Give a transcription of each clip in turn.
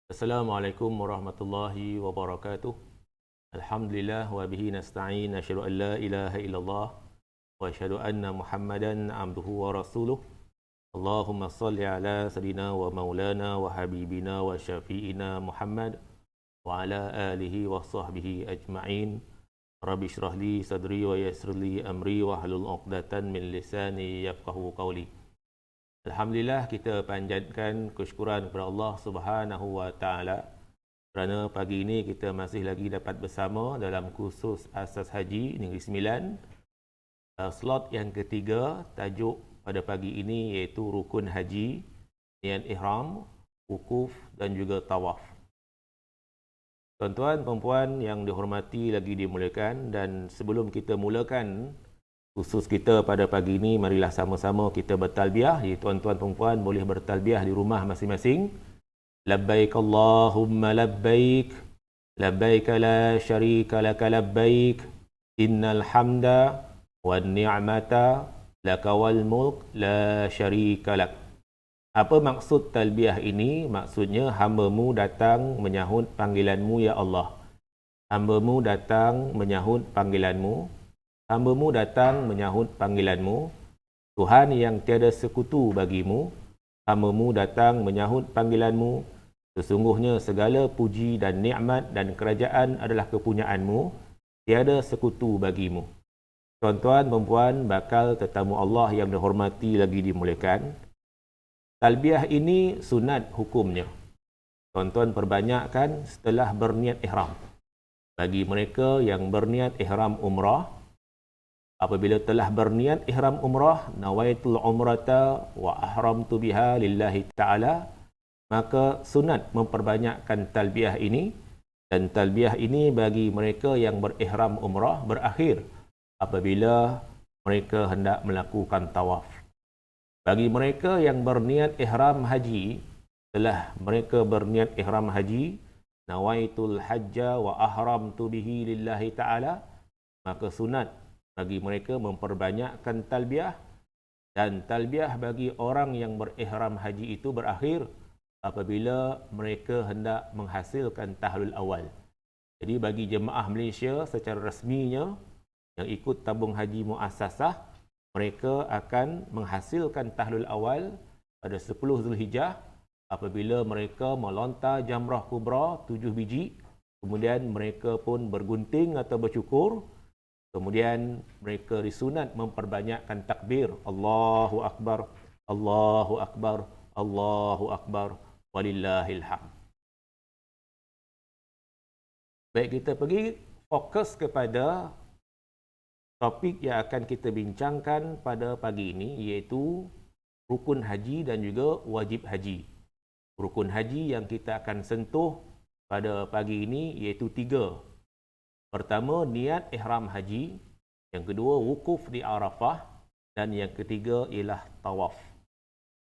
Assalamualaikum warahmatullahi wabarakatuh. Alhamdulillah wa bihi nasta'in asyhadu an la ilaha illallah wa asyhadu anna Muhammadan abduhu wa rasuluh. Allahumma salli ala sayidina wa maulana wa habibina wa syafi'ina Muhammad wa ala alihi wa sahbihi ajma'in. Rabbi shrah li sadri wa yassir li amri wa hlul 'uqdatan min lisani yafqahu qawli. Alhamdulillah, kita panjatkan kesyukuran kepada Allah Subhanahu wa taala kerana pagi ini kita masih lagi dapat bersama dalam kursus Asas Haji Negeri Sembilan. Slot yang ketiga, tajuk pada pagi ini iaitu Rukun Haji, niat ihram, wukuf dan juga tawaf. Tuan-tuan, perempuan yang dihormati lagi dimuliakan, dan sebelum kita mulakan khusus kita pada pagi ini, marilah sama-sama kita bertalbiah. Jadi tuan-tuan perempuan boleh bertalbiah di rumah masing-masing. Labbaik Allahumma labbaik, labbaik la syarika laka labbaik, innal hamda wan ni'mata laka wal mulk la syarika lak. Apa maksud talbiah ini? Maksudnya hamba-Mu datang menyahut panggilan-Mu ya Allah. Hamba-Mu datang menyahut panggilan-Mu. Hamba-Mu datang menyahut panggilan-Mu. Tuhan yang tiada sekutu bagi-Mu, hamba-Mu datang menyahut panggilan-Mu. Sesungguhnya segala puji dan nikmat dan kerajaan adalah kepunyaan-Mu, tiada sekutu bagi-Mu. Tuan-tuan, perempuan, bakal tetamu Allah yang dihormati lagi dimuliakan, talbiah ini sunat hukumnya. Tuan-tuan perbanyakkan setelah berniat ihram. Bagi mereka yang berniat ihram umrah, apabila telah berniat ihram umrah, nawaitul umrata wa ahramtu biha lillahi ta'ala, maka sunat memperbanyakkan talbiah ini. Dan talbiah ini bagi mereka yang berihram umrah berakhir apabila mereka hendak melakukan tawaf. Bagi mereka yang berniat ihram haji, telah mereka berniat ihram haji, nawaitul hajja wa ahramtu bihi lillahi ta'ala, maka sunat bagi mereka memperbanyakkan talbiah. Dan talbiah bagi orang yang berihram haji itu berakhir apabila mereka hendak menghasilkan tahlul awal. Jadi bagi jemaah Malaysia secara rasminya yang ikut tabung haji muassasah, mereka akan menghasilkan tahlul awal pada 10 Zulhijjah apabila mereka melontar jamrah kubra 7 biji, kemudian mereka pun bergunting atau bercukur. Kemudian mereka disunat memperbanyakkan takbir, Allahu Akbar, Allahu Akbar, Allahu Akbar, walillahil hamd. Baik, kita pergi fokus kepada topik yang akan kita bincangkan pada pagi ini, iaitu rukun haji dan juga wajib haji. Rukun haji yang kita akan sentuh pada pagi ini iaitu 3. Pertama, niat ihram haji. Yang kedua, wukuf di Arafah. Dan yang ketiga ialah tawaf.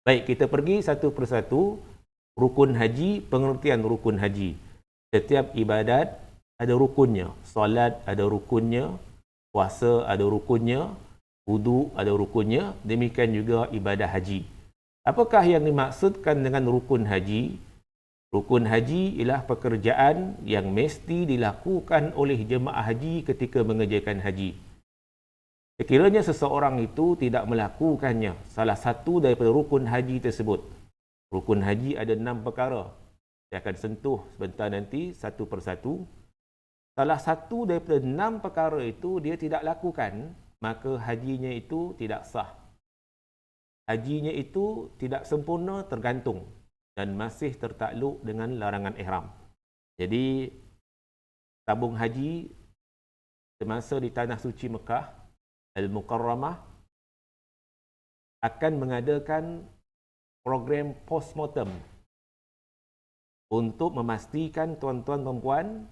Baik, kita pergi satu persatu. Rukun haji, pengertian rukun haji. Setiap ibadat ada rukunnya. Solat ada rukunnya. Puasa ada rukunnya. Wudu ada rukunnya. Demikian juga ibadah haji. Apakah yang dimaksudkan dengan rukun haji? Rukun haji ialah pekerjaan yang mesti dilakukan oleh jemaah haji ketika mengerjakan haji. Sekiranya seseorang itu tidak melakukannya, salah satu daripada rukun haji tersebut. Rukun haji ada 6 perkara. Saya akan sentuh sebentar nanti satu persatu. Salah satu daripada 6 perkara itu dia tidak lakukan, maka hajinya itu tidak sah. Hajinya itu tidak sempurna, tergantung, dan masih tertakluk dengan larangan ihram. Jadi tabung haji semasa di Tanah Suci Mekah Al-Mukarramah akan mengadakan program postmortem untuk memastikan tuan-tuan perempuan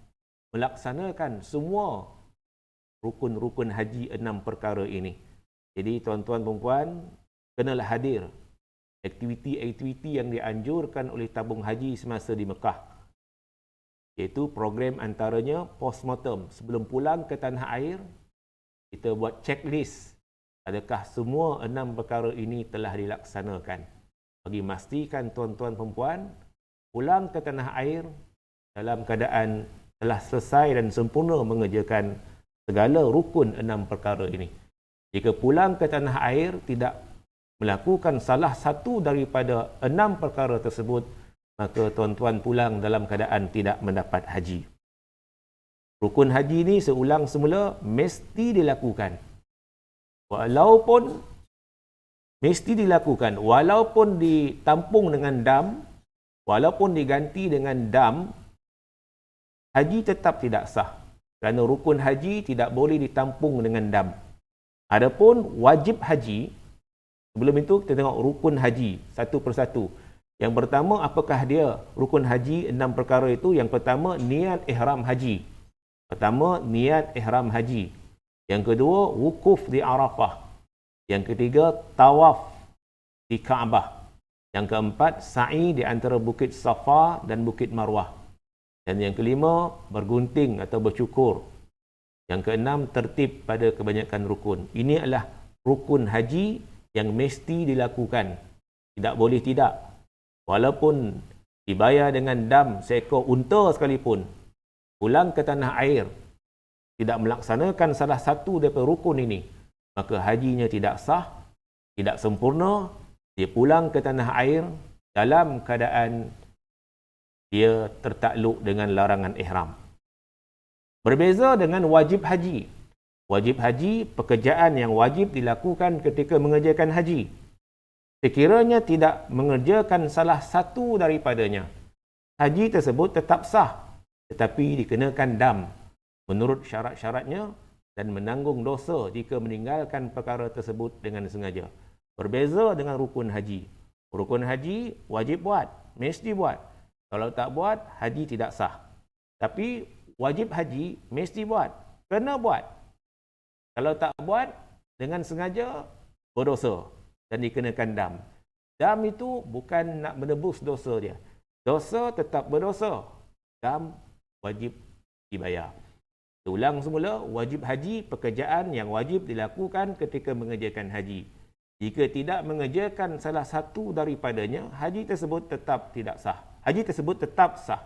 melaksanakan semua rukun-rukun haji 6 perkara ini. Jadi tuan-tuan perempuan kenalah hadir aktiviti-aktiviti yang dianjurkan oleh tabung haji semasa di Mekah, iaitu program antaranya postmortem. Sebelum pulang ke tanah air, kita buat checklist adakah semua 6 perkara ini telah dilaksanakan, bagi memastikan tuan-tuan perempuan pulang ke tanah air dalam keadaan telah selesai dan sempurna mengerjakan segala rukun 6 perkara ini. Jika pulang ke tanah air tidak melakukan salah satu daripada 6 perkara tersebut, maka tuan-tuan pulang dalam keadaan tidak mendapat haji. Rukun haji ni seulang semula mesti dilakukan. Walaupun ditampung dengan dam, walaupun diganti dengan dam, haji tetap tidak sah. Kerana rukun haji tidak boleh ditampung dengan dam. Adapun wajib haji, sebelum itu kita tengok rukun haji satu persatu. Yang pertama, apakah dia rukun haji 6 perkara itu? Yang pertama, niat ihram haji. Niat ihram haji. Yang kedua, wukuf di Arafah. Yang ketiga, tawaf di Kaabah. Yang keempat, sa'i di antara Bukit Safa dan Bukit Marwah. Dan yang kelima, bergunting atau bercukur. Yang keenam, tertib pada kebanyakan rukun. Ini adalah rukun haji yang mesti dilakukan. Tidak boleh tidak. Walaupun dibayar dengan dam seekor unta sekalipun, pulang ke tanah air, tidak melaksanakan salah satu daripada rukun ini, maka hajinya tidak sah, tidak sempurna. Dia pulang ke tanah air dalam keadaan dia tertakluk dengan larangan ihram. Berbeza dengan wajib haji. Wajib haji, pekerjaan yang wajib dilakukan ketika mengerjakan haji. Sekiranya tidak mengerjakan salah satu daripadanya, haji tersebut tetap sah, tetapi dikenakan dam menurut syarat-syaratnya dan menanggung dosa jika meninggalkan perkara tersebut dengan sengaja. Berbeza dengan rukun haji. Rukun haji wajib buat, mesti buat. Kalau tak buat, haji tidak sah. Tapi wajib haji mesti buat, kena buat. Kalau tak buat, dengan sengaja berdosa dan dikenakan dam. Dam itu bukan nak menebus dosa dia. Dosa tetap berdosa. Dam wajib dibayar. Ulang semula, wajib haji, pekerjaan yang wajib dilakukan ketika mengerjakan haji. Jika tidak mengerjakan salah satu daripadanya, haji tersebut tetap tidak sah. Haji tersebut tetap sah,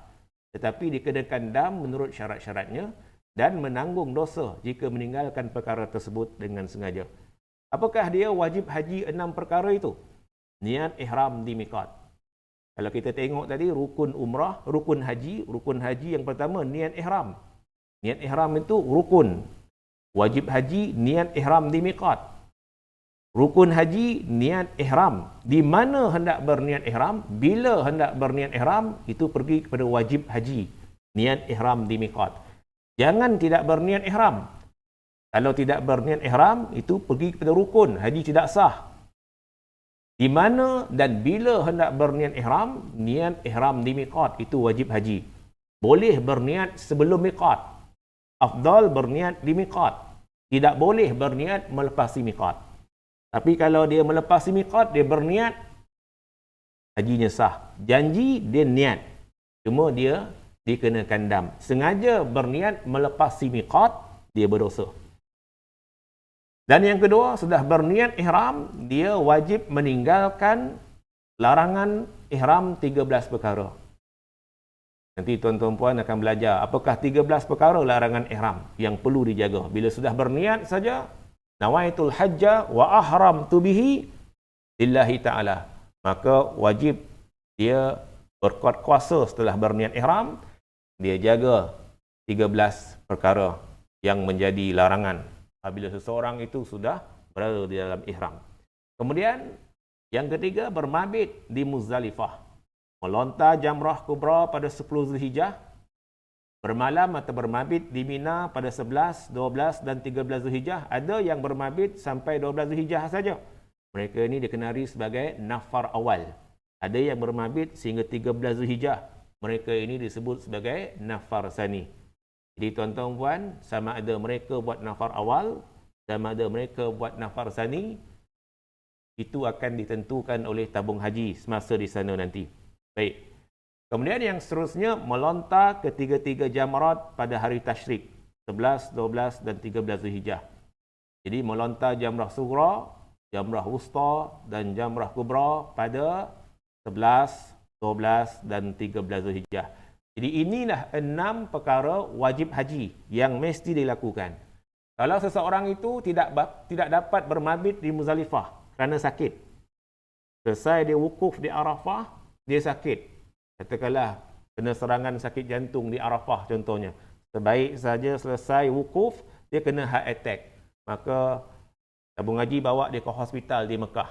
tetapi dikenakan dam menurut syarat-syaratnya dan menanggung dosa jika meninggalkan perkara tersebut dengan sengaja. Apakah dia wajib haji 6 perkara itu? Niat ihram di miqat. Kalau kita tengok tadi rukun umrah, rukun haji yang pertama niat ihram. Niat ihram itu rukun. Wajib haji niat ihram di miqat. Rukun haji niat ihram. Di mana hendak berniat ihram, bila hendak berniat ihram, itu pergi kepada wajib haji. Niat ihram di miqat. Jangan tidak berniat ihram. Kalau tidak berniat ihram, itu pergi kepada rukun. Haji tidak sah. Di mana dan bila hendak berniat ihram, niat ihram di miqat. Itu wajib haji. Boleh berniat sebelum miqat. Afdal berniat di miqat. Tidak boleh berniat melepasi miqat. Tapi kalau dia melepasi miqat, dia berniat, hajinya sah. Janji, dia niat. Cuma dia dikenakan dam. Sengaja berniat melepasi miqat, dia berdosa. Dan yang kedua, sudah berniat ihram, dia wajib meninggalkan larangan ihram 13 perkara. Nanti tuan-tuan puan akan belajar apakah 13 perkara larangan ihram yang perlu dijaga. Bila sudah berniat saja, nawaitul hajja wa ahramtu bihi lillahi ta'ala, maka wajib dia berkuat kuasa setelah berniat ihram, dia jaga 13 perkara yang menjadi larangan apabila seseorang itu sudah berada di dalam ihram. Kemudian yang ketiga, bermabit di Muzdalifah, melontar jamrah kubra pada 10 Zulhijjah, bermalam atau bermabit di Mina pada 11, 12 dan 13 Zulhijjah. Ada yang bermabit sampai 12 Zulhijjah saja. Mereka ini dikenali sebagai nafar awal. Ada yang bermabit sehingga 13 Zulhijjah. Mereka ini disebut sebagai nafar sani. Jadi tuan-tuan puan, sama ada mereka buat nafar awal, sama ada mereka buat nafar sani, itu akan ditentukan oleh tabung haji semasa di sana nanti. Baik. Kemudian yang seterusnya, melontar ketiga-tiga jamarat pada hari tasyrik, 11, 12 dan 13 Zulhijjah. Jadi melontar jamrah sughra, jamrah wusta dan jamrah kubra pada 11, 12 dan 13 Zulhijjah. Jadi inilah 6 perkara wajib haji yang mesti dilakukan. Kalau seseorang itu tidak dapat bermabit di Muzdalifah kerana sakit, selesai dia wukuf di Arafah, dia sakit. Katakanlah kena serangan sakit jantung di Arafah contohnya. Sebaik saja selesai wukuf, dia kena heart attack. Maka tabung haji bawa dia ke hospital di Mekah.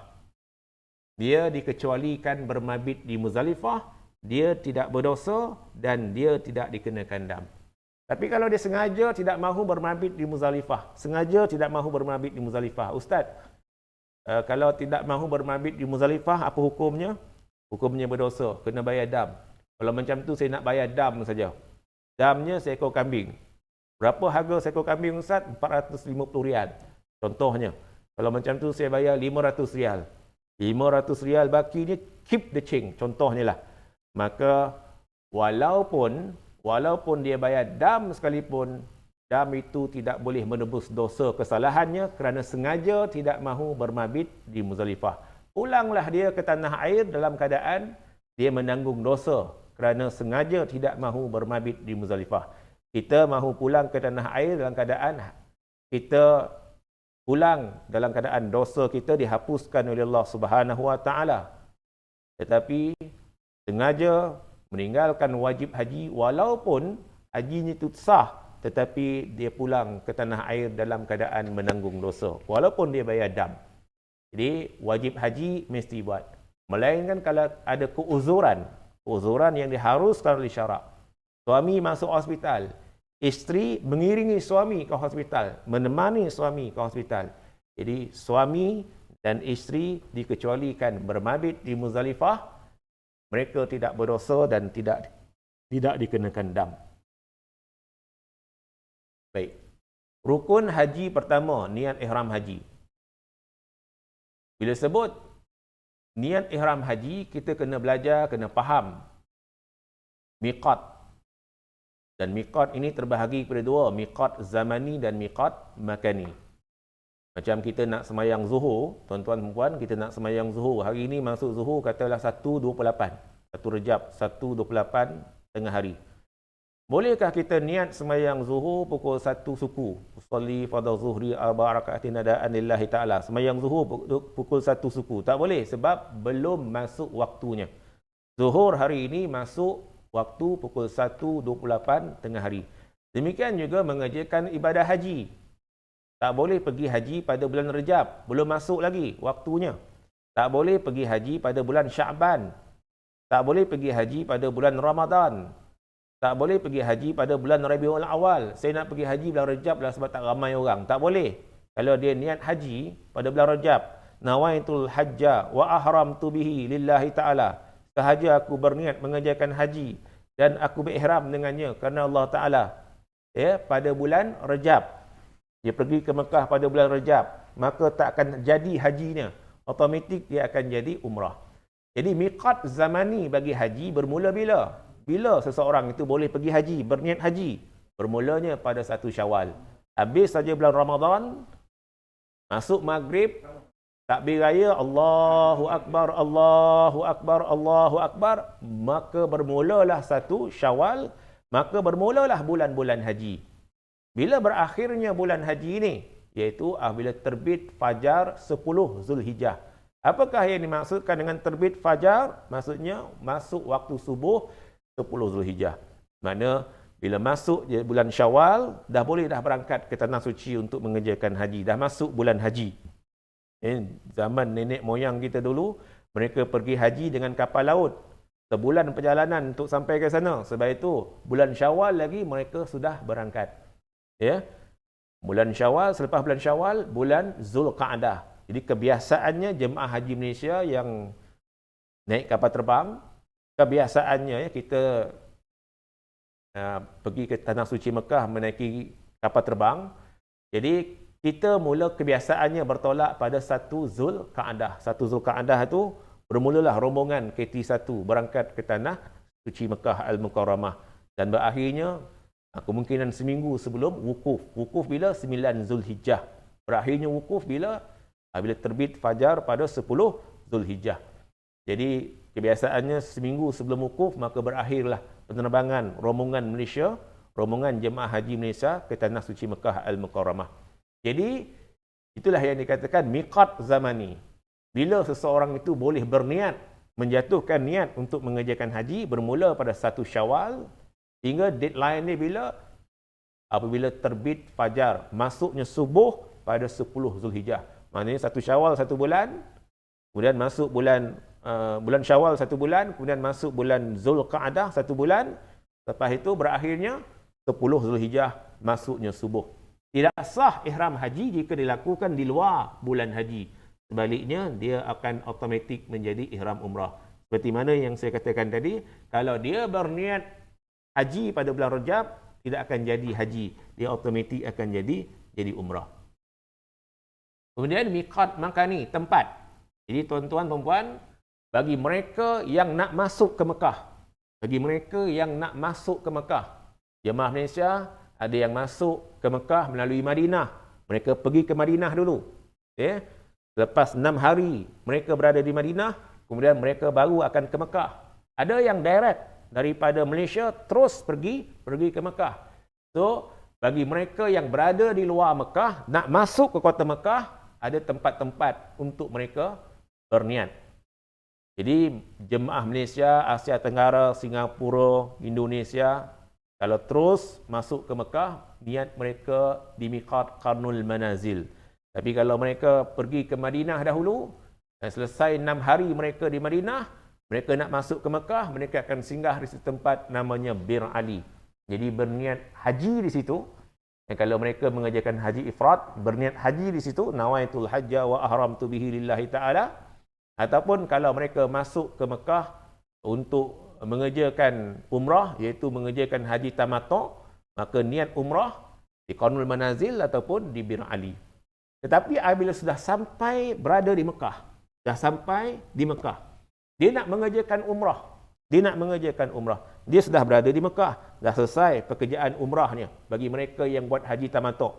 Dia dikecualikan bermabit di Muzdalifah, dia tidak berdosa dan dia tidak dikenakan dam. Tapi kalau dia sengaja tidak mahu bermabit di Muzdalifah, Ustaz, kalau tidak mahu bermabit di Muzdalifah, apa hukumnya? Hukumnya berdosa, kena bayar dam. Kalau macam tu saya nak bayar dam saja. Damnya seekor kambing. Berapa harga seekor kambing, Ustaz? 450 rial. Contohnya, kalau macam tu saya bayar 500 rial. 500 rial bakinya keep the change. Contohnya lah. Maka walaupun dia bayar dam sekalipun, dam itu tidak boleh menebus dosa kesalahannya kerana sengaja tidak mahu bermabit di Muzdalifah. Pulanglah dia ke tanah air dalam keadaan dia menanggung dosa kerana sengaja tidak mahu bermabit di Muzdalifah. Kita mahu pulang ke tanah air dalam keadaan kita pulang dalam keadaan dosa kita dihapuskan oleh Allah Subhanahu Wa Taala. Tetapi sengaja meninggalkan wajib haji walaupun hajinya itu sah, tetapi dia pulang ke tanah air dalam keadaan menanggung dosa walaupun dia bayar dam. Jadi wajib haji mesti buat. Melainkan kalau ada keuzuran yang diharuskan oleh syarak. Suami masuk hospital, isteri mengiringi suami ke hospital, menemani suami ke hospital. Jadi suami dan isteri dikecualikan bermabit di Muzdalifah. Mereka tidak berdosa dan tidak dikenakan dam. Baik. Rukun haji pertama, niat ihram haji. Bila sebut niat ihram haji, kita kena belajar, kena faham miqat. Dan miqat ini terbahagi kepada dua, miqat zamani dan miqat makani. Macam kita nak semayang zuhur, tuan-tuan dan puan, kita nak semayang zuhur. Hari ini masuk zuhur, katalah 1.28. 1 Rejab, 1.28 tengah hari. Bolehkah kita niat semayang zuhur pukul 1 suku? Usalli fardhu zuhri 4 rakaatin adaan lillahi ta'ala. Semayang zuhur pukul 1 suku. Tak boleh sebab belum masuk waktunya. Zuhur hari ini masuk waktu pukul 1.28 tengah hari. Demikian juga mengerjakan ibadah haji. Tak boleh pergi haji pada bulan Rejab, belum masuk lagi waktunya. Tak boleh pergi haji pada bulan Sya'ban. Tak boleh pergi haji pada bulan Ramadan. Tak boleh pergi haji pada bulan Rabiul Awal. Saya nak pergi haji bulan Rejab lah sebab tak ramai orang. Tak boleh. Kalau dia niat haji pada bulan Rejab, nawaitul hajja wa ahramtu bihi lillahi ta'ala. Sahaja aku berniat mengerjakan haji dan aku berihram dengannya kerana Allah Ta'ala. Ya, pada bulan Rejab. Dia pergi ke Mekah pada bulan Rejab, maka tak akan jadi hajinya. Automatik dia akan jadi umrah. Jadi miqat zamani bagi haji bermula bila? Bila seseorang itu boleh pergi haji, berniat haji? Bermulanya pada 1 Syawal. Habis saja bulan Ramadan, masuk maghrib, takbir raya, Allahu Akbar, Allahu Akbar, Allahu Akbar, maka bermulalah 1 Syawal, maka bermulalah bulan-bulan haji. Bila berakhirnya bulan haji ini, iaitu bila terbit fajar 10 Zulhijjah. Apakah yang dimaksudkan dengan terbit fajar? Maksudnya masuk waktu subuh 10 Zulhijjah. Mana bila masuk bulan Syawal, dah boleh dah berangkat ke tanah suci untuk mengerjakan haji. Dah masuk bulan haji. Zaman nenek moyang kita dulu, mereka pergi haji dengan kapal laut. Sebulan perjalanan untuk sampai ke sana. Sebab itu, bulan Syawal lagi mereka sudah berangkat. Ya, bulan Syawal, selepas bulan Syawal, bulan Zulqa'dah. Jadi kebiasaannya jemaah haji Malaysia yang naik kapal terbang, kebiasaannya ya, kita pergi ke tanah suci Mekah menaiki kapal terbang. Jadi kita mula kebiasaannya bertolak pada 1 Zulqa'dah. 1 Zulqa'dah itu bermulalah rombongan KT1 berangkat ke tanah suci Mekah Al-Mukarramah dan berakhirnya kemungkinan seminggu sebelum wukuf. Wukuf bila? 9 Zulhijjah. Berakhirnya wukuf bila? Bila terbit fajar pada 10 Zulhijjah. Jadi kebiasaannya seminggu sebelum wukuf, maka berakhirlah penerbangan rombongan Malaysia, rombongan jemaah haji Malaysia ke Tanah Suci Mekah Al-Mukarramah. Jadi, itulah yang dikatakan miqat zamani. Bila seseorang itu boleh berniat, menjatuhkan niat untuk mengerjakan haji, bermula pada 1 Syawal, hingga deadline ni bila? Apabila terbit fajar, masuknya subuh pada 10 Zulhijjah. Maknanya 1 Syawal 1 bulan, kemudian masuk bulan Syawal 1 bulan, kemudian masuk bulan Zulqa'dah 1 bulan, lepas itu berakhirnya 10 Zulhijjah masuknya subuh. Tidak sah ihram haji jika dilakukan di luar bulan haji. Sebaliknya, dia akan automatik menjadi ihram umrah. Seperti mana yang saya katakan tadi, kalau dia berniat haji pada bulan Rajab, tidak akan jadi haji. Dia automatik akan jadi umrah. Kemudian miqat makani, tempat. Jadi tuan-tuan perempuan, bagi mereka yang nak masuk ke Mekah, jemaah Malaysia ada yang masuk ke Mekah melalui Madinah. Mereka pergi ke Madinah dulu. Ya. Lepas 6 hari mereka berada di Madinah, kemudian mereka baru akan ke Mekah. Ada yang direct daripada Malaysia terus pergi ke Mekah. So, bagi mereka yang berada di luar Mekah, nak masuk ke kota Mekah, ada tempat-tempat untuk mereka berniat. Jadi, jemaah Malaysia, Asia Tenggara, Singapura, Indonesia, kalau terus masuk ke Mekah, niat mereka di miqat Qarnul Manazil. Tapi kalau mereka pergi ke Madinah dahulu, dan selesai 6 hari mereka di Madinah, mereka nak masuk ke Mekah, mereka akan singgah di tempat namanya Bir Ali. Jadi berniat haji di situ. Dan kalau mereka mengerjakan haji ifrat, berniat haji di situ, nawaitul hajja wa ahramtu bihi lillahi ta'ala. Ataupun kalau mereka masuk ke Mekah untuk mengerjakan umrah, iaitu mengerjakan haji tamattu', maka niat umrah di Qarnul Manazil ataupun di Bir Ali. Tetapi apabila sudah sampai berada di Mekah, dia nak mengerjakan umrah. Dia sudah berada di Mekah, dah selesai pekerjaan umrahnya. Bagi mereka yang buat haji tamattu'.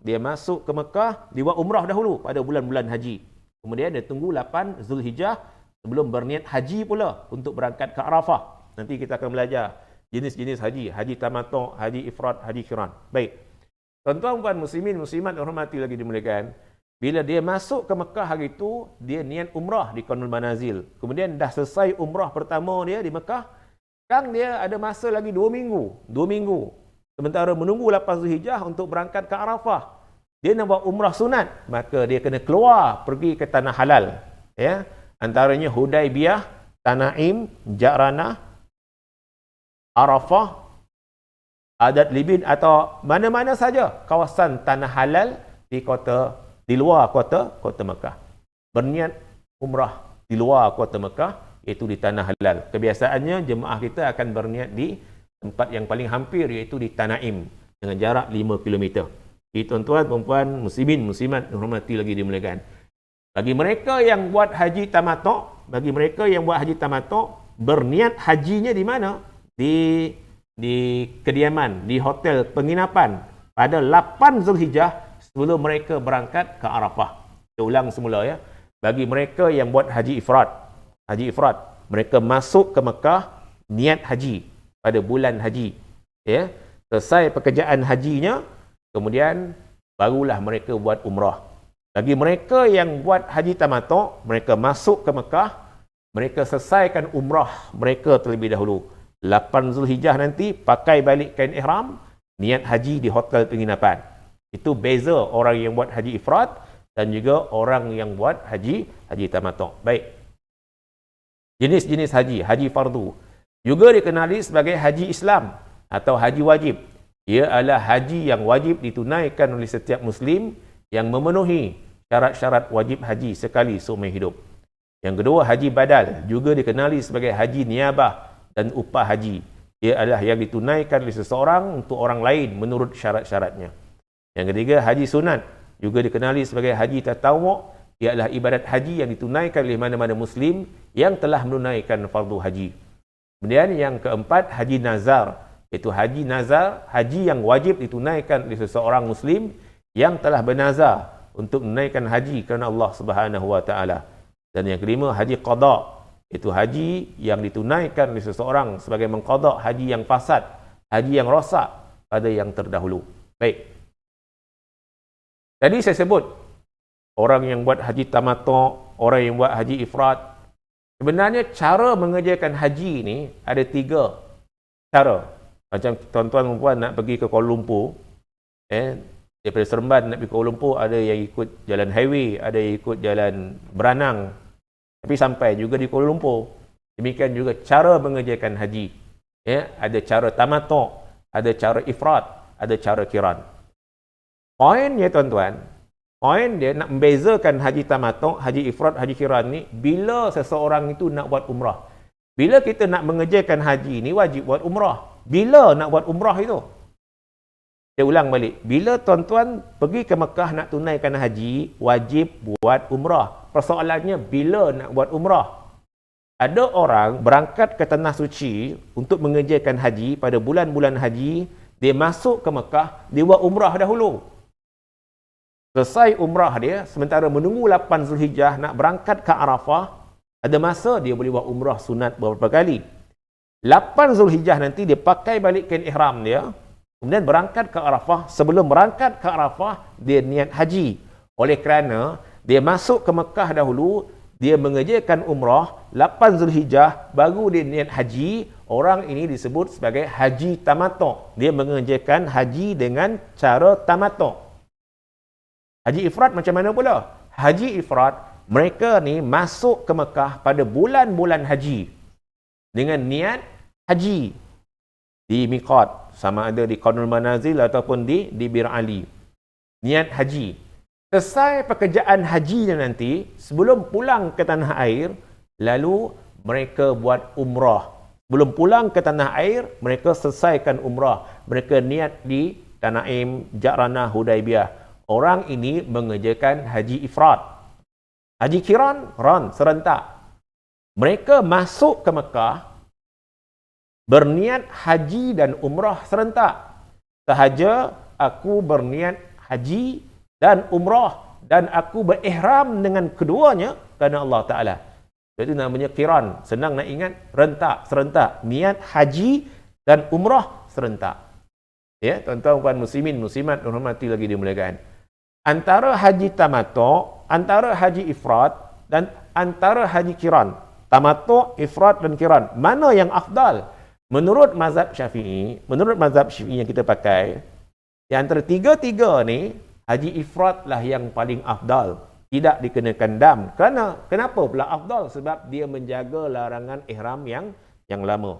Dia masuk ke Mekah, dia buat umrah dahulu pada bulan-bulan haji. Kemudian dia tunggu 8 Zulhijjah sebelum berniat haji pula untuk berangkat ke Arafah. Nanti kita akan belajar jenis-jenis haji. Haji tamattu', haji ifrat, haji qiran. Baik. Tuan-tuan muslimin, muslimat hormati lagi dimuliakan. Bila dia masuk ke Mekah hari itu, dia niat umrah di Qarnul Manazil. Kemudian dah selesai umrah pertama dia di Mekah. Sekarang dia ada masa lagi 2 minggu. 2 minggu. Sementara menunggu 8 Zulhijjah untuk berangkat ke Arafah. Dia nak buat umrah sunat. Maka dia kena keluar pergi ke tanah halal. Ya, antaranya Hudaibiyah, Tanaim, Ja'ranah, Arafah, Adat Libin atau mana-mana saja kawasan tanah halal di luar kota Mekah. Berniat umrah di luar kota Mekah, iaitu di tanah halal. Kebiasaannya jemaah kita akan berniat di tempat yang paling hampir, iaitu di Tanaim dengan jarak 5 km. Jadi tuan-tuan, perempuan, muslimin, muslimat hormati lagi dimuliakan. Bagi mereka yang buat haji tamattu', berniat hajinya di mana? Di kediaman, di hotel penginapan pada 8 Zulhijjah sebelum mereka berangkat ke Arafah. Saya ulang semula ya. Bagi mereka yang buat haji ifrat, mereka masuk ke Mekah niat haji pada bulan haji. Ya, selesai pekerjaan hajinya, kemudian barulah mereka buat umrah. Bagi mereka yang buat haji tamattu', mereka masuk ke Mekah, mereka selesaikan umrah mereka terlebih dahulu. 8 Zulhijjah nanti pakai balik kain ihram, niat haji di hotel penginapan. Itu beza orang yang buat haji ifrat dan juga orang yang buat haji tamattu'. Baik. Jenis-jenis haji fardu juga dikenali sebagai haji Islam atau haji wajib. Ia adalah haji yang wajib ditunaikan oleh setiap muslim yang memenuhi syarat-syarat wajib haji sekali seumur hidup. Yang kedua, haji badal juga dikenali sebagai haji niabah dan upah haji. Ia adalah yang ditunaikan oleh seseorang untuk orang lain menurut syarat-syaratnya. Yang ketiga, haji sunat juga dikenali sebagai haji tatawwu'. Ia adalah ibadat haji yang ditunaikan oleh mana-mana muslim yang telah menunaikan fardu haji. Kemudian yang keempat, haji nazar, iaitu haji nazar, haji yang wajib ditunaikan oleh seseorang muslim yang telah bernazar untuk menunaikan haji kerana Allah Subhanahu wa taala. Dan yang kelima, haji qada. Itu haji yang ditunaikan oleh seseorang sebagai mengqada haji yang fasad, haji yang rosak pada yang terdahulu. Baik. Tadi saya sebut orang yang buat haji tamattu', orang yang buat haji ifrat. Sebenarnya cara mengerjakan haji ni ada 3 cara. Macam tuan-tuan dan puan nak pergi ke Kuala Lumpur, daripada Seremban nak pergi Kuala Lumpur, ada yang ikut jalan highway, ada yang ikut jalan beranang, tapi sampai juga di Kuala Lumpur. Demikian juga cara mengerjakan haji. Ada cara tamattu', ada cara ifrat, ada cara qiran. Poinnya tuan-tuan, poin dia nak membezakan haji tamattu', haji ifrat, haji qiran ni bila seseorang itu nak buat umrah. Bila kita nak mengerjakan haji ni wajib buat umrah. Bila nak buat umrah itu? Saya ulang balik. Bila tuan-tuan pergi ke Mekah nak tunaikan haji, wajib buat umrah. Persoalannya bila nak buat umrah? Ada orang berangkat ke Tanah Suci untuk mengerjakan haji pada bulan-bulan haji, dia masuk ke Mekah, dia buat umrah dahulu. Selesai umrah dia, sementara menunggu 8 Zulhijjah nak berangkat ke Arafah, ada masa dia boleh buat umrah sunat beberapa kali. 8 Zulhijjah nanti dia pakai balik kain ihram dia, kemudian berangkat ke Arafah. Sebelum berangkat ke Arafah, dia niat haji. Oleh kerana dia masuk ke Mekah dahulu, dia mengerjakan umrah, 8 Zulhijjah, baru dia niat haji. Orang ini disebut sebagai haji tamattu'. Dia mengerjakan haji dengan cara tamattu'. Haji ifrat macam mana pula? Haji ifrat, mereka ni masuk ke Mekah pada bulan-bulan haji dengan niat haji di miqat, sama ada di Qarnul Manazil ataupun di Bir Ali. Niat haji. Selesai pekerjaan hajinya nanti, sebelum pulang ke tanah air, lalu mereka buat umrah. Sebelum pulang ke tanah air, mereka selesaikan umrah. Mereka niat di Tanaim, Ja'ranah, Hudaibiyah. Orang ini mengerjakan haji ifrat. Haji qiran, serentak. Mereka masuk ke Mekah, berniat haji dan umrah serentak. Sahaja aku berniat haji dan umrah, dan aku berihram dengan keduanya kerana Allah Ta'ala. Itu namanya qiran. Senang nak ingat, rentak, serentak. Niat haji dan umrah serentak. Ya, tuan-tuan puan muslimin, muslimat, hormati lagi dimuliakan. Antara haji tamattu', antara haji ifrat, dan antara haji qiran. Tamattu', ifrat dan qiran. Mana yang afdal? Menurut mazhab Syafi'i, yang kita pakai, di antara tiga-tiga ni, haji ifrat lah yang paling afdal. Tidak dikenakan dam. Kenapa pula afdal? Sebab dia menjaga larangan ihram yang lama.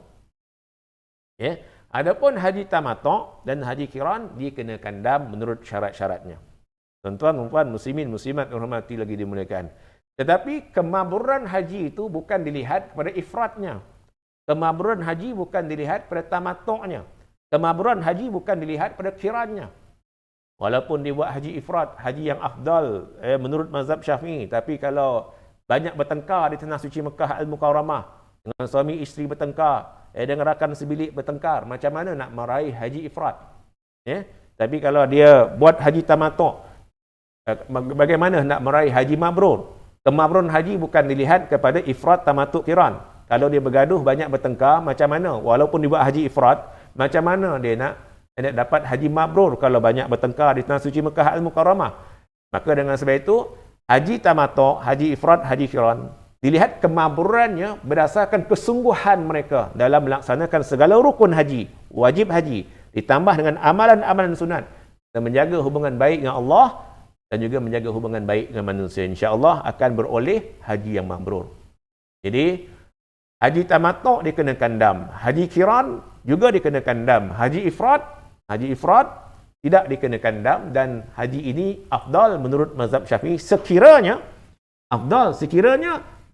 Ya. Adapun haji tamattu' dan haji qiran dikenakan dam menurut syarat-syaratnya. Tuan-tuan, puan, muslimin, muslimat, hormati lagi dimuliakan. Tetapi kemabruran haji itu bukan dilihat kepada ifratnya. Kemabruran haji bukan dilihat pada tamattu'nya. Kemabruran haji bukan dilihat pada qirannya. Walaupun dia buat haji ifrat, haji yang afdal menurut mazhab Syafi'i, tapi kalau banyak bertengkar di Tanah Suci Mekah Al-Mukarramah, dengan suami isteri bertengkar, dengan rakan sebilik bertengkar, macam mana nak meraih haji ifrat? Tapi kalau dia buat haji tamattu', bagaimana nak meraih haji mabrur? Kemabruran haji bukan dilihat kepada ifrat, tamattu', qiran. Kalau dia bergaduh, banyak bertengkar, macam mana? Walaupun dia buat haji ifrat, macam mana dia nak dapat haji mabrur kalau banyak bertengkar di Tanah Suci Mekah Al-Mukarramah? Maka dengan sebab itu, haji tamattu', haji ifrat, haji qiran, dilihat kemabrurannya berdasarkan kesungguhan mereka dalam melaksanakan segala rukun haji, wajib haji, ditambah dengan amalan-amalan sunat, dan menjaga hubungan baik dengan Allah dan juga menjaga hubungan baik dengan manusia. InsyaAllah akan beroleh haji yang mabrur. Jadi, haji tamattu' dikenakan dam. Haji qiran juga dikenakan dam. Haji ifrat tidak dikenakan dam, dan haji ini afdal menurut mazhab Syafi'i sekiranya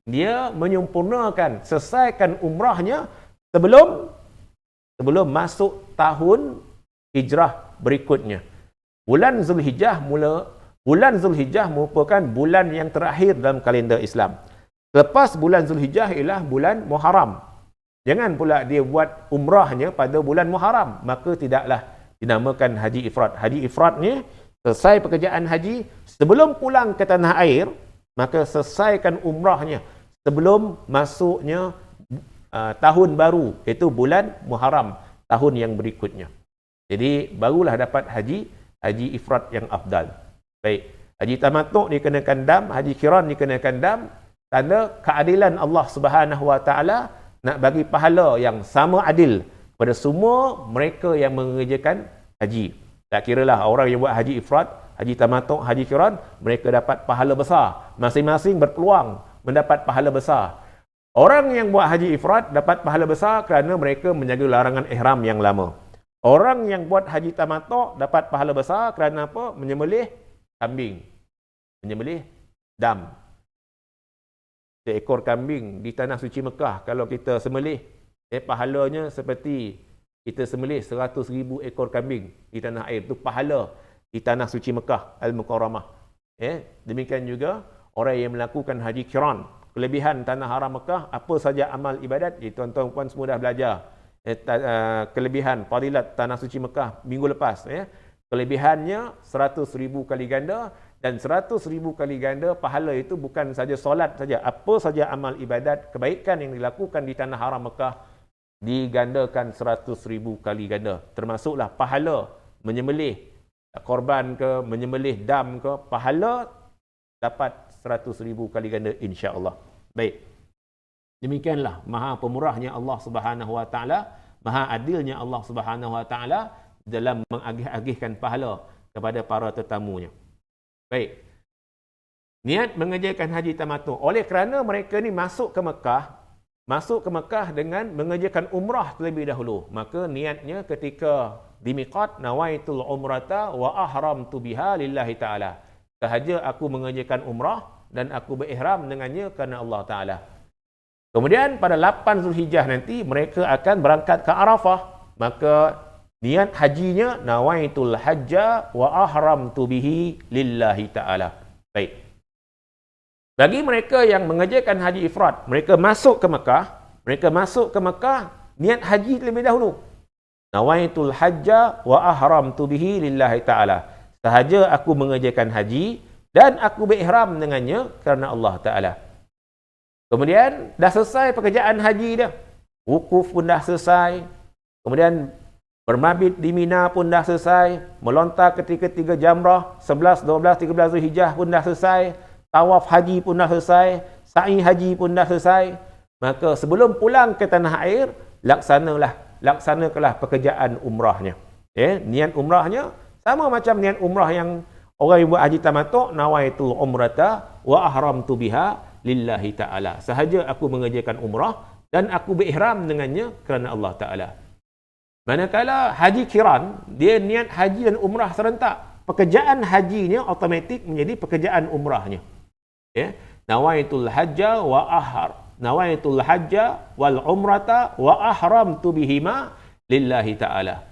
dia menyempurnakan, selesaikan umrahnya sebelum masuk tahun hijrah berikutnya. Bulan Zulhijjah merupakan bulan yang terakhir dalam kalender Islam. Lepas bulan Zulhijjah ialah bulan Muharram. Jangan pula dia buat umrahnya pada bulan Muharram, maka tidaklah dinamakan haji ifrat. Haji ifrat ni selesai pekerjaan haji, sebelum pulang ke tanah air, maka selesaikan umrahnya sebelum masuknya tahun baru, iaitu bulan Muharram tahun yang berikutnya. Jadi barulah dapat haji ifrad yang afdal. Baik, haji tamattu' dikenakan dam, haji qiran dikenakan dam, tanda keadilan Allah Subhanahu wa taala nak bagi pahala yang sama adil kepada semua mereka yang mengerjakan haji. Tak kiralah orang yang buat haji ifrad, haji tamattu', haji qiran, mereka dapat pahala besar. Masing-masing berpeluang mendapat pahala besar. Orang yang buat haji ifrad dapat pahala besar kerana mereka menjaga larangan ihram yang lama. Orang yang buat haji tamattu' dapat pahala besar kerana apa? Menyembelih kambing. Menyembelih dam. Seekor kambing di tanah suci Mekah, kalau kita sembelih, pahalanya seperti kita sembelih 100,000 ekor kambing di tanah air. Itu pahala di tanah suci Mekah Al-Mukarramah. Demikian juga orang yang melakukan haji qiran. Kelebihan tanah haram Mekah, apa saja amal ibadat, tuan-tuan puan semua dah belajar. Kelebihan fadilat tanah suci Mekah minggu lepas. Kelebihannya 100,000 kali ganda, dan 100,000 kali ganda pahala itu bukan saja solat saja. Apa saja amal ibadat, kebaikan yang dilakukan di tanah haram Mekah digandakan 100,000 kali ganda. Termasuklah pahala menyembelih korban ke, menyembelih dam ke, pahala dapat 100,000 kali ganda insya-Allah. Baik. Demikianlah maha pemurahnya Allah Subhanahu wa taala, maha adilnya Allah Subhanahu wa taala dalam mengagih-agihkan pahala kepada para tetamunya. Baik. Niat mengerjakan haji tamattu'. Oleh kerana mereka ni masuk ke Mekah dengan mengerjakan umrah terlebih dahulu. Maka niatnya ketika di miqat, nawaitul umrata wa ahramtu biha lillahi ta'ala. Sahaja aku mengerjakan umrah dan aku berihram dengannya kerana Allah Ta'ala. Kemudian pada 8 Zulhijjah nanti mereka akan berangkat ke Arafah. Maka niat hajinya nawaitul hajja wa ahramtu bihi lillahi ta'ala. Baik. Bagi mereka yang mengerjakan haji ifrad, mereka masuk ke Mekah, niat haji terlebih dahulu. Nawaitul hajja wa ahramtu bihi lillahi ta'ala. Sahaja aku mengerjakan haji dan aku berihram dengannya kerana Allah Ta'ala. Kemudian dah selesai pekerjaan haji dah. Wukuf pun dah selesai. Kemudian bermabit di Mina pun dah selesai. Melontar ketika 3 jamrah, 11, 12, 13 Zulhijjah pun dah selesai. Tawaf haji pun dah selesai. Sa'i haji pun dah selesai. Maka sebelum pulang ke tanah air, laksanakanlah pekerjaan umrahnya. Niat umrahnya sama macam niat umrah yang orang yang buat haji tamattu', nawaitul umrata wa ahramtu biha lillahi ta'ala. Sahaja aku mengerjakan umrah dan aku berihram dengannya kerana Allah Ta'ala. Manakala haji qiran, dia niat haji dan umrah serentak. Pekerjaan hajinya automatik menjadi pekerjaan umrahnya. Nawaitul hajja wal umrata wa ahramtu bihima lillahi ta'ala.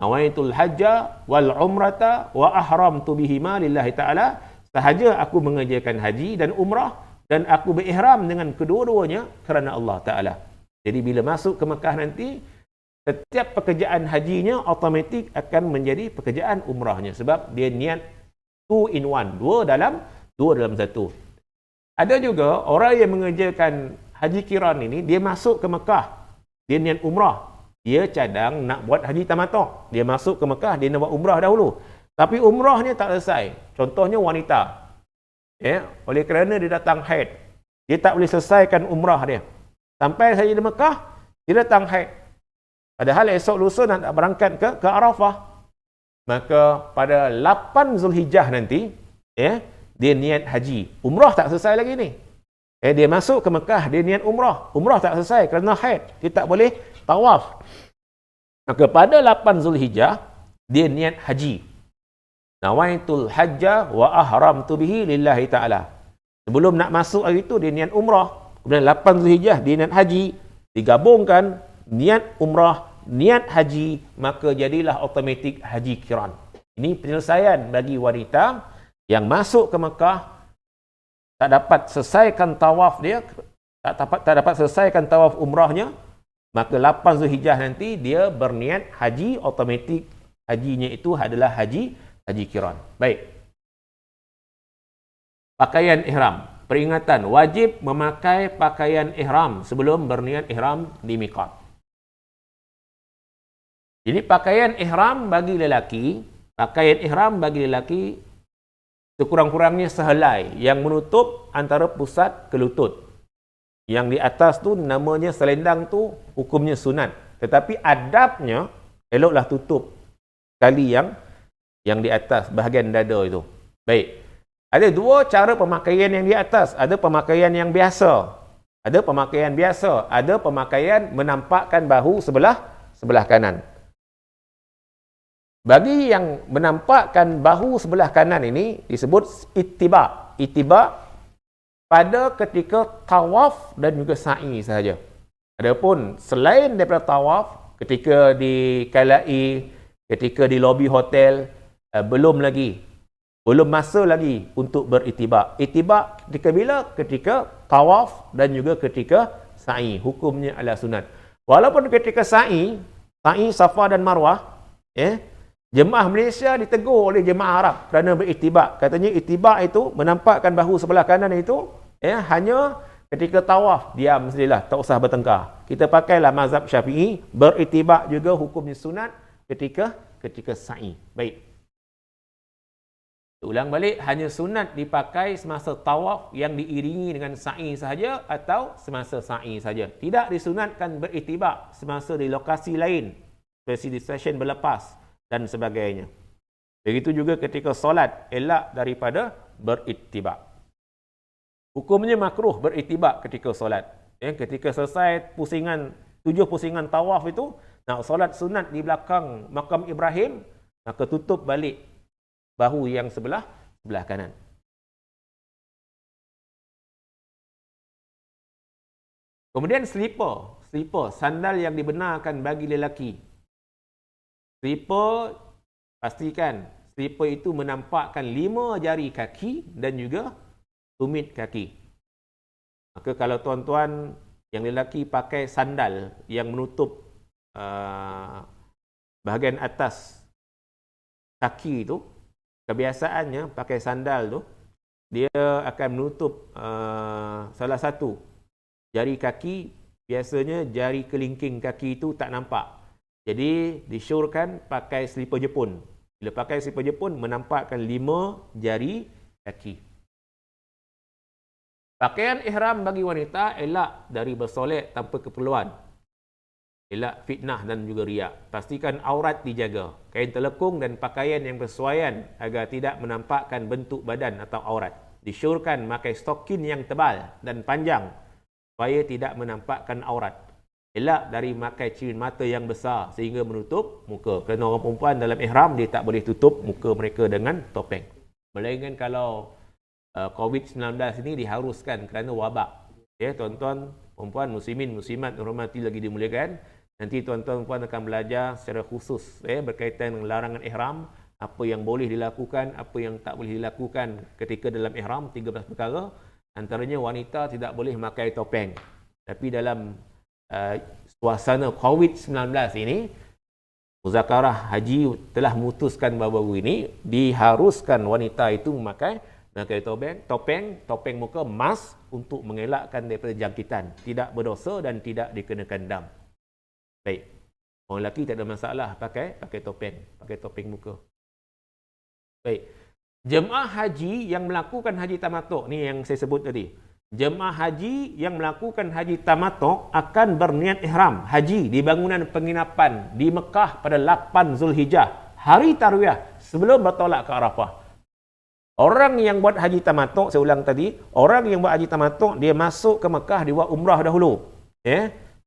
Nawaitul hajja wal umrata wa ahramtu bihima lillahi ta'ala. Sahaja aku mengerjakan haji dan umrah dan aku berihram dengan kedua-duanya kerana Allah Ta'ala. Jadi bila masuk ke Mekah nanti, setiap pekerjaan hajinya automatik akan menjadi pekerjaan umrahnya. Sebab dia niat 2 in 1. Dua dalam satu. Ada juga orang yang mengerjakan haji qiran ini, dia masuk ke Mekah. Dia niat umrah. Dia cadang nak buat haji tamattu'. Dia masuk ke Mekah, dia nak buat umrah dahulu. Tapi umrahnya tak selesai. Contohnya wanita. Oleh kerana dia datang haid, dia tak boleh selesaikan umrah dia. Sampai saja di Mekah, dia datang haid. Padahal esok lusa nak berangkat ke Arafah. Maka pada 8 Zulhijjah nanti, dia niat haji. Umrah tak selesai lagi ni. Dia masuk ke Mekah, dia niat umrah. Umrah tak selesai kerana haid. Dia tak boleh tawaf. Maka pada 8 Zulhijjah, dia niat haji. Nawaitul hajja wa ahramtu bihi lillahi ta'ala. Sebelum nak masuk hari itu, dia niat umrah. Kemudian 8 Zulhijjah, dia niat haji. Digabungkan, niat umrah, niat haji, maka jadilah automatik haji qiran. Ini penyelesaian bagi wanita yang masuk ke Mekah, tak dapat selesaikan tawaf dia, tak dapat selesaikan tawaf umrahnya, maka 8 Zulhijjah nanti dia berniat haji, automatik hajinya itu adalah haji qiran. Baik. Pakaian ihram. peringatan wajib memakai pakaian ihram sebelum berniat ihram di miqat. Jadi pakaian ihram bagi lelaki sekurang-kurangnya sehelai yang menutup antara pusat ke lutut. Yang di atas tu namanya selendang tu hukumnya sunat. Tetapi adabnya eloklah tutup kali yang di atas bahagian dada itu. Baik. Ada dua cara pemakaian yang di atas. Ada pemakaian yang biasa. Ada pemakaian menampakkan bahu sebelah kanan. Bagi yang menampakkan bahu sebelah kanan ini disebut ittiba. Ittiba pada ketika tawaf dan juga sa'i sahaja. Adapun selain daripada tawaf, ketika di Kalai, ketika di lobi hotel, belum masa lagi untuk berittiba. Ittiba ketika bila? Ketika tawaf dan juga ketika sa'i. Hukumnya adalah sunat. Walaupun ketika sa'i Safa dan Marwah, jemaah Malaysia ditegur oleh jemaah Arab kerana berittiba. Katanya ittiba itu menampakkan bahu sebelah kanan itu hanya ketika tawaf, diam sajalah, tak usah bertengkar. Kita pakailah mazhab Syafi'i, berittiba juga hukumnya sunat ketika sa'i. Baik. Ulang balik, hanya sunat dipakai semasa tawaf yang diiringi dengan sa'i sahaja atau semasa sa'i sahaja. Tidak disunatkan berittiba semasa di lokasi lain, seperti di session berlepas dan sebagainya. Begitu juga ketika solat, elak daripada berittiba. Hukumnya makruh berittiba ketika solat. Ketika selesai 7 pusingan tawaf itu, nak solat sunat di belakang makam Ibrahim, maka tutup balik bahu yang sebelah kanan. Kemudian slipper, sandal yang dibenarkan bagi lelaki. Slipper, pastikan slipper itu menampakkan 5 jari kaki dan juga tumit kaki. Maka kalau tuan-tuan yang lelaki pakai sandal yang menutup bahagian atas kaki itu, kebiasaannya pakai sandal tu, dia akan menutup salah satu jari kaki. Biasanya jari kelingking kaki itu tak nampak. Jadi disyorkan pakai slipper Jepun. Bila pakai slipper Jepun, menampakkan 5 jari kaki. Pakaian ihram bagi wanita elak dari bersolek tanpa keperluan. Elak fitnah dan juga riak. Pastikan aurat dijaga. Kain telekung dan pakaian yang bersesuaian agar tidak menampakkan bentuk badan atau aurat. Disyorkan pakai stokin yang tebal dan panjang supaya tidak menampakkan aurat. Elak dari memakai cermin mata yang besar sehingga menutup muka. Kerana orang perempuan dalam ihram, dia tak boleh tutup muka mereka dengan topeng. Melainkan kalau COVID-19 ini diharuskan kerana wabak. Tuan-tuan, perempuan, muslimin, muslimat, hormati lagi dimuliakan. Nanti tuan-tuan puan akan belajar secara khusus berkaitan dengan larangan ihram, apa yang boleh dilakukan, apa yang tak boleh dilakukan ketika dalam ihram, 13 perkara. Antaranya wanita tidak boleh memakai topeng. Tapi dalam suasana COVID-19 ini, Muzakarah Haji telah memutuskan bahawa ini diharuskan wanita itu memakai topeng muka, mask untuk mengelakkan daripada jangkitan. Tidak berdosa dan tidak dikenakan dam. Baik. Orang lelaki tak ada masalah pakai topeng muka. Baik. Jemaah haji yang melakukan haji tamattu', ni yang saya sebut tadi. Jemaah haji yang melakukan haji tamattu' akan berniat ihram haji di bangunan penginapan di Mekah pada 8 Zulhijjah, hari tarwiyah sebelum bertolak ke Arafah. Orang yang buat haji tamattu', saya ulang tadi, orang yang buat haji tamattu' dia masuk ke Mekah, dia buat umrah dahulu.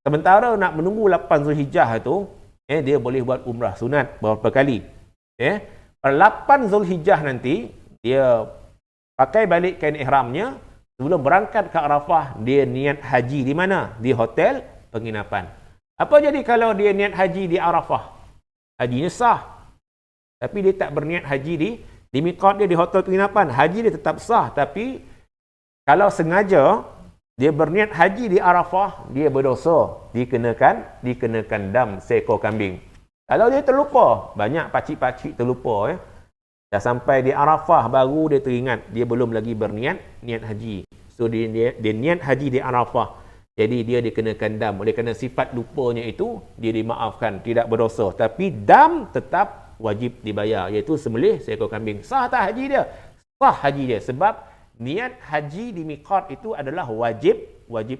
Sementara nak menunggu 8 Zulhijjah itu, dia boleh buat umrah sunat beberapa kali. Pada 8 Zulhijjah nanti, dia pakai balik kain ihramnya. Sebelum berangkat ke Arafah, dia niat haji di mana? Di hotel penginapan. Apa jadi kalau dia niat haji di Arafah? Hajinya sah. Tapi dia tak berniat haji di miqat dia di hotel penginapan. Haji dia tetap sah. Tapi kalau sengaja dia berniat haji di Arafah, dia berdosa. Dikenakan dam seekor kambing. Kalau dia terlupa, banyak pakcik-pakcik terlupa. Dah sampai di Arafah baru dia teringat dia belum lagi berniat haji. So dia niat haji di Arafah. Jadi dia dikenakan dam. Oleh kerana sifat lupanya itu, dia dimaafkan, tidak berdosa. Tapi dam tetap wajib dibayar, iaitu sembelih seekor kambing. Sah tak haji dia? Sah haji dia. Sebab niat haji di miqat itu adalah wajib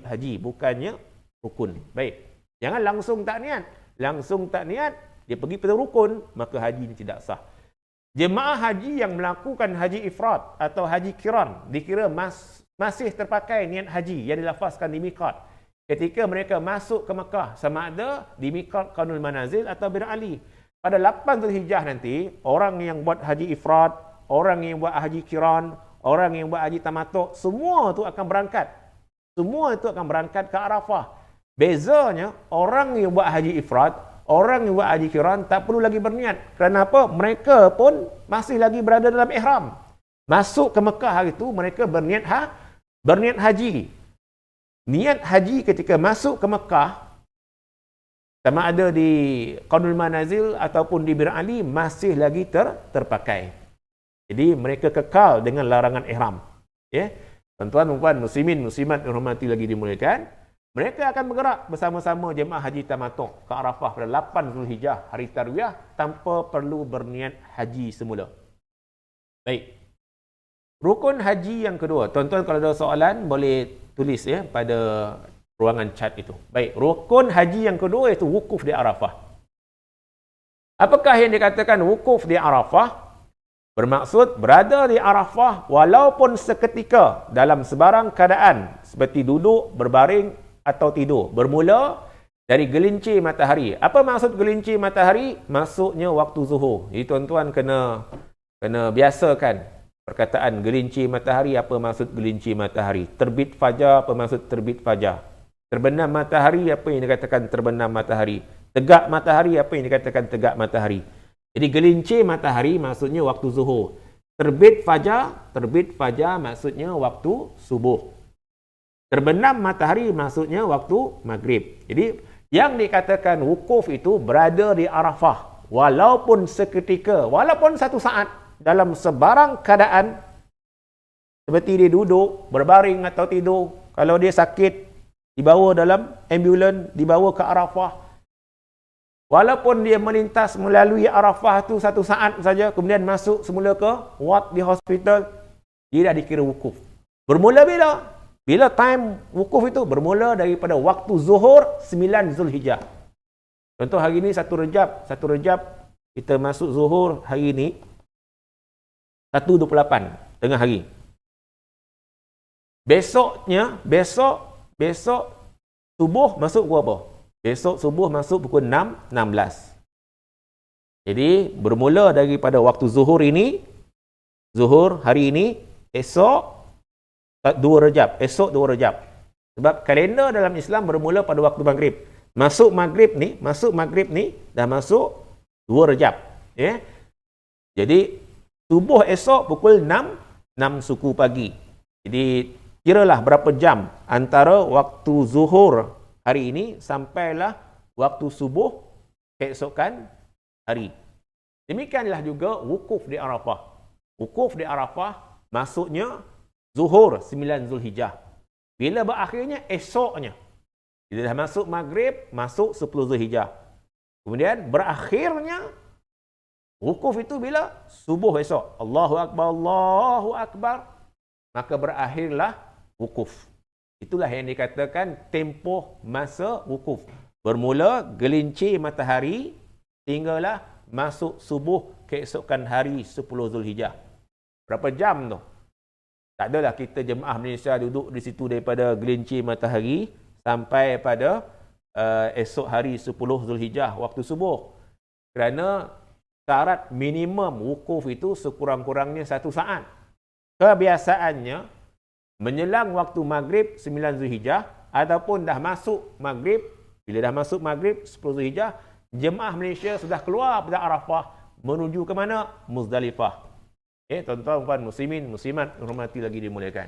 haji, bukannya rukun. Baik. Jangan langsung tak niat. Langsung tak niat, dia pergi pada rukun, maka haji ini tidak sah. Jemaah haji yang melakukan haji ifrat atau haji qiran dikira masih terpakai niat haji yang dilafazkan di miqat ketika mereka masuk ke Mekah, sama ada di miqat Qaunul Manazil atau Bir Ali. Pada 8 Zulhijjah nanti, orang yang buat haji ifrat, orang yang buat haji qiran, orang yang buat haji tamattu', semua itu akan berangkat. Semua itu akan berangkat ke Arafah. Bezanya, orang yang buat haji ifrat, orang yang buat haji qiran tak perlu lagi berniat. Kerana apa? Mereka pun masih lagi berada dalam ihram. Masuk ke Mekah hari itu, mereka berniat haji. Niat haji ketika masuk ke Mekah, sama ada di Qaunul Manazil ataupun di Bir Ali, masih lagi terpakai. Jadi mereka kekal dengan larangan ihram. Ya, tuan-tuan, puan, muslimin, muslimat yang hormati lagi dimuliakan, mereka akan bergerak bersama-sama jemaah haji tamattu' ke Arafah pada 8 Zulhijjah, hari tarwiyah, tanpa perlu berniat haji semula. Baik. Rukun haji yang kedua. Tuan-tuan kalau ada soalan boleh tulis ya pada ruangan chat itu. Baik, rukun haji yang kedua iaitu wukuf di Arafah. Apakah yang dikatakan wukuf di Arafah? Bermaksud berada di Arafah walaupun seketika dalam sebarang keadaan seperti duduk, berbaring atau tidur. Bermula dari gelincir matahari. Apa maksud gelincir matahari? Maksudnya waktu zuhur. Jadi tuan-tuan kena biasakan perkataan gelincir matahari. Apa maksud gelincir matahari? Terbit fajar, apa maksud terbit fajar? Terbenam matahari, apa yang dikatakan terbenam matahari? Tegak matahari, apa yang dikatakan tegak matahari? Jadi gelincir matahari maksudnya waktu zuhur. Terbit fajar maksudnya waktu subuh. Terbenam matahari maksudnya waktu maghrib. Jadi yang dikatakan wukuf itu berada di Arafah walaupun seketika, walaupun satu saat, dalam sebarang keadaan, seperti dia duduk, berbaring atau tidur. Kalau dia sakit, dibawa dalam ambulans, dibawa ke Arafah. Walaupun dia melintas melalui Arafah itu satu saat saja, kemudian masuk semula ke ward di hospital, dia dah dikira wukuf. Bermula bila? Bila time wukuf itu? Bermula daripada waktu zuhur 9 Zulhijjah. Contoh hari ini 1 Rejab, kita masuk zuhur hari ini 1.28 tengah hari. Besok subuh masuk pukul apa? Besok subuh masuk pukul 6.16. Jadi bermula daripada waktu zuhur ini, zuhur hari ini, esok 2 Rejab. Sebab kalender dalam Islam bermula pada waktu maghrib. Masuk maghrib ni dah masuk 2 Rejab. Ya. Jadi subuh esok pukul 6 suku pagi. Jadi kiralah berapa jam antara waktu zuhur hari ini sampailah waktu subuh keesokan hari. Demikianlah juga wukuf di Arafah. Wukuf di Arafah maksudnya zuhur 9 Zulhijjah. Bila berakhirnya? Esoknya. Bila dah masuk maghrib, masuk 10 Zulhijjah. Kemudian berakhirnya wukuf itu bila? Subuh esok. Allahu Akbar. Maka berakhirlah wukuf. Itulah yang dikatakan tempoh masa wukuf. Bermula gelincir matahari sehinggalah masuk subuh keesokan hari 10 Zulhijjah. Berapa jam tu? Tak adalah kita jemaah Malaysia duduk di situ daripada gelincir matahari sampai pada esok hari 10 Zulhijjah waktu subuh. Kerana syarat minimum wukuf itu sekurang-kurangnya 1 saat. Kebiasaannya menjelang waktu maghrib 9 Zulhijjah ataupun dah masuk maghrib, bila dah masuk maghrib 10 Zulhijjah, jemaah Malaysia sudah keluar pada Arafah menuju ke mana? Muzdalifah. Tuan-tuan, puan, muslimin, muslimat, hormati lagi dimuliakan.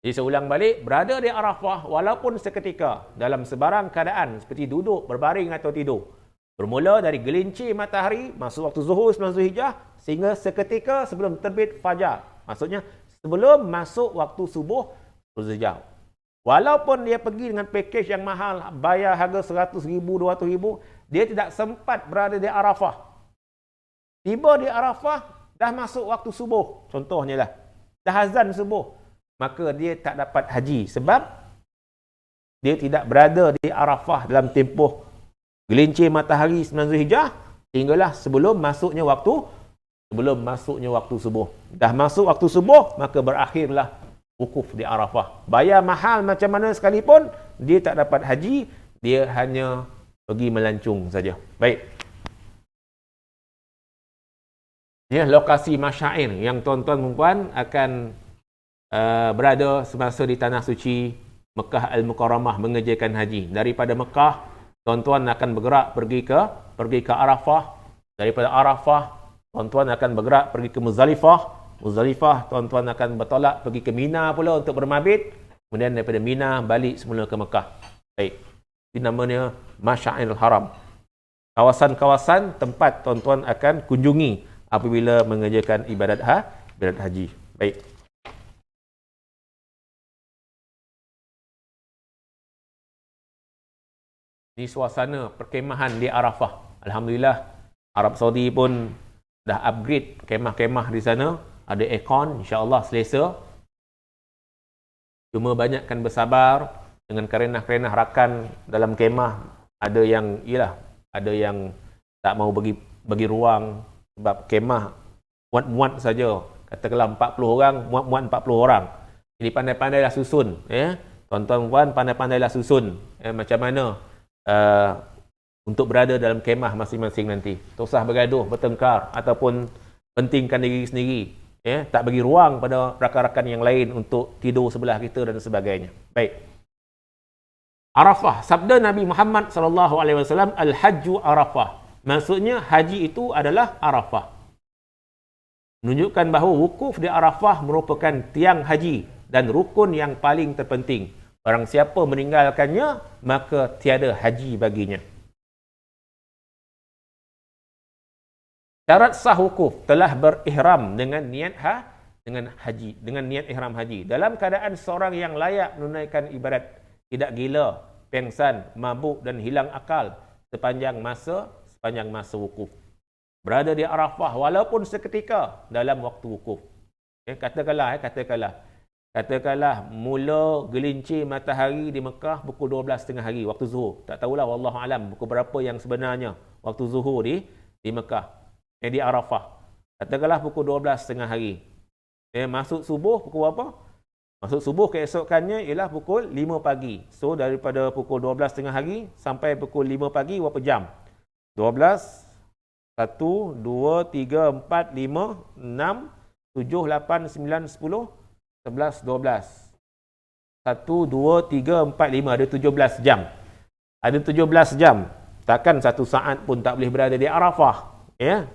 Jadi seulang balik, berada di Arafah walaupun seketika dalam sebarang keadaan seperti duduk, berbaring atau tidur. Bermula dari gelincir matahari masuk waktu zuhur 9 Zulhijjah sehingga seketika sebelum terbit fajar. Maksudnya sebelum masuk waktu subuh Zulhijjah. Walaupun dia pergi dengan package yang mahal, bayar harga 100,000, 200,000, dia tidak sempat berada di Arafah. Tiba di Arafah, dah masuk waktu subuh, contohnya lah. Dah azan subuh. Maka dia tak dapat haji. Sebab dia tidak berada di Arafah dalam tempoh gelincir matahari 9 Zulhijjah, hinggalah sebelum masuknya waktu subuh. Dah masuk waktu subuh, maka berakhirlah wukuf di Arafah. Bayar mahal macam mana sekalipun, dia tak dapat haji, dia hanya pergi melancung saja. Baik. Ya, lokasi masyair yang tuan-tuan dan puan akan berada semasa di tanah suci Mekah Al-Mukarramah mengerjakan haji. Daripada Mekah, tuan-tuan akan bergerak pergi ke Arafah. Daripada Arafah, tuan-tuan akan bergerak pergi ke Muzdalifah. Muzdalifah, tuan-tuan akan bertolak pergi ke Mina pula untuk bermabit. Kemudian daripada Mina balik semula ke Mekah. Baik. Ini namanya Masyairul Haram. Kawasan-kawasan tempat tuan-tuan akan kunjungi apabila mengerjakan ibadat haji. Baik. Ini suasana perkemahan di Arafah. Alhamdulillah, Arab Saudi pun dah upgrade kemah-kemah di sana. Ada aircon, insya-Allah selesa. Cuma banyakkan bersabar dengan kerenah-kerenah rakan dalam kemah. Ada yang tak mau bagi ruang sebab kemah muat-muat saja. Katakanlah 40 orang, muat-muat 40 orang. Jadi pandai-pandailah susun, tuan-tuan puan pandai-pandailah susun macam mana untuk berada dalam kemah masing-masing nanti. Tak usah bergaduh, bertengkar ataupun pentingkan diri sendiri. Tak bagi ruang pada rakan-rakan yang lain untuk tidur sebelah kita dan sebagainya. Baik. Arafah, sabda Nabi Muhammad SAW, Al-Hajju Arafah. Maksudnya haji itu adalah Arafah. Menunjukkan bahawa wukuf di Arafah merupakan tiang haji dan rukun yang paling terpenting. Barang siapa meninggalkannya, maka tiada haji baginya. Syarat sah wukuf telah berihram dengan niat dengan niat ihram haji. Dalam keadaan seorang yang layak menunaikan ibadat, tidak gila, pengsan, mabuk dan hilang akal sepanjang masa wukuf. Berada di Arafah walaupun seketika dalam waktu wukuf. Katakanlah mula gelincir matahari di Mekah pukul 12.30 hari waktu zuhur. Tak tahulah wallahu alam pukul berapa yang sebenarnya waktu zuhur di Mekah. Di Arafah. Katakanlah pukul 12.30 hari. Masuk subuh pukul berapa? Masuk subuh keesokannya ialah pukul 5 pagi. So daripada pukul 12.30 hari sampai pukul 5 pagi berapa jam? 12, 1, 2, 3, 4, 5, 6, 7, 8, 9, 10, 11, 12. 1, 2, 3, 4, 5. Ada 17 jam. Ada 17 jam. Takkan satu saat pun tak boleh berada di Arafah.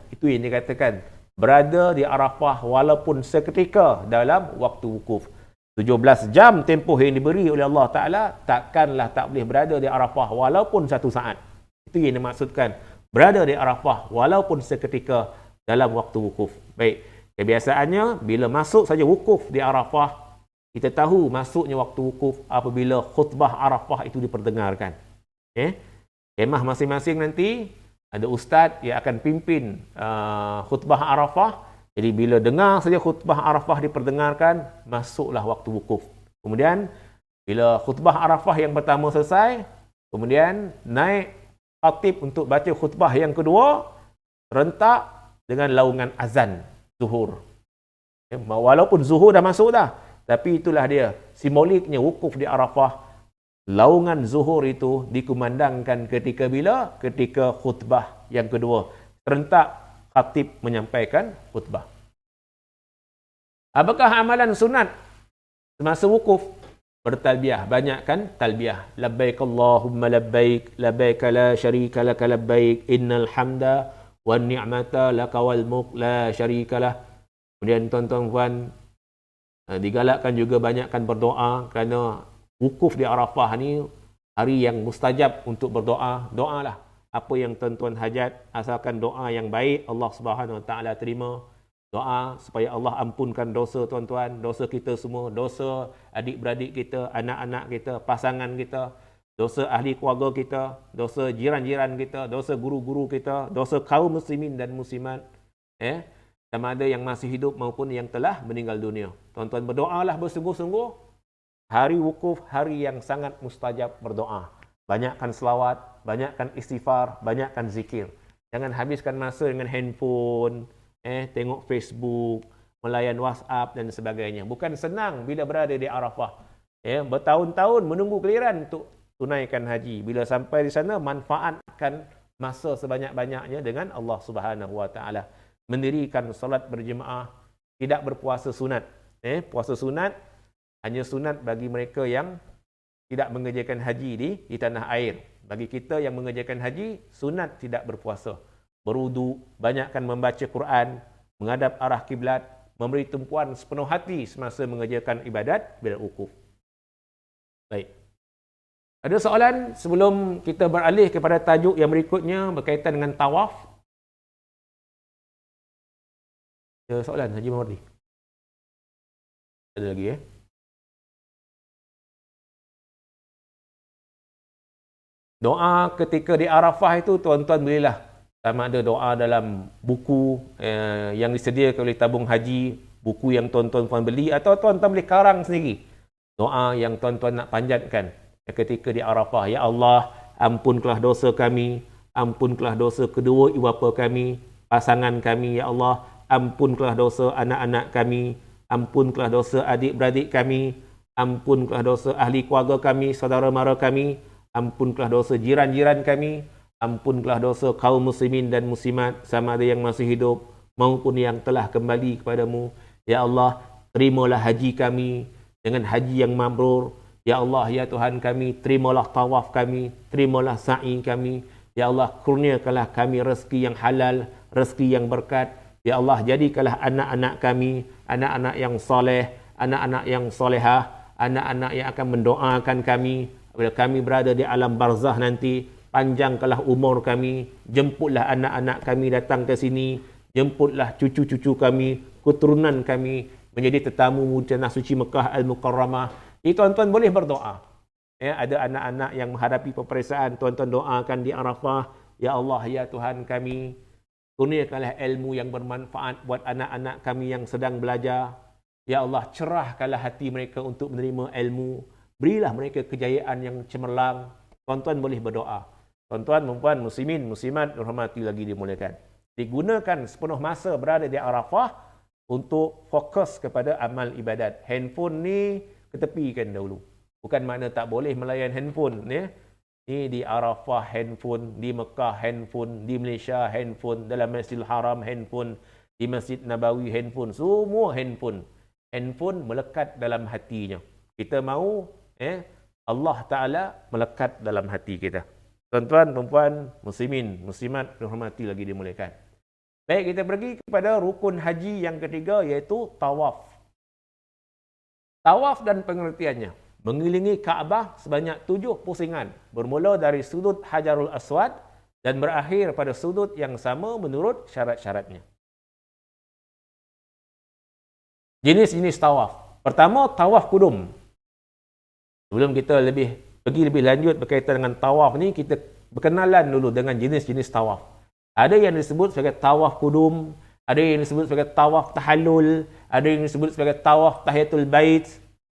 Itu yang dikatakan. Berada di Arafah walaupun seketika dalam waktu wukuf. 17 jam tempoh yang diberi oleh Allah Ta'ala, takkanlah tak boleh berada di Arafah walaupun satu saat. Itu yang dimaksudkan. Berada di Arafah walaupun seketika dalam waktu wukuf. Baik. Kebiasaannya, bila masuk saja wukuf di Arafah, kita tahu masuknya waktu wukuf apabila khutbah Arafah itu diperdengarkan. Kemah masing-masing nanti, ada ustaz yang akan pimpin khutbah Arafah. Jadi bila dengar saja khutbah Arafah diperdengarkan, masuklah waktu wukuf. Kemudian, bila khutbah Arafah yang pertama selesai, kemudian naik khatib untuk baca khutbah yang kedua, rentak dengan laungan azan zuhur. Walaupun zuhur dah masuk dah, tapi itulah dia, simboliknya wukuf di Arafah. Laungan zuhur itu dikumandangkan ketika bila? Ketika khutbah yang kedua. Serentak khatib menyampaikan khutbah. Apakah amalan sunat semasa wukuf? Bertalbiah. Banyakkan talbiah. Labbaik Allahumma labbaik. Labbaik la syarika laka labbaik. Innal hamda wan ni'mata laka wal mulk la syarika lah. Kemudian tuan-tuan puan, digalakkan juga banyakkan berdoa kerana wukuf di Arafah ni hari yang mustajab untuk berdoa. Doalah apa yang tuan-tuan hajat, asalkan doa yang baik Allah Subhanahu Wa Taala terima. Doa supaya Allah ampunkan dosa tuan-tuan, dosa kita semua, dosa adik-beradik kita, anak-anak kita, pasangan kita, dosa ahli keluarga kita, dosa jiran-jiran kita, dosa guru-guru kita, dosa kaum muslimin dan muslimat. Sama ada yang masih hidup maupun yang telah meninggal dunia. Tuan-tuan berdoalah bersungguh-sungguh. Hari wukuf, hari yang sangat mustajab berdoa. Banyakkan selawat, banyakkan istighfar, banyakkan zikir. Jangan habiskan masa dengan handphone, tengok Facebook, melayan WhatsApp dan sebagainya. Bukan senang bila berada di Arafah. Bertahun-tahun menunggu giliran untuk tunaikan haji. Bila sampai di sana, manfaatkan masa sebanyak-banyaknya dengan Allah Subhanahu Wa Taala. Mendirikan solat berjemaah, tidak berpuasa sunat. Puasa sunat hanya sunat bagi mereka yang tidak mengerjakan haji di tanah air. Bagi kita yang mengerjakan haji, sunat tidak berpuasa. Berwudu, banyakkan membaca Quran, menghadap arah kiblat, memberi tumpuan sepenuh hati semasa mengerjakan ibadat bila wukuf. Baik. Ada soalan sebelum kita beralih kepada tajuk yang berikutnya berkaitan dengan tawaf? Ada soalan, Haji Mawardi? Ada lagi Doa ketika di Arafah itu tuan-tuan berilah. Sama ada doa dalam buku yang disediakan oleh tabung haji, buku yang tuan-tuan beli, atau tuan-tuan boleh karang sendiri. Doa yang tuan-tuan nak panjatkan ketika di Arafah. Ya Allah, ampunkanlah dosa kami, ampunkanlah dosa kedua ibu bapa kami, pasangan kami. Ya Allah, ampunkanlah dosa anak-anak kami, ampunkanlah dosa adik-beradik kami, ampunkanlah dosa ahli keluarga kami, saudara mara kami, ampunkanlah dosa jiran-jiran kami, ampunkanlah dosa kaum muslimin dan muslimat, sama ada yang masih hidup maupun yang telah kembali kepadamu. Ya Allah, terimalah haji kami dengan haji yang mabrur. Ya Allah, ya Tuhan kami, terimalah tawaf kami, terimalah sa'i kami. Ya Allah, kurniakanlah kami rezeki yang halal, rezeki yang berkat. Ya Allah, jadikanlah anak-anak kami anak-anak yang soleh, anak-anak yang solehah, anak-anak yang akan mendoakan kami bila kami berada di alam barzah nanti. Panjangkanlah umur kami, jemputlah anak-anak kami datang ke sini, jemputlah cucu-cucu kami, keturunan kami menjadi tetamu tanah suci Mekah Al-Mukarramah. Tuan-tuan boleh berdoa. Ada anak-anak yang menghadapi peperiksaan, tuan-tuan doakan di Arafah. Ya Allah, ya Tuhan kami, kurniakanlah ilmu yang bermanfaat buat anak-anak kami yang sedang belajar. Ya Allah, cerahkanlah hati mereka untuk menerima ilmu. Berilah mereka kejayaan yang cemerlang. Tuan-tuan boleh berdoa. Tuan-tuan, puan-puan, muslimin, muslimat, dirahmati lagi dimuliakan. Digunakan sepenuh masa berada di Arafah untuk fokus kepada amal ibadat. Handphone ni ketepikan dahulu. Bukan makna tak boleh melayan handphone. Ni di Arafah handphone, di Mekah handphone, di Malaysia handphone, dalam Masjidil Haram handphone, di Masjid Nabawi handphone. Semua handphone. Handphone melekat dalam hatinya. Kita mahu Allah Ta'ala melekat dalam hati kita. Tuan-tuan, perempuan, muslimin, muslimat, dirahmati lagi dimuliakan. Baik, kita pergi kepada rukun haji yang ketiga, iaitu tawaf. Tawaf dan pengertiannya. Mengelilingi Kaabah sebanyak 7 pusingan. Bermula dari sudut Hajarul Aswad dan berakhir pada sudut yang sama menurut syarat-syaratnya. Jenis-jenis tawaf. Pertama, tawaf kudum. Sebelum kita pergi lebih lanjut berkaitan dengan tawaf ni, kita berkenalan dulu dengan jenis-jenis tawaf. Ada yang disebut sebagai tawaf kudum, ada yang disebut sebagai tawaf tahallul, ada yang disebut sebagai tawaf tahiyatul bait,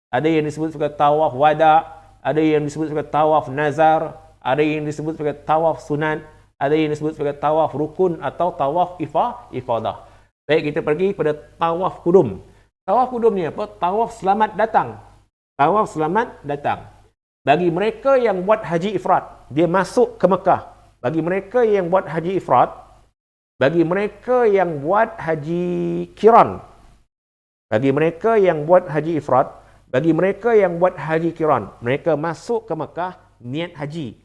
ada yang disebut sebagai tawaf wada, ada yang disebut sebagai tawaf nazar, ada yang disebut sebagai tawaf sunat, ada yang disebut sebagai tawaf rukun atau tawaf ifadah. Baik, kita pergi kepada tawaf kudum. Tawaf kudum ni apa? Tawaf selamat datang. Tawaf selamat datang. Bagi mereka yang buat haji ifrat, dia masuk ke Mekah. Bagi mereka yang buat haji ifrat, bagi mereka yang buat haji kiran, bagi mereka yang buat haji ifrat, bagi mereka yang buat haji kiran, mereka masuk ke Mekah niat haji.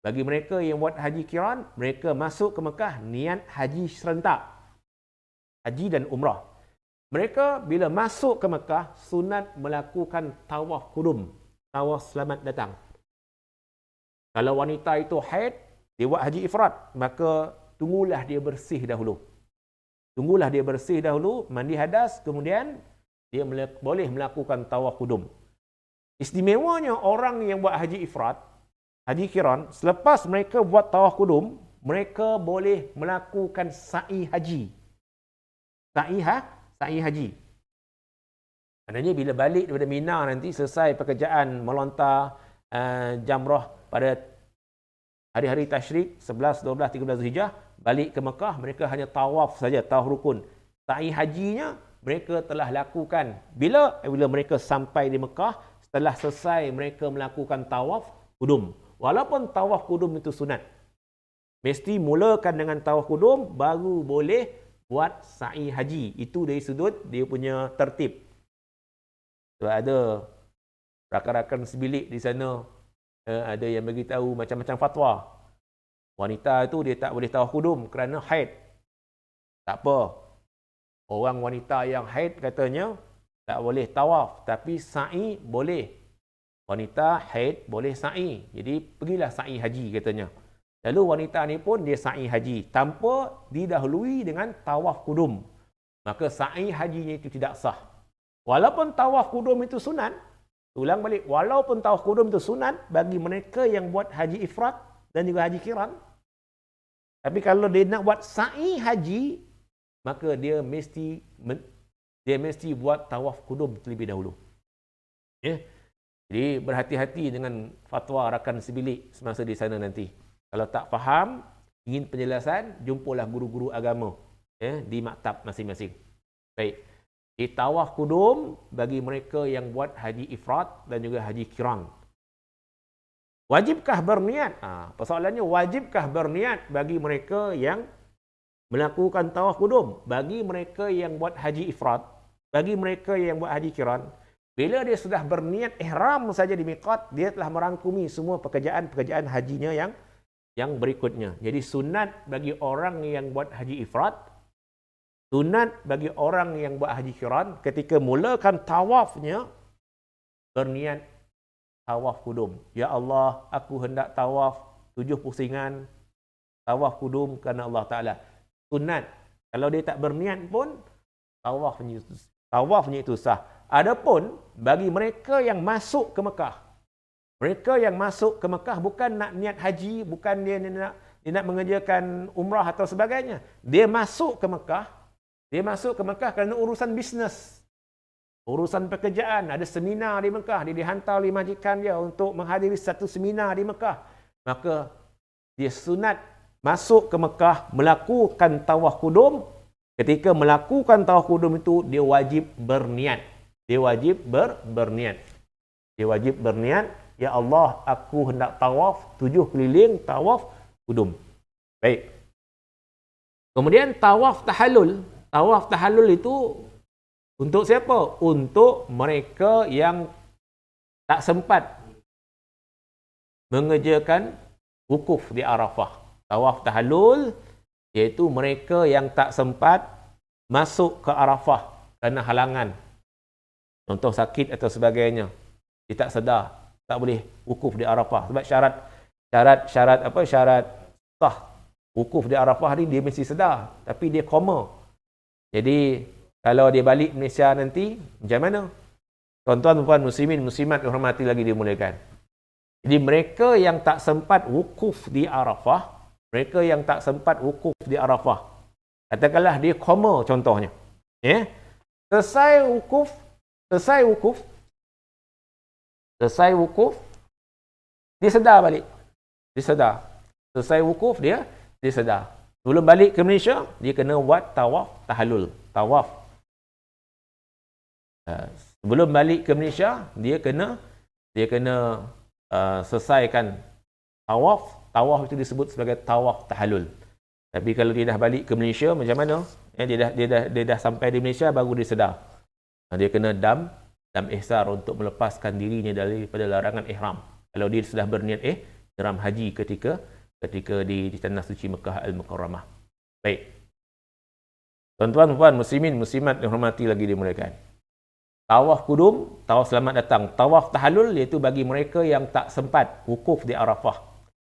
Bagi mereka yang buat haji kiran, mereka masuk ke Mekah niat haji serentak. Haji dan umrah. Mereka bila masuk ke Mekah, sunat melakukan tawaf kudum. Tawaf selamat datang. Kalau wanita itu haid, dia buat haji ifrat, maka tunggulah dia bersih dahulu. Tunggulah dia bersih dahulu, mandi hadas, kemudian dia boleh melakukan tawaf kudum. Istimewanya orang yang buat haji ifrat, haji kiran, selepas mereka buat tawaf kudum, mereka boleh melakukan sa'i haji. Sa'i haji. Maknanya bila balik daripada Mina nanti, selesai pekerjaan melontar jamrah pada hari-hari tasyrik 11, 12, 13 Zulhijjah, balik ke Mekah, mereka hanya tawaf saja, tawaf rukun. Sa'i hajinya mereka telah lakukan. Bila mereka sampai di Mekah, setelah selesai mereka melakukan tawaf kudum. Walaupun tawaf kudum itu sunat, mesti mulakan dengan tawaf kudum, baru boleh buat sa'i haji. Itu dari sudut dia punya tertib. Sebab ada rakan-rakan sebilik di sana, ada yang beritahu macam-macam fatwa. Wanita itu dia tak boleh tawaf kudum kerana haid. Tak apa. Orang wanita yang haid katanya tak boleh tawaf, tapi sa'i boleh. Wanita haid boleh sa'i. Jadi pergilah sa'i haji katanya. Lalu wanita ni pun dia sa'i haji tanpa didahului dengan tawaf kudum. Maka sa'i hajinya itu tidak sah. Walaupun tawaf kudum itu sunat, ulang balik, walaupun tawaf kudum itu sunat bagi mereka yang buat haji ifrat dan juga haji kiran, tapi kalau dia nak buat sa'i haji, maka dia mesti buat tawaf kudum terlebih dahulu. Ya. Jadi berhati-hati dengan fatwa rakan sebilik semasa di sana nanti. Kalau tak faham, ingin penjelasan, jumpalah guru-guru agama di maktab masing-masing. Baik. Di tawaf kudum bagi mereka yang buat haji ifrat dan juga haji kiran. Wajibkah berniat? Persoalannya, wajibkah berniat bagi mereka yang melakukan tawaf kudum? Bagi mereka yang buat haji ifrat, bagi mereka yang buat haji kiran, bila dia sudah berniat ihram saja di miqat, dia telah merangkumi semua pekerjaan-pekerjaan hajinya yang berikutnya. Jadi sunat bagi orang yang buat haji ifrat, sunat bagi orang yang buat haji kiran, ketika mulakan tawafnya, berniat tawaf kudum. Ya Allah, aku hendak tawaf 7 pusingan, tawaf kudum kerana Allah Ta'ala. Sunat. Kalau dia tak berniat pun, tawafnya itu sah. Adapun, bagi mereka yang masuk ke Mekah, mereka yang masuk ke Mekah bukan nak niat haji, bukan dia nak mengerjakan umrah atau sebagainya. Dia masuk ke Mekah kerana urusan bisnes, urusan pekerjaan. Ada seminar di Mekah, dia dihantar oleh majikan dia untuk menghadiri satu seminar di Mekah. Maka dia sunat masuk ke Mekah, melakukan tawaf kudum. Ketika melakukan tawaf kudum itu, dia wajib berniat. Dia wajib berniat. Dia wajib berniat, ya Allah, aku hendak tawaf 7 keliling tawaf kudum. Baik. Kemudian tawaf tahallul. Tawaf tahallul itu untuk siapa? Untuk mereka yang tak sempat mengerjakan wukuf di Arafah. Tawaf tahallul iaitu mereka yang tak sempat masuk ke Arafah kerana halangan. Contoh sakit atau sebagainya. Dia tak sedar, tak boleh wukuf di Arafah. Sebab syarat sah wukuf di Arafah ni dia mesti sedar, tapi dia koma. Jadi kalau dia balik Malaysia nanti, macam mana? Tuan-tuan, puan, muslimin, muslimat dihormati lagi dimuliakan. Jadi mereka yang tak sempat wukuf di Arafah, katakanlah dia koma contohnya. Selesai wukuf, dia sedar balik. Selesai wukuf dia sedar. Sebelum balik ke Malaysia, dia kena buat tawaf tahallul. Sebelum balik ke Malaysia, dia kena selesaikan tawaf. Tawaf itu disebut sebagai tawaf tahallul. Tapi kalau dia dah balik ke Malaysia, macam mana? Dia dah sampai di Malaysia, baru dia sedar. Dia kena dam ihsar untuk melepaskan dirinya daripada larangan ihram. Kalau dia sudah berniat ihram haji ketika di tanah suci Mekah Al-Mukarramah. Baik. Tuan-tuan, puan, muslimin, muslimat dihormati lagi dimuliakan. Tawaf kudum, tawaf selamat datang. Tawaf tahallul iaitu bagi mereka yang tak sempat wukuf di Arafah.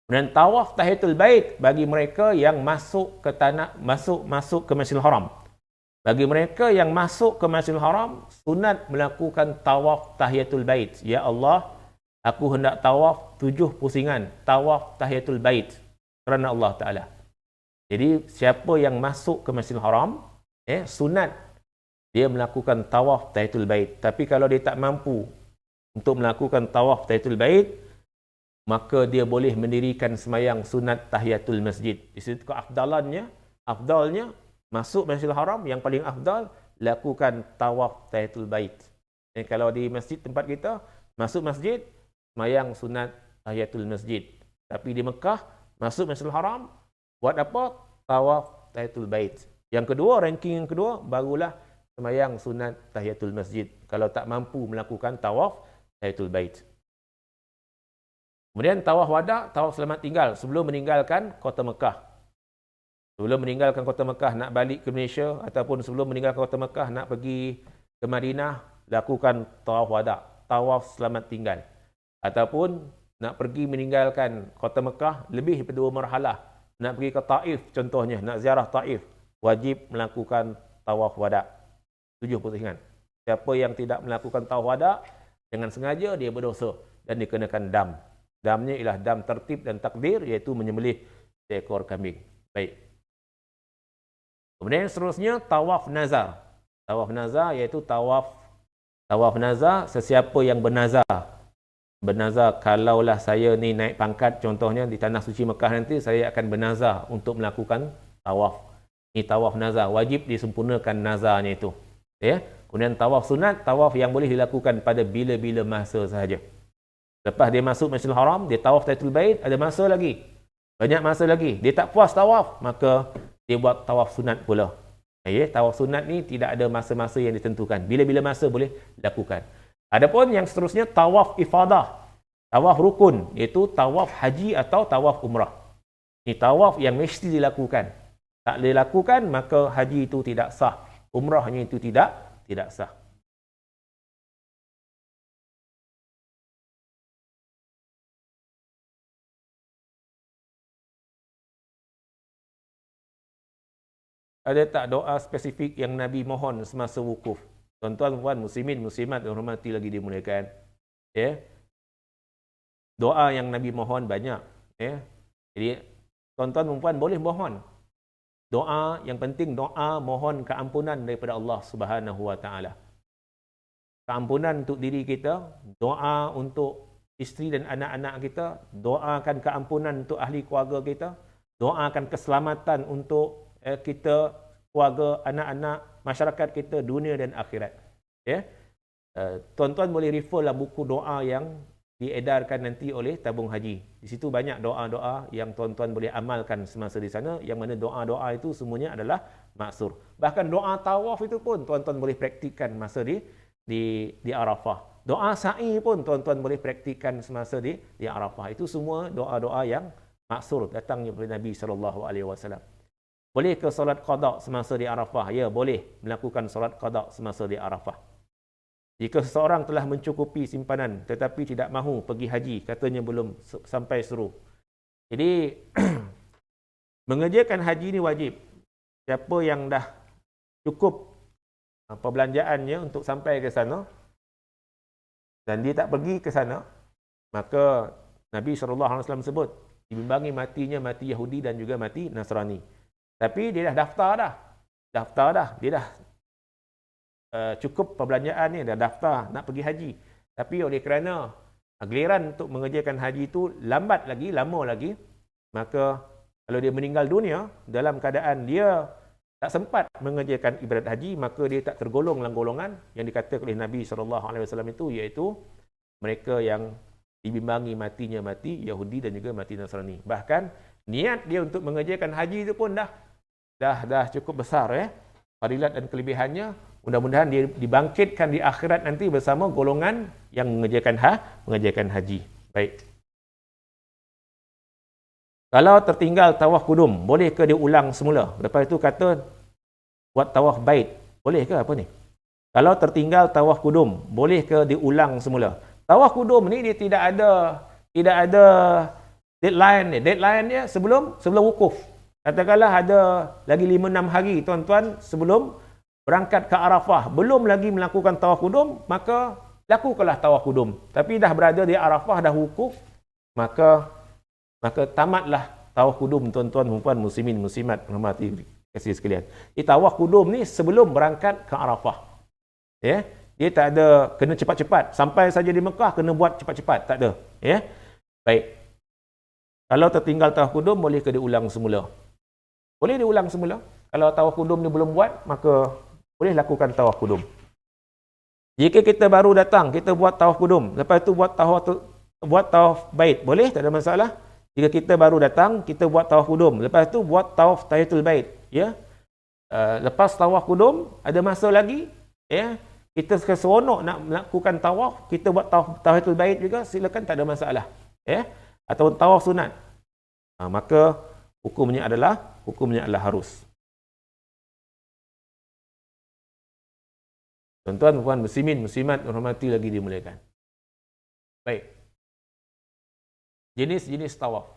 Dan tawaf tahiyatul bait bagi mereka yang masuk ke Masjidil Haram. Bagi mereka yang masuk ke Masjidil Haram, sunat melakukan tawaf tahiyatul bait. Ya Allah, aku hendak tawaf 7 pusingan, tawaf tahiyatul bait kerana Allah Ta'ala. Jadi, siapa yang masuk ke Masjidil Haram, sunat dia melakukan tawaf tahiyatul bait. Tapi kalau dia tak mampu untuk melakukan tawaf tahiyatul bait, maka dia boleh mendirikan semayang sunat tahiyatul masjid. Di situ afdalnya masuk Masjidil Haram, yang paling afdal lakukan tawaf tahiyatul bait. Dan kalau di masjid tempat kita, masuk masjid, semayang sunat tahiyatul masjid. Tapi di Mekah, masuk Masjidil Haram, buat apa? Tawaf tahiyatul bait. Yang kedua, ranking yang kedua, barulah semayang sunat tahiyatul masjid. Kalau tak mampu melakukan tawaf tahiyatul bait. Kemudian tawaf wada', tawaf selamat tinggal sebelum meninggalkan kota Mekah. Sebelum meninggalkan kota Mekah nak balik ke Malaysia, ataupun sebelum meninggalkan kota Mekah nak pergi ke Madinah, lakukan tawaf wada', tawaf selamat tinggal. Ataupun nak pergi meninggalkan kota Mekah lebih daripada 2 marhalah, nak pergi ke Taif contohnya, nak ziarah Taif, wajib melakukan tawaf wada', 7 pusingan. Siapa yang tidak melakukan tawaf wada' dengan sengaja, dia berdosa dan dikenakan dam. Damnya ialah dam tertib dan takdir, iaitu menyembelih seekor kambing. Baik. Kemudian seterusnya tawaf nazar. Tawaf nazar iaitu tawaf nazar sesiapa yang bernazar. Bernazar, kalaulah saya ni naik pangkat contohnya di tanah suci Mekah nanti, saya akan bernazar untuk melakukan tawaf. Ini tawaf nazar, wajib disempurnakan nazarnya itu. Ya. Kemudian tawaf sunat, tawaf yang boleh dilakukan pada bila-bila masa sahaja. Lepas dia masuk Masjidil Haram, dia tawaf tahiyatul bait, ada masa lagi. Banyak masa lagi. Dia tak puas tawaf, maka dia buat tawaf sunat pula. Tawaf sunat ni tidak ada masa-masa yang ditentukan. Bila-bila masa boleh lakukan. Adapun yang seterusnya tawaf ifadah. Tawaf rukun, iaitu tawaf haji atau tawaf umrah. Ini tawaf yang mesti dilakukan. Tak dilakukan, maka haji itu tidak sah. Umrahnya itu tidak sah. Ada tak doa spesifik yang Nabi mohon semasa wukuf? Tuan-tuan, puan, muslimin, muslimat yang hormati lagi dimuliakan. Doa yang Nabi mohon banyak. Jadi, tuan-tuan, puan, boleh mohon. Doa yang penting, doa mohon keampunan daripada Allah Subhanahu Wa Taala. Keampunan untuk diri kita, doa untuk isteri dan anak-anak kita, doakan keampunan untuk ahli keluarga kita, doakan keselamatan untuk kita, keluarga, anak-anak, masyarakat kita, dunia dan akhirat. Tuan-tuan boleh refer lah buku doa yang diedarkan nanti oleh tabung haji. Di situ banyak doa-doa yang tuan-tuan boleh amalkan semasa di sana, yang mana doa-doa itu semuanya adalah maksur. Bahkan doa tawaf itu pun tuan-tuan boleh praktikkan masa di Arafah. Doa sa'i pun tuan-tuan boleh praktikkan semasa di Arafah. Itu semua doa-doa yang maksur datangnya dari Nabi SAW. Boleh ke solat qada semasa di Arafah? Ya, boleh melakukan solat qada semasa di Arafah. Jika seseorang telah mencukupi simpanan tetapi tidak mahu pergi haji, katanya belum sampai suruh. Jadi, mengerjakan haji ini wajib. Siapa yang dah cukup perbelanjaannya untuk sampai ke sana dan dia tak pergi ke sana, maka Nabi SAW sebut, dibimbangi matinya mati Yahudi dan juga mati Nasrani. Tapi dia dah daftar dah. Dia dah cukup perbelanjaan ni, dah daftar nak pergi haji. Tapi oleh kerana giliran untuk mengerjakan haji itu lama lagi, maka kalau dia meninggal dunia dalam keadaan dia tak sempat mengerjakan ibadat haji, maka dia tak tergolong dalam golongan yang dikatakan oleh Nabi SAW itu, iaitu mereka yang dibimbangi matinya mati Yahudi dan juga mati Nasrani. Bahkan niat dia untuk mengerjakan haji itu pun dah cukup besar fadilat dan kelebihannya. Mudah-mudahan dia dibangkitkan di akhirat nanti bersama golongan yang mengerjakan haji. Baik. Kalau tertinggal tawaf kudum, boleh ke dia ulang semula? Lepas itu kata buat tawaf bait. Boleh ke apa ni? Kalau tertinggal tawaf kudum, boleh ke dia ulang semula? Tawaf kudum ni dia tidak ada deadline. Deadline dia sebelum wukuf. Katakanlah ada lagi 5-6 hari tuan-tuan sebelum berangkat ke Arafah, belum lagi melakukan tawaf kudum, maka lakukanlah tawaf kudum. Tapi dah berada di Arafah, dah wukuf, maka tamatlah tawaf kudum, tuan-tuan dan puan muslimin muslimat rahmati kasih sekalian. Tawaf kudum ni sebelum berangkat ke Arafah. Ya, dia tak ada kena cepat-cepat. Sampai saja di Mekah kena buat cepat-cepat, tak ada. Ya. Baik. Kalau tertinggal tawaf kudum, boleh ke diulang semula? Boleh diulang semula. Kalau tawaf kudum ni belum buat, maka boleh lakukan tawaf kudum. Jika kita baru datang, kita buat tawaf kudum. Lepas tu buat tawaf bait. Boleh, tak ada masalah. Jika kita baru datang, kita buat tawaf kudum. Lepas tu buat tawaf tahiyatul bait. Ya. Lepas tawaf kudum, ada masa lagi. Ya. Kita seronok nak melakukan tawaf, kita buat tawaf tahiyatul bait juga, silakan, tak ada masalah. Ya. Atau tawaf sunat. Maka hukumnya adalah harus. Tuan-tuan, puan, muslimin, muslimat, rahmati lagi dimuliakan. Baik. Jenis-jenis tawaf.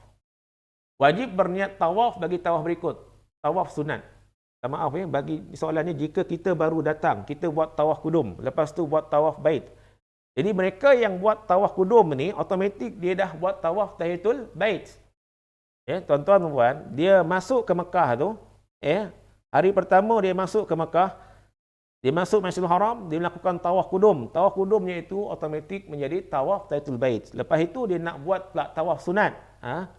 Wajib berniat tawaf bagi tawaf berikut. Tawaf sunat. Maaf ya, bagi soalannya, jika kita baru datang, kita buat tawaf kudum, lepas tu buat tawaf bait. Jadi mereka yang buat tawaf kudum ni, automatik dia dah buat tawaf tahiyatul bait. Ya, tuan-tuan dan puan, dia masuk ke Mekah tu, hari pertama dia masuk ke Mekah, dia masuk Masjidil Haram, dia melakukan tawaf kudum. Tawaf kudumnya itu automatik menjadi tawaf tahiyatul bait. Lepas itu dia nak buat pula tawaf sunat.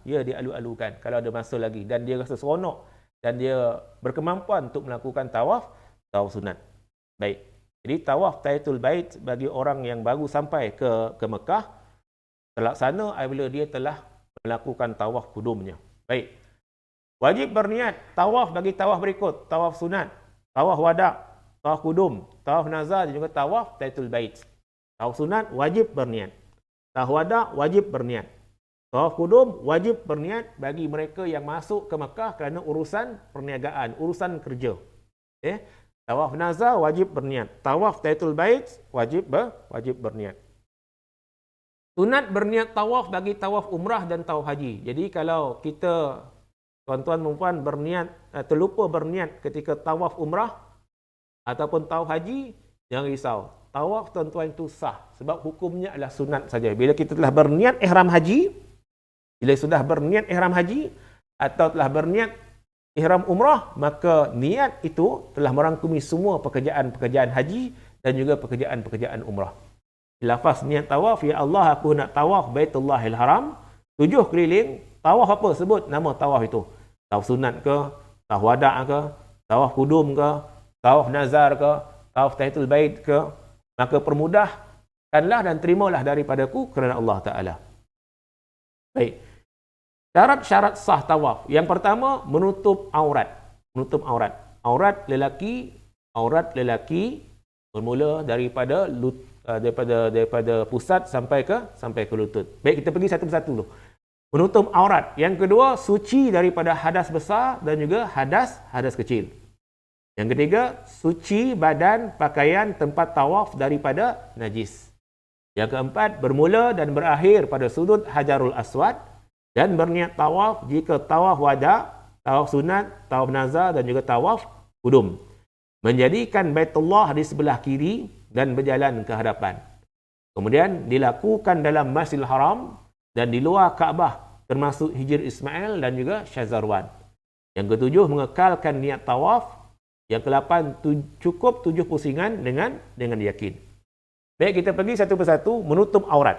Ya, dia alu-alukan kalau ada masa lagi, dan dia rasa seronok dan dia berkemampuan untuk melakukan tawaf sunat. Baik. Jadi tawaf tahiyatul bait bagi orang yang baru sampai ke Mekah terlaksana apabila dia telah melakukan tawaf kudumnya. Baik. Wajib berniat tawaf bagi tawaf berikut, tawaf sunat, tawaf wada', tawaf kudum, tawaf nazar dan juga tawaf tahiyatul bait. Tawaf sunat wajib berniat. Tawaf wada' wajib berniat. Tawaf kudum wajib berniat bagi mereka yang masuk ke Mekah kerana urusan perniagaan, urusan kerja. Tawaf nazar wajib berniat. Tawaf tahiyatul bait wajib berniat. Sunat berniat tawaf bagi tawaf umrah dan tawaf haji. Jadi kalau kita, tuan-tuan dan puan, berniat, terlupa berniat ketika tawaf umrah ataupun tawaf haji, jangan risau. Tawaf tuan-tuan itu sah sebab hukumnya adalah sunat saja. Bila kita telah berniat ihram haji, bila sudah berniat ihram haji atau telah berniat ihram umrah, maka niat itu telah merangkumi semua pekerjaan-pekerjaan haji dan juga pekerjaan-pekerjaan umrah. Lafaz niat tawaf, ya Allah, aku nak tawaf Baitullahil Haram 7 keliling. Tawaf apa? Sebut nama tawaf itu. Tawaf sunat ke, tawaf wada' ke, tawaf kudum ke, tawaf nazar ke, tawaf tahiyatul bait ke, maka permudahkanlah dan terimalah daripadaku kerana Allah Ta'ala. Baik. Syarat-syarat sah tawaf. Yang pertama, menutup aurat. Menutup aurat. Aurat lelaki bermula daripada pusat sampai ke lutut. Baik, kita pergi satu persatu dulu. Menutup aurat. Yang kedua, suci daripada hadas besar dan juga hadas kecil. Yang ketiga, suci badan, pakaian, tempat tawaf daripada najis. Yang keempat, bermula dan berakhir pada sudut Hajarul Aswad dan berniat tawaf jika tawaf wada', tawaf sunat, tawaf nazar dan juga tawaf kudum. Menjadikan Baitullah di sebelah kiri dan berjalan ke hadapan. Kemudian dilakukan dalam Masjidil Haram dan di luar Kaabah, termasuk Hijr Ismail dan juga Syazarwan. Yang ketujuh, mengekalkan niat tawaf. Yang ke-8, cukup 7 pusingan dengan yakin. Baik, kita pergi satu persatu. Menutup aurat.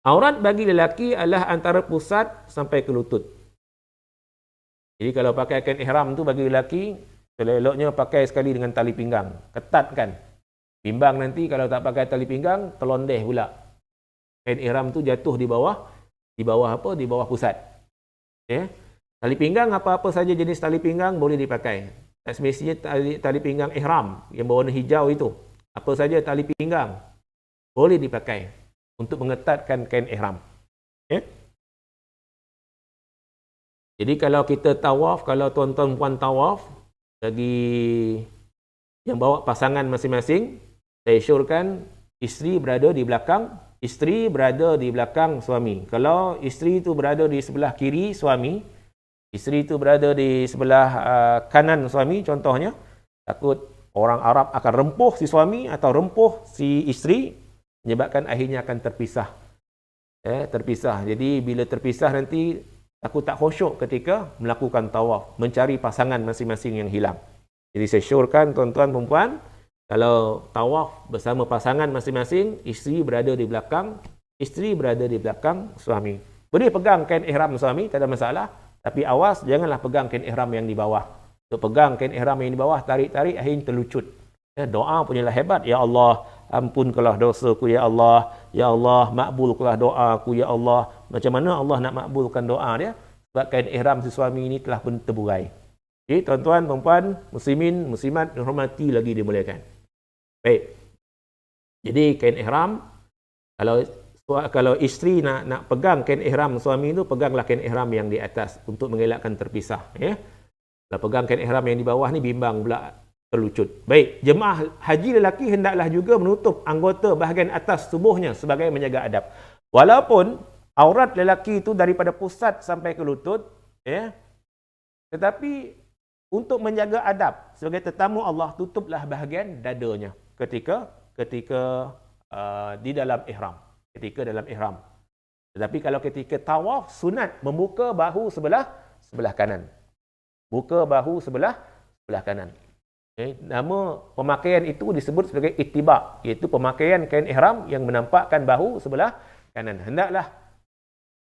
Aurat bagi lelaki adalah antara pusat sampai ke lutut. Jadi kalau pakaikan ihram tu bagi lelaki, elok-eloknya pakai sekali dengan tali pinggang. Ketat kan? Bimbang nanti kalau tak pakai tali pinggang, terlondeh pula. Kain ihram tu jatuh di bawah apa? Di bawah pusat. Tali pinggang, apa-apa saja jenis tali pinggang boleh dipakai. Tak semestinya tali pinggang ihram yang berwarna hijau itu. Apa saja tali pinggang boleh dipakai untuk mengetatkan kain ihram. Jadi kalau kita tawaf, kalau tuan-tuan puan tawaf, bagi yang bawa pasangan masing-masing, saya syorkan isteri berada di belakang suami. Kalau isteri itu berada di sebelah kiri suami, isteri itu berada di sebelah kanan suami contohnya, Takut orang Arab akan rempuh si suami atau rempuh si isteri, menyebabkan akhirnya akan terpisah. Terpisah. Jadi bila terpisah nanti, takut tak khusyuk ketika melakukan tawaf, mencari pasangan masing-masing yang hilang. Jadi saya syorkan tuan-tuan perempuan, kalau tawaf bersama pasangan masing-masing, isteri berada di belakang, isteri berada di belakang suami. Boleh pegang kain ihram suami, tak ada masalah. Tapi awas, janganlah pegang kain ihram yang di bawah. Untuk pegang kain ihram yang di bawah, tarik-tarik, akhirnya terlucut. Doa punyalah hebat. Ya Allah, ampunkanlah dosaku, Ya Allah. Ya Allah, makbulkanlah doaku, Ya Allah. Macam mana Allah nak makbulkan doa dia? Sebab kain ihram si suami ini telah pun terburai. Jadi tuan-tuan, perempuan, muslimin, muslimat, dihormati lagi dimuliakan. Baik. Jadi kain ihram, kalau isteri nak pegang kain ihram suami itu, peganglah kain ihram yang di atas untuk mengelakkan terpisah. Kalau pegang kain ihram yang di bawah ni, bimbang pula terlucut. Baik, jemaah haji lelaki hendaklah juga menutup anggota bahagian atas tubuhnya sebagai menjaga adab. Walaupun aurat lelaki itu daripada pusat sampai ke lutut, tetapi untuk menjaga adab sebagai tetamu Allah, tutuplah bahagian dadanya ketika di dalam ihram. Ketika dalam ihram. Tetapi kalau ketika tawaf, sunat membuka bahu sebelah kanan. Buka bahu sebelah kanan. Nama pemakaian itu disebut sebagai ittiba', iaitu pemakaian kain ihram yang menampakkan bahu sebelah kanan. Hendaklah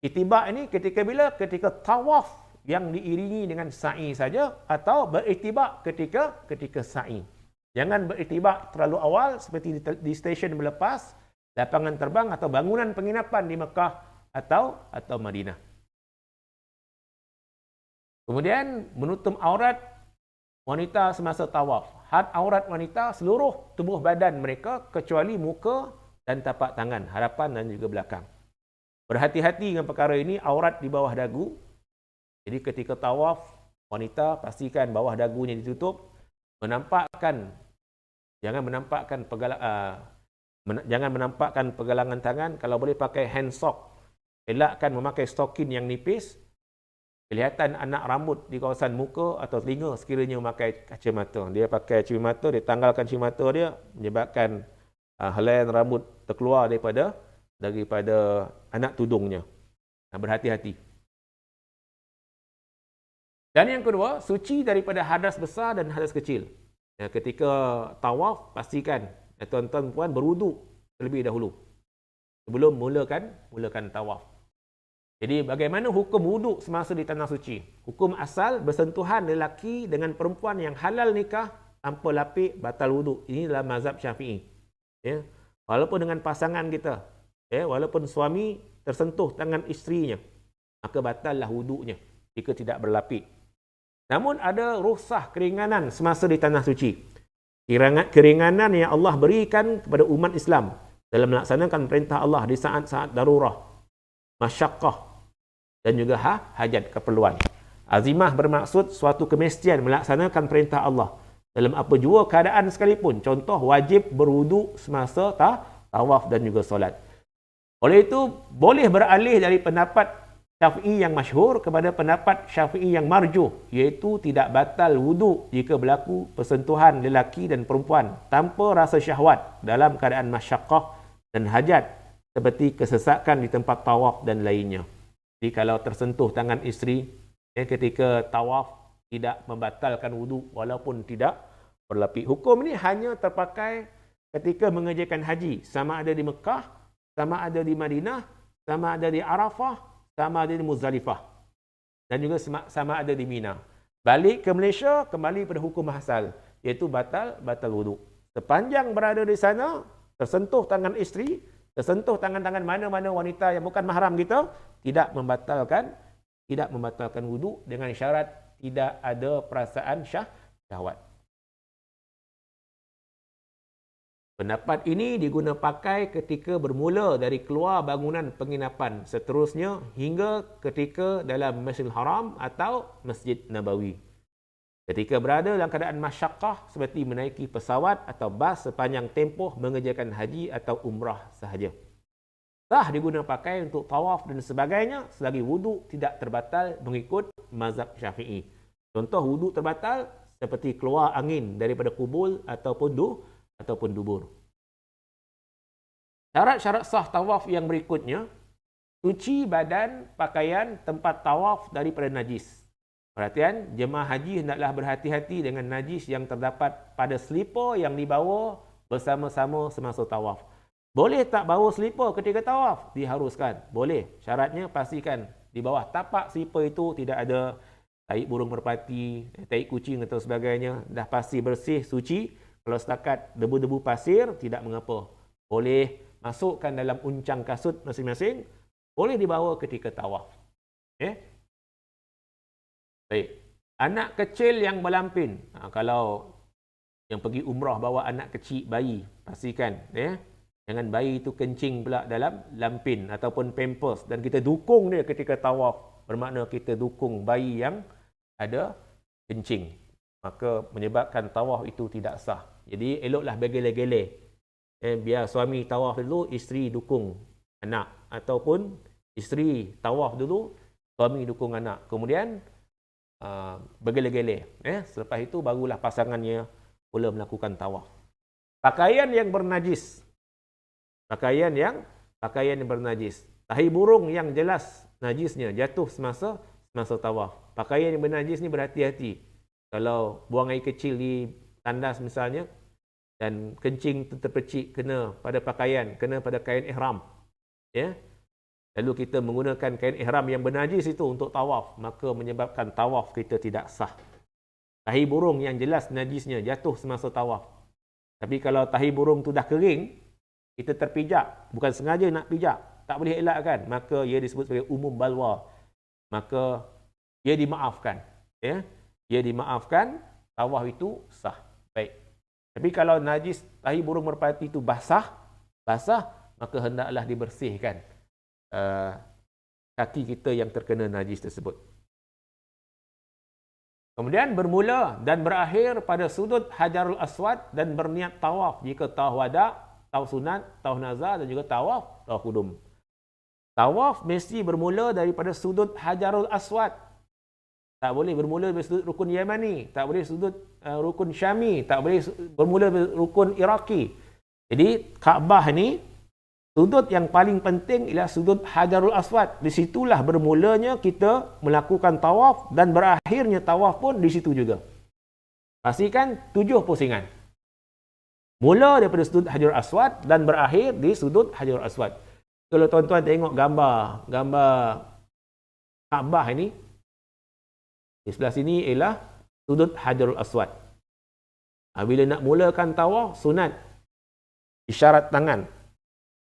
ittiba' ini ketika tawaf yang diiringi dengan sa'i saja, atau berittiba' ketika sa'i. Jangan berittiba' terlalu awal seperti di stesen melepas, lapangan terbang atau bangunan penginapan di Mekah atau Madinah. Kemudian menutup aurat wanita semasa tawaf. Had aurat wanita seluruh tubuh badan mereka kecuali muka dan tapak tangan, hadapan dan juga belakang. Berhati-hati dengan perkara ini, aurat di bawah dagu. Jadi ketika tawaf, wanita pastikan bawah dagunya ditutup, jangan menampakkan pergelangan tangan. Kalau boleh pakai hand sock, elakkan memakai stokin yang nipis. Kelihatan anak rambut di kawasan muka atau telinga sekiranya memakai kacamata. Dia pakai kacamata, dia tanggalkan kacamata dia, menyebabkan helaian rambut terkeluar daripada anak tudungnya. Berhati-hati. Dan yang kedua, suci daripada hadas besar dan hadas kecil. Ketika tawaf, pastikan tuan-tuan puan berwuduk terlebih dahulu sebelum mulakan tawaf. Jadi bagaimana hukum wuduk semasa di tanah suci? Hukum asal, bersentuhan lelaki dengan perempuan yang halal nikah tanpa lapik batal wuduk. Ini dalam mazhab Syafi'i. Walaupun dengan pasangan kita, walaupun suami tersentuh tangan isterinya, maka batallah wuduknya jika tidak berlapik. Namun ada rukhsah, keringanan semasa di tanah suci. Keringanan yang Allah berikan kepada umat Islam dalam melaksanakan perintah Allah di saat-saat darurah, masyaqqah dan juga hajat, keperluan. Azimah bermaksud suatu kemestian melaksanakan perintah Allah dalam apa jua keadaan sekalipun. Contoh, wajib berwuduk semasa tawaf dan juga solat. Oleh itu, boleh beralih dari pendapat Syafi'i yang masyhur kepada pendapat Syafi'i yang marjuh, iaitu tidak batal wuduk jika berlaku persentuhan lelaki dan perempuan tanpa rasa syahwat dalam keadaan masyaqqah dan hajat, seperti kesesakan di tempat tawaf dan lainnya. Jadi kalau tersentuh tangan isteri ketika tawaf, tidak membatalkan wuduk walaupun tidak berlapik. Hukum ini hanya terpakai ketika mengerjakan haji, sama ada di Mekah, sama ada di Madinah, sama ada di Arafah, sama ada di Muzdalifah, dan juga sama ada di Mina. Balik ke Malaysia, kembali pada hukum asal, iaitu batal wuduk. Sepanjang berada di sana, tersentuh tangan isteri, tersentuh tangan-tangan mana-mana wanita yang bukan mahram kita, tidak membatalkan wuduk dengan syarat tidak ada perasaan syahwat. Pendapat ini diguna pakai ketika bermula dari keluar bangunan penginapan, seterusnya hingga ketika dalam Masjidil Haram atau Masjid Nabawi. Ketika berada dalam keadaan masyaqqah seperti menaiki pesawat atau bas sepanjang tempoh mengerjakan haji atau umrah sahaja. Sah diguna pakai untuk tawaf dan sebagainya selagi wuduk tidak terbatal mengikut mazhab Syafi'i. Contoh wuduk terbatal seperti keluar angin daripada kubul ataupun dubur. Syarat-syarat sah tawaf yang berikutnya, suci badan, pakaian, tempat tawaf daripada najis. Perhatian, jemaah haji hendaklah berhati-hati dengan najis yang terdapat pada selipar yang dibawa bersama-sama semasa tawaf. Boleh tak bawa selipar ketika tawaf? Diharuskan. Boleh. Syaratnya pastikan di bawah tapak selipar itu tidak ada tahi burung merpati, tahi kucing atau sebagainya. Dah pasti bersih, suci. Kalau setakat debu-debu pasir, tidak mengapa. Boleh masukkan dalam uncang kasut masing-masing. Boleh dibawa ketika tawaf. Baik. Anak kecil yang berlampin. Kalau yang pergi umrah bawa anak kecil bayi, pastikan. Jangan bayi itu kencing pula dalam lampin ataupun pampers. Dan kita dukung dia ketika tawaf. Bermakna kita dukung bayi yang ada kencing. Maka menyebabkan tawaf itu tidak sah. Jadi eloklah bergele-gele. Biar suami tawaf dulu, isteri dukung anak. Ataupun isteri tawaf dulu, suami dukung anak. Kemudian bergele-gele. Selepas itu barulah pasangannya mula melakukan tawaf. Pakaian yang bernajis. Pakaian yang bernajis. Tahi burung yang jelas najisnya jatuh semasa tawaf. Pakaian yang bernajis ni berhati-hati. Kalau buang air kecil di tandas misalnya dan kencing terpercik kena pada pakaian, kena pada kain ihram. Lalu kita menggunakan kain ihram yang bernajis itu untuk tawaf, maka menyebabkan tawaf kita tidak sah. Tahi burung yang jelas najisnya jatuh semasa tawaf. Tapi kalau tahi burung tu dah kering, kita terpijak, bukan sengaja nak pijak, tak boleh elakkan, maka ia disebut sebagai umum balwa. Maka ia dimaafkan. Ia dimaafkan, tawaf itu sah. Baik. Tapi kalau najis tahi burung merpati itu basah, maka hendaklah dibersihkan kaki kita yang terkena najis tersebut. Kemudian bermula dan berakhir pada sudut Hajarul Aswad dan berniat tawaf jika tawaf wada', tawaf sunat, tawaf nazar dan juga tawaf qudum. Tawaf mesti bermula daripada sudut Hajarul Aswad. Tak boleh bermula dari sudut rukun Yamani, tak boleh sudut rukun Syami, tak boleh bermula dari rukun Iraqi. Jadi Kaabah ni sudut yang paling penting ialah sudut Hajarul Aswad. Di situlah bermulanya kita melakukan tawaf dan berakhirnya tawaf pun di situ juga. Pastikan 7 pusingan. Mula daripada sudut Hajarul Aswad dan berakhir di sudut Hajarul Aswad. Kalau tuan-tuan tengok gambar Kaabah ini, di sebelah sini ialah sudut Hajarul Aswad. Bila nak mulakan tawaf, sunat isyarat tangan.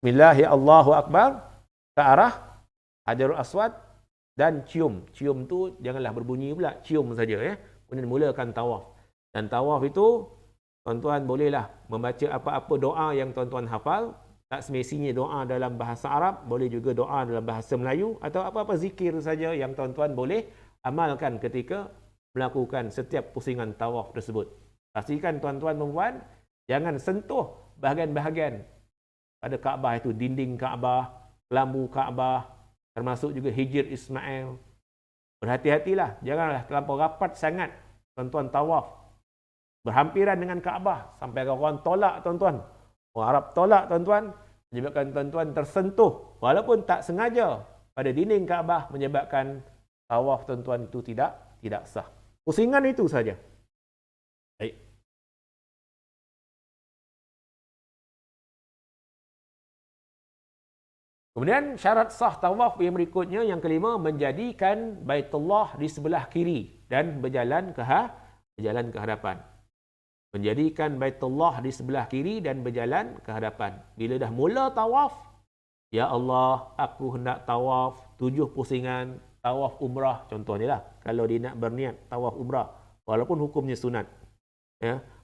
Bismillah, ya Allahu Akbar, ke arah Hajarul Aswad dan cium. Cium tu janganlah berbunyi pula, cium saja. Kemudian mulakan tawaf. Dan tawaf itu, tuan-tuan bolehlah membaca apa-apa doa yang tuan-tuan hafal. Tak semestinya doa dalam bahasa Arab, boleh juga doa dalam bahasa Melayu atau apa-apa zikir saja yang tuan-tuan boleh amalkan ketika melakukan setiap pusingan tawaf tersebut. Pastikan tuan-tuan perempuan jangan sentuh bahagian-bahagian pada Kaabah itu, dinding Kaabah, kelambu Kaabah, termasuk juga Hijr Ismail. Berhati-hatilah, janganlah terlampau rapat sangat tuan-tuan tawaf berhampiran dengan Kaabah sampai orang tolak tuan-tuan. Orang Arab tolak tuan-tuan, menyebabkan tuan-tuan tersentuh walaupun tak sengaja pada dinding Kaabah, menyebabkan tawaf tuan-tuan itu tidak sah. Pusingan itu saja. Baik. Kemudian syarat sah tawaf yang berikutnya, yang kelima, menjadikan Baitullah di sebelah kiri dan berjalan ke hadapan. Menjadikan Baitullah di sebelah kiri dan berjalan ke hadapan. Bila dah mula tawaf, ya Allah, aku hendak tawaf 7 pusingan, tawaf umrah contohnya lah. Kalau dia nak berniat tawaf umrah, walaupun hukumnya sunat.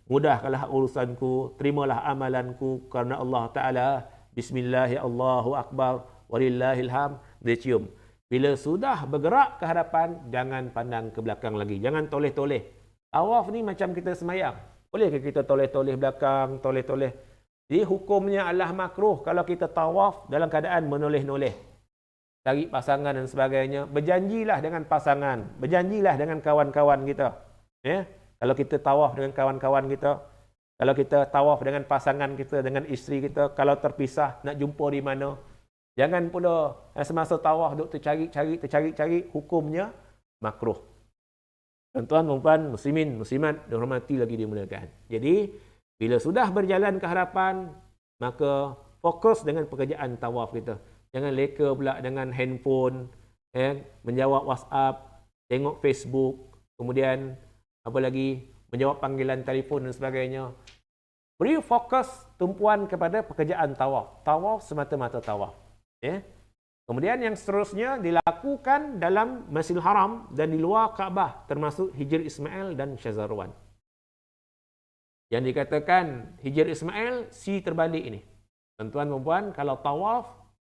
Mudahkanlah urusanku, terimalah amalanku karena Allah Ta'ala. Bismillah, ya Allahu Akbar, walillahilham, dia cium. Bila sudah bergerak ke hadapan, jangan pandang ke belakang lagi. Jangan toleh-toleh. Tawaf ni macam kita semayang. Boleh ke kita toleh-toleh belakang, toleh-toleh? Jadi hukumnya adalah makruh kalau kita tawaf dalam keadaan menoleh-noleh. Cari pasangan dan sebagainya. Berjanjilah dengan pasangan. Berjanjilah dengan kawan-kawan kita. Kalau kita tawaf dengan kawan-kawan kita, kalau kita tawaf dengan pasangan kita, dengan isteri kita, kalau terpisah, nak jumpa di mana, jangan pula semasa tawaf duk tercari, hukumnya makruh. Tuan-tuan, puan-puan, muslimin, muslimat, dihormati lagi dimuliakan. Jadi, bila sudah berjalan ke hadapan, maka fokus dengan pekerjaan tawaf kita. Jangan leka pula dengan handphone, menjawab WhatsApp, tengok Facebook, kemudian apa lagi, menjawab panggilan telefon dan sebagainya. Beri fokus tumpuan kepada pekerjaan tawaf. Tawaf semata-mata tawaf. Kemudian yang seterusnya dilakukan dalam Masjidil Haram dan di luar Kaabah, termasuk Hijr Ismail dan Syazarwan. Yang dikatakan Hijr Ismail, si terbalik ini. Tuan-tuan dan puan, kalau tawaf,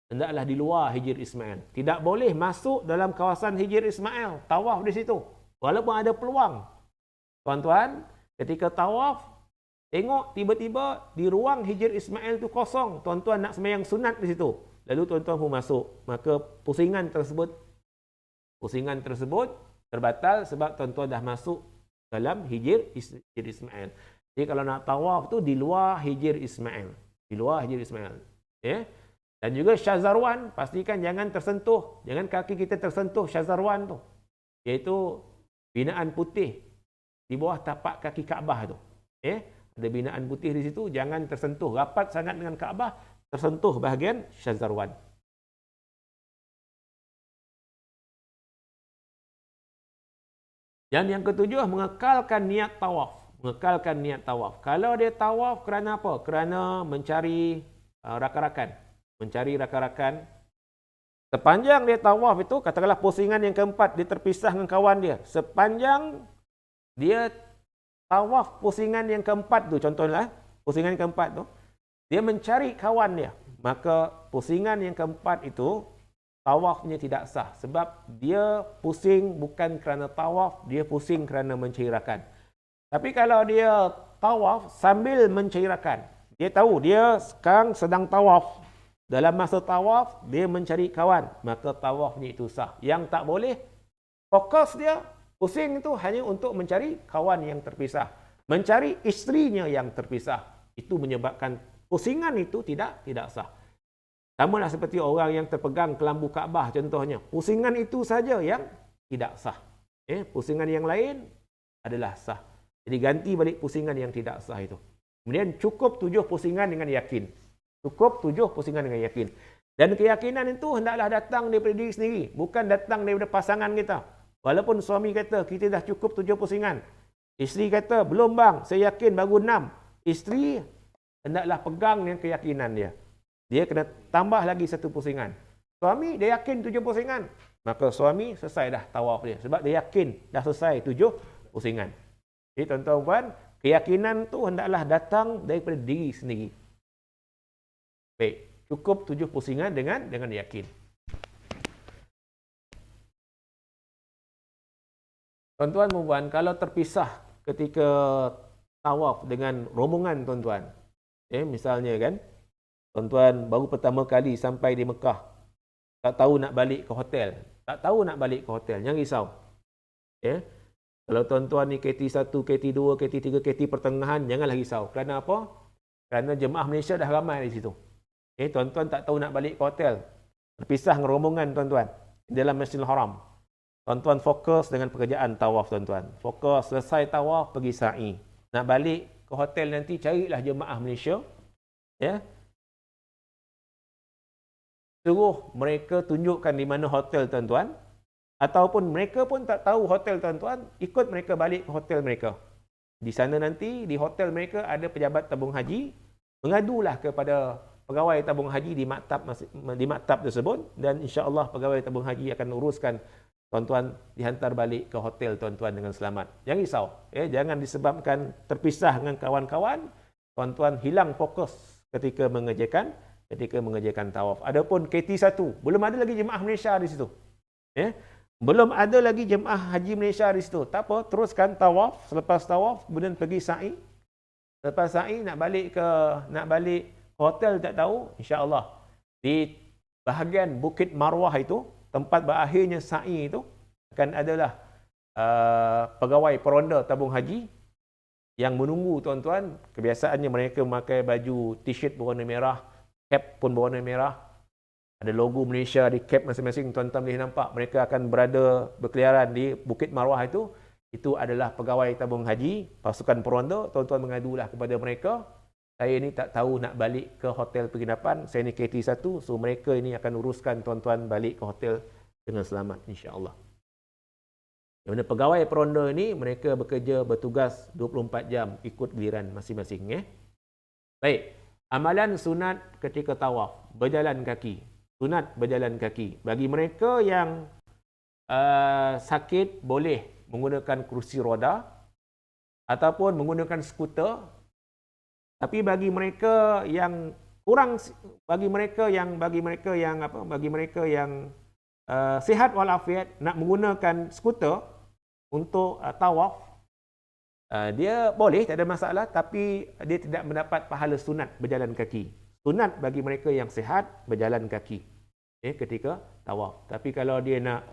hendaklah di luar Hijr Ismail. Tidak boleh masuk dalam kawasan Hijr Ismail, tawaf di situ. Walaupun ada peluang. Tuan-tuan, ketika tawaf, tengok tiba-tiba di ruang Hijr Ismail itu kosong. Tuan-tuan nak sembahyang sunat di situ. Lalu tuan-tuan pun masuk. Maka pusingan tersebut terbatal sebab tuan-tuan dah masuk dalam Hijr Ismail. Jadi kalau nak tawaf tu di luar Hijr Ismail. Di luar Hijr Ismail. Dan juga Syazarwan, pastikan jangan tersentuh. Jangan kaki kita tersentuh Syazarwan tu. Iaitu binaan putih di bawah tapak kaki Kaabah tu. Ada binaan putih di situ, jangan tersentuh. Rapat sangat dengan Kaabah, tersentuh bahagian Syazarwan. Dan yang ketujuh, mengekalkan niat tawaf. Mengekalkan niat tawaf. Kalau dia tawaf kerana apa? Kerana mencari rakan-rakan. Mencari rakan-rakan. Sepanjang dia tawaf itu, katakanlah pusingan yang keempat, dia terpisah dengan kawan dia. Sepanjang dia tawaf pusingan yang keempat tu, contohnya, pusingan yang keempat tu, dia mencari kawan dia. Maka pusingan yang keempat itu, tawafnya tidak sah. Sebab dia pusing bukan kerana tawaf, dia pusing kerana mencari rakan. Tapi kalau dia tawaf sambil mencari rakan, dia tahu dia sekarang sedang tawaf. Dalam masa tawaf, dia mencari kawan. Maka tawafnya itu sah. Yang tak boleh, fokus dia, pusing itu hanya untuk mencari kawan yang terpisah. Mencari isterinya yang terpisah. Itu menyebabkan pusingan itu tidak sah. Sama lah seperti orang yang terpegang kelambu Kaabah contohnya. Pusingan itu saja yang tidak sah. Pusingan yang lain adalah sah. Jadi ganti balik pusingan yang tidak sah itu. Kemudian cukup 7 pusingan dengan yakin. Cukup 7 pusingan dengan yakin. Dan keyakinan itu hendaklah datang daripada diri sendiri. Bukan datang daripada pasangan kita. Walaupun suami kata, kita dah cukup 7 pusingan. Isteri kata, belum bang, saya yakin baru 6. Isteri hendaklah pegang dengan keyakinan dia. Dia kena tambah lagi 1 pusingan. Suami, dia yakin 7 pusingan. Maka suami selesai dah tawaf dia. Sebab dia yakin dah selesai 7 pusingan. Jadi tuan-tuan, keyakinan tu hendaklah datang daripada diri sendiri. Baik, cukup 7 pusingan dengan yakin. Tuan-tuan, puan-puan, kalau terpisah ketika tawaf dengan rombongan tuan-tuan. Misalnya kan, tuan-tuan baru pertama kali sampai di Mekah. Tak tahu nak balik ke hotel. Jangan risau. Kalau tuan-tuan ni KT1, KT2, KT3, KT pertengahan, janganlah risau. Kerana apa? Kerana jemaah Malaysia dah ramai di situ. Tuan-tuan tak tahu nak balik ke hotel. Terpisah dengan rombongan tuan-tuan dalam Masjidil Haram. Tuan-tuan fokus dengan pekerjaan tawaf tuan-tuan. Fokus, selesai tawaf, pergi sa'i. Nak balik ke hotel nanti, carilah jemaah Malaysia. Suruh mereka tunjukkan di mana hotel tuan-tuan. Ataupun mereka pun tak tahu hotel tuan-tuan, ikut mereka balik ke hotel mereka. Di sana nanti, di hotel mereka ada pejabat tabung haji. Mengadulah kepada pegawai tabung haji di maktab tersebut. Dan insya-Allah pegawai tabung haji akan uruskan tuan-tuan dihantar balik ke hotel tuan-tuan dengan selamat. Jangan risau. Jangan disebabkan terpisah dengan kawan-kawan, tuan-tuan hilang fokus ketika mengerjakan tawaf. Adapun KT1, belum ada lagi jemaah Malaysia di situ. Belum ada lagi jemaah haji Malaysia di situ. Tak apa, teruskan tawaf. Selepas tawaf, kemudian pergi sa'i. Selepas sa'i, nak balik ke hotel tak tahu, insya-Allah. Di bahagian Bukit Marwah itu, tempat berakhirnya sa'i itu, akan adalah pegawai peronda tabung haji yang menunggu tuan-tuan. Kebiasaannya mereka memakai baju t-shirt berwarna merah, cap pun berwarna merah. Ada logo Malaysia di cap masing-masing. Tuan-tuan boleh nampak mereka akan berada berkeliaran di Bukit Marwah itu. Itu adalah pegawai tabung haji, pasukan peronda. Tuan-tuan mengadulah kepada mereka. Saya ni tak tahu nak balik ke hotel penginapan. Saya ni KT1. So mereka ini akan uruskan tuan-tuan balik ke hotel dengan selamat, insya-Allah. Yang mana pegawai peronda ini mereka bekerja bertugas 24 jam ikut giliran masing-masing. Baik. Amalan sunat ketika tawaf, berjalan kaki. Sunat berjalan kaki. Bagi mereka yang sakit boleh menggunakan kursi roda ataupun menggunakan skuter. Tapi bagi mereka yang kurang, bagi mereka yang sihat walafiat nak menggunakan skuter untuk tawaf, dia boleh, tak ada masalah, tapi dia tidak mendapat pahala sunat berjalan kaki. Sunat bagi mereka yang sihat berjalan kaki ketika tawaf. Tapi kalau dia nak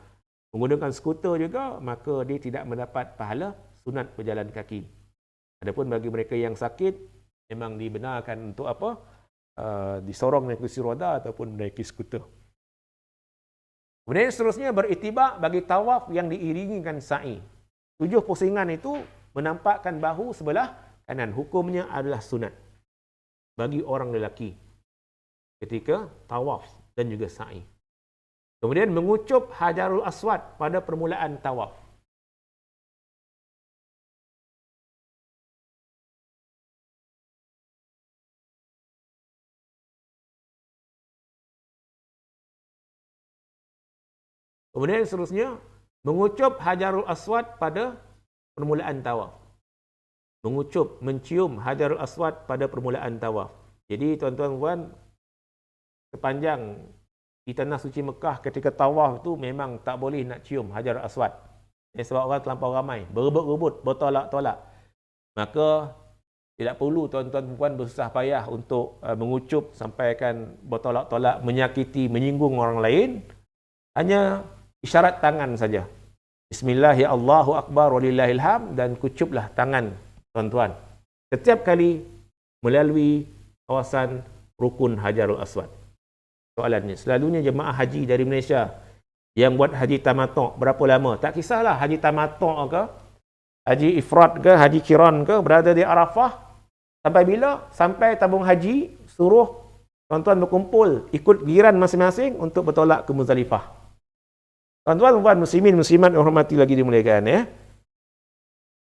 menggunakan skuter juga, maka dia tidak mendapat pahala sunat berjalan kaki. Adapun bagi mereka yang sakit, memang dibenarkan untuk apa? Disorong naik kursi roda ataupun menaiki skuter. Kemudian seterusnya beritibak bagi tawaf yang diiringikan sa'i. 7 pusingan itu menampakkan bahu sebelah kanan. Hukumnya adalah sunat bagi orang lelaki ketika tawaf dan juga sa'i. Kemudian mengucup Hajarul Aswad pada permulaan tawaf. Kemudian seterusnya mengucup Hajarul Aswad pada permulaan tawaf. Mengucup, mencium Hajarul Aswad pada permulaan tawaf. Jadi tuan-tuan puan, sepanjang di tanah suci Mekah ketika tawaf tu memang tak boleh nak cium Hajarul Aswad. Sebab orang terlampau ramai, berebut-rebut, bertolak-tolak. Maka tidak perlu tuan-tuan puan bersusah payah untuk mengucup sampai akan bertolak-tolak, menyakiti, menyinggung orang lain. Hanya isyarat tangan saja. Bismillah, ya Allahu Akbar, walillahil hamd, dan kucuplah tangan tuan-tuan setiap kali melalui kawasan rukun Hajarul Aswad. Soalannya, selalunya jemaah haji dari Malaysia yang buat haji tamattu' berapa lama? Tak kisahlah haji tamattu' ke, haji ifrad ke, haji qiran ke, berada di Arafah sampai bila? Sampai tabung haji suruh tuan-tuan berkumpul ikut giliran masing-masing untuk bertolak ke Muzdalifah. Tuan-tuan puan muslimin muslimat hormati lagi dimuliakan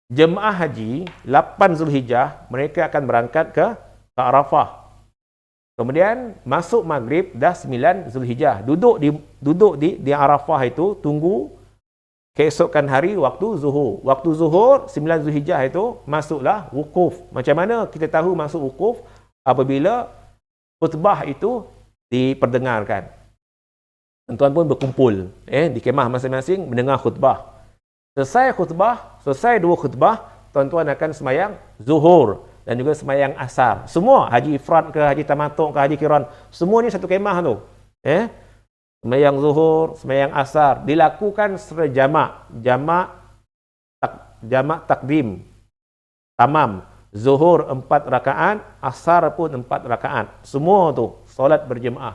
Jemaah haji 8 Zulhijjah mereka akan berangkat ke Arafah. Kemudian masuk maghrib dah 9 Zulhijjah. Duduk di Arafah itu tunggu keesokan hari waktu zuhur. Waktu zuhur 9 Zulhijjah itu masuklah wukuf. Macam mana kita tahu masuk wukuf? Apabila khutbah itu diperdengarkan. Tuan-tuan pun berkumpul di kemah masing-masing mendengar khutbah. Selesai khutbah, selesai 2 khutbah, tuan-tuan akan semayang zuhur dan juga semayang asar. Semua haji ifrad ke, haji tamattu' ke, haji qiran, semua ni satu kemah tu. Semayang zuhur, semayang asar dilakukan secara jamak takdim. Tamam. Zuhur 4 rakaat, asar pun 4 rakaat. Semua tu solat berjemaah.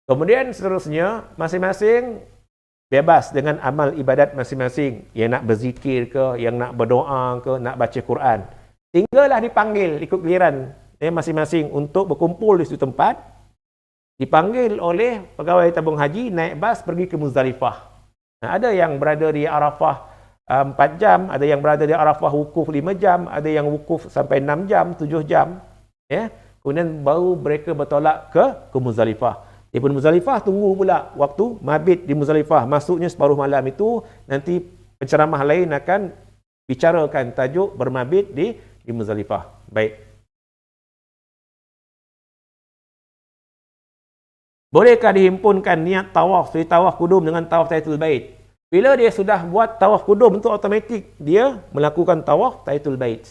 Kemudian seterusnya, masing-masing bebas dengan amal ibadat masing-masing. Yang nak berzikir ke, yang nak berdoa ke, nak baca Quran. Tinggallah dipanggil ikut giliran masing-masing untuk berkumpul di suatu tempat. Dipanggil oleh pegawai tabung haji, naik bas pergi ke Muzdalifah. Ada yang berada di Arafah 4 jam, ada yang berada di Arafah wukuf 5 jam, ada yang wukuf sampai 6 jam, 7 jam. Kemudian baru mereka bertolak ke Muzdalifah. Di Muzdalifah tunggu pula waktu mabit di Muzdalifah. Masuknya separuh malam itu, nanti penceramah lain akan bicarakan tajuk bermabit di Muzdalifah. Baik. Bolehkah dihimpunkan niat tawaf, seperti tawaf kudum dengan tawaf tahiyatul bait? Bila dia sudah buat tawaf kudum itu automatik dia melakukan tawaf tahiyatul bait.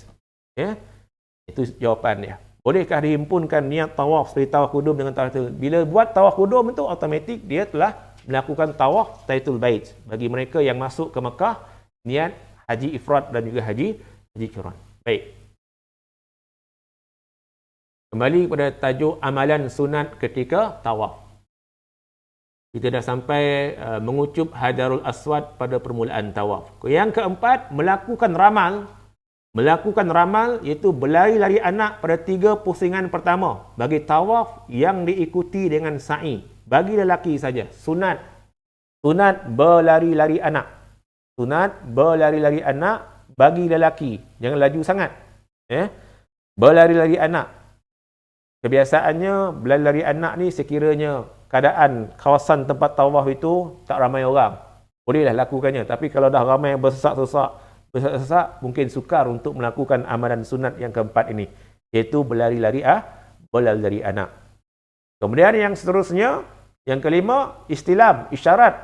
Itu jawapan dia. Bolehkah dihimpunkan niat tawaf seperti tawaf kudum dengan tawaf tahiyatul bait? Bila buat tawaf kudum itu automatik dia telah melakukan tawaf Tahiyatul Bait bagi mereka yang masuk ke Mekah niat haji ifrad dan juga haji qiran. Baik. Kembali kepada tajuk amalan sunat ketika tawaf. Kita dah sampai mengucup Hajarul Aswad pada permulaan tawaf. Yang keempat, melakukan ramal. Melakukan ramal iaitu berlari-lari anak pada 3 pusingan pertama bagi tawaf yang diikuti dengan sa'i. Bagi lelaki saja. Sunat. Sunat berlari-lari anak. Sunat berlari-lari anak bagi lelaki. Jangan laju sangat. Berlari-lari anak. Kebiasaannya berlari-lari anak ni sekiranya keadaan kawasan tempat tawaf itu tak ramai orang. Bolehlah lakukannya. Tapi kalau dah ramai bersesak, mungkin sukar untuk melakukan amalan sunat yang keempat ini. Iaitu berlari-lari anak. Kemudian yang seterusnya, yang kelima, istilam, isyarat.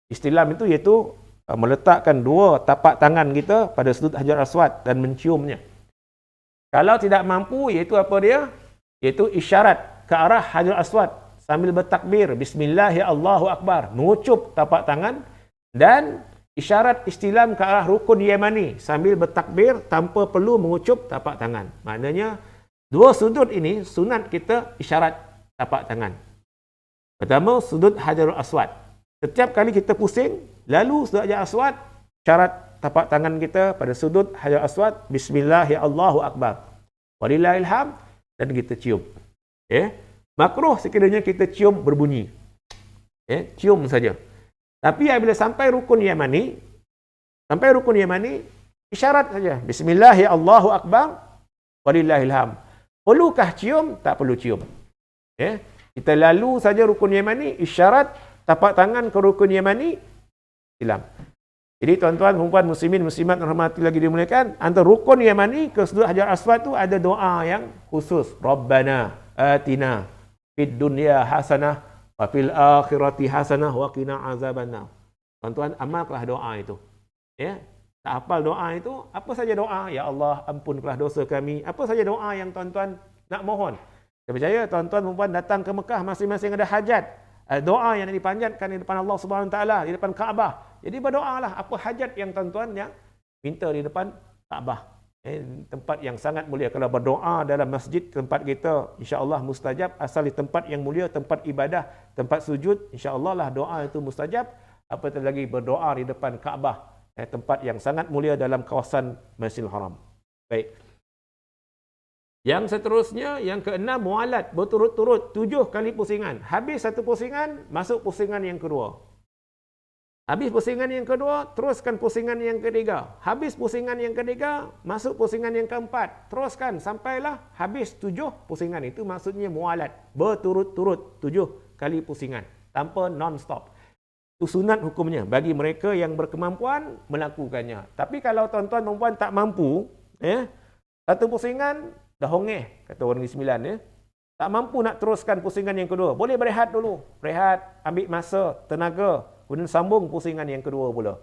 Istilam itu iaitu meletakkan 2 tapak tangan kita pada sudut Hajar Aswad dan menciumnya. Kalau tidak mampu, iaitu apa dia? Iaitu isyarat ke arah Hajar Aswad sambil bertakbir bismillah ya Allahu akbar, mengucup tapak tangan, dan isyarat istilam ke arah rukun Yamani sambil bertakbir tanpa perlu mengucup tapak tangan. Maknanya 2 sudut ini sunat kita isyarat tapak tangan. Pertama, sudut Hajarul Aswad. Setiap kali kita pusing lalu sudut Hajar Aswad, isyarat tapak tangan kita pada sudut Hajar Aswad bismillah ya Allahu akbar, walillahil hamd, dan kita cium. Makruh sekiranya kita cium berbunyi. Cium saja. Tapi apabila sampai rukun Yamani, isyarat saja. Bismillah ya Allahu akbar, walillahil hamd. Perlukah cium? Tak perlu cium. Kita lalu saja rukun Yamani, isyarat tapak tangan ke rukun Yamani, silam. Jadi tuan-tuan, perempuan, muslimin, muslimat rahmati lagi dimuliakan, antara rukun Yamani ke sudut Hajar Aswad tu ada doa yang khusus. Rabbana atina fid dunya hasanah wa fil akhirati hasanah wa qina azabannar. Tuan-tuan, amalkanlah doa itu. Tak hafal doa itu, apa saja doa, ya Allah ampunkanlah dosa kami. Apa saja doa yang tuan-tuan nak mohon. Saya percaya tuan-tuan perempuan datang ke Mekah masing-masing ada hajat. Doa yang dipanjatkan di depan Allah Subhanahu Wa Taala, di depan Kaabah. Jadi berdoalah apa hajat yang tuan-tuan yang minta di depan Kaabah. Tempat yang sangat mulia. Kalau berdoa dalam masjid tempat kita, insya-Allah mustajab. Asal di tempat yang mulia, tempat ibadah, tempat sujud, insya-Allah lah doa itu mustajab. Apatah lagi berdoa di depan Kaabah, tempat yang sangat mulia dalam kawasan Masjidil Haram. Baik. Yang seterusnya, yang keenam, mualat berturut-turut 7 kali pusingan. Habis 1 pusingan, masuk pusingan yang kedua. Habis pusingan yang kedua, teruskan pusingan yang ketiga. Habis pusingan yang ketiga, masuk pusingan yang keempat. Teruskan sampailah habis 7 pusingan. Itu maksudnya mualat. Berturut-turut 7 kali pusingan. Tanpa non-stop. Itu sunat hukumnya. Bagi mereka yang berkemampuan, melakukannya. Tapi kalau tuan-tuan perempuan tak mampu, 1 pusingan, dah hongeh, kata orang Negeri Sembilan. Tak mampu nak teruskan pusingan yang kedua. Boleh berehat dulu. Berehat, ambil masa, tenaga. Kemudian sambung pusingan yang kedua pula.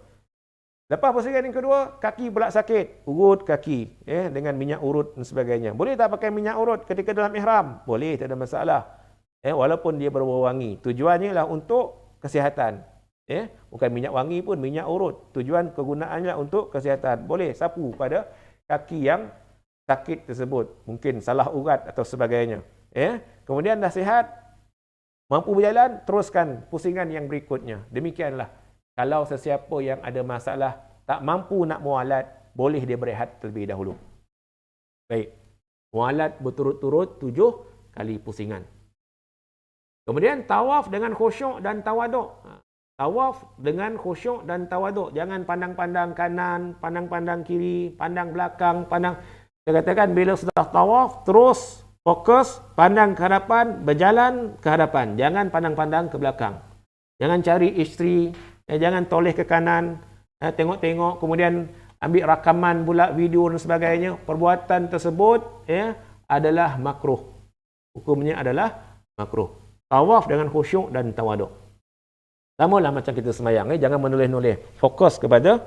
Lepas pusingan yang kedua, kaki pula sakit. Urut kaki. Dengan minyak urut dan sebagainya. Boleh tak pakai minyak urut ketika dalam ihram? Boleh, tak ada masalah. Walaupun dia berbau wangi. Tujuannya lah untuk kesihatan. Bukan minyak wangi pun, minyak urut. Tujuan kegunaannya untuk kesihatan. Boleh sapu pada kaki yang sakit tersebut. Mungkin salah urat atau sebagainya. Kemudian dah sihat, mampu berjalan, teruskan pusingan yang berikutnya. Demikianlah. Kalau sesiapa yang ada masalah, tak mampu nak mualat, boleh dia berehat terlebih dahulu. Baik. Mualat berturut-turut 7 kali pusingan. Kemudian tawaf dengan khusyuk dan tawaduk. Tawaf dengan khusyuk dan tawaduk. Jangan pandang-pandang kanan, pandang-pandang kiri, pandang belakang, pandang... Saya katakan bila sudah tawaf, terus fokus, pandang ke hadapan, berjalan ke hadapan. Jangan pandang-pandang ke belakang. Jangan cari isteri, jangan toleh ke kanan, tengok-tengok, kemudian ambil rakaman pula, video dan sebagainya. Perbuatan tersebut adalah makruh. Hukumnya adalah makruh. Tawaf dengan khusyuk dan tawaduk. Samalah macam kita semayang. Jangan menoleh-noleh. Fokus kepada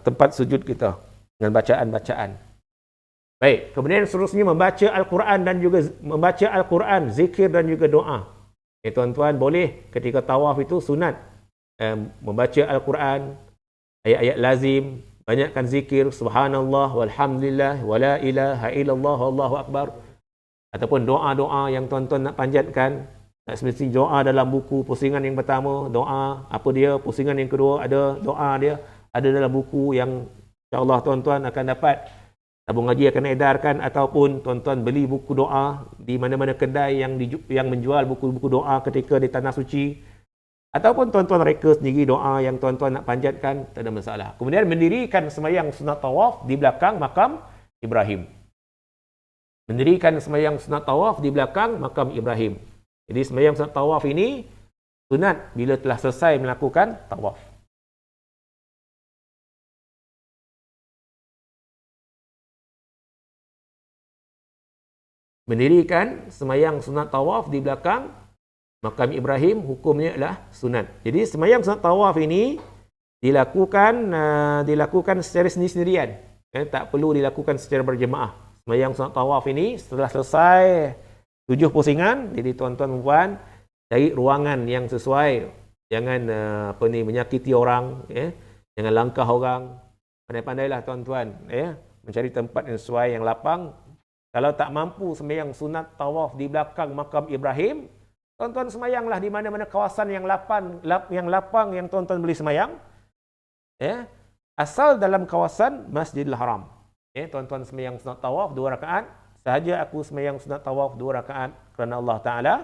tempat sujud kita dengan bacaan-bacaan. Baik, kemudian seterusnya membaca Al-Quran dan juga membaca Al-Quran, zikir dan juga doa. Tuan-tuan boleh ketika tawaf itu sunat membaca Al-Quran, ayat-ayat lazim, banyakkan zikir, subhanallah, walhamdulillah, wala ilaha illallah, wallahu akbar. Ataupun doa-doa yang tuan-tuan nak panjatkan. Tak semesti doa dalam buku pusingan yang pertama, doa apa dia, pusingan yang kedua ada doa dia, ada dalam buku yang insya-Allah tuan-tuan akan dapat. Tabung Haji akan edarkan, ataupun tuan-tuan beli buku doa di mana-mana kedai yang menjual buku-buku doa ketika di Tanah Suci. Ataupun tuan-tuan reka sendiri doa yang tuan-tuan nak panjatkan, tak ada masalah. Kemudian mendirikan sembahyang sunat tawaf di belakang makam Ibrahim. Mendirikan sembahyang sunat tawaf di belakang makam Ibrahim. Jadi sembahyang sunat tawaf ini sunat bila telah selesai melakukan tawaf. Mendirikan sembahyang sunat tawaf di belakang makam Ibrahim hukumnya adalah sunat. Jadi sembahyang sunat tawaf ini dilakukan secara sendiri-sendirian. Tak perlu dilakukan secara berjemaah. Sembahyang sunat tawaf ini setelah selesai 7 pusingan, jadi tuan-tuan puan cari ruangan yang sesuai. Jangan menyakiti orang, jangan langkah orang. Pandai-pandailah tuan-tuan, mencari tempat yang sesuai, yang lapang. Kalau tak mampu sembahyang sunat tawaf di belakang makam Ibrahim, tuan-tuan sembahyanglah di mana-mana kawasan yang lapang yang tuan-tuan boleh sembahyang. Asal dalam kawasan Masjidil Haram. Tuan-tuan sembahyang sunat tawaf 2 rakaat. Sahaja aku sembahyang sunat tawaf 2 rakaat kerana Allah Ta'ala.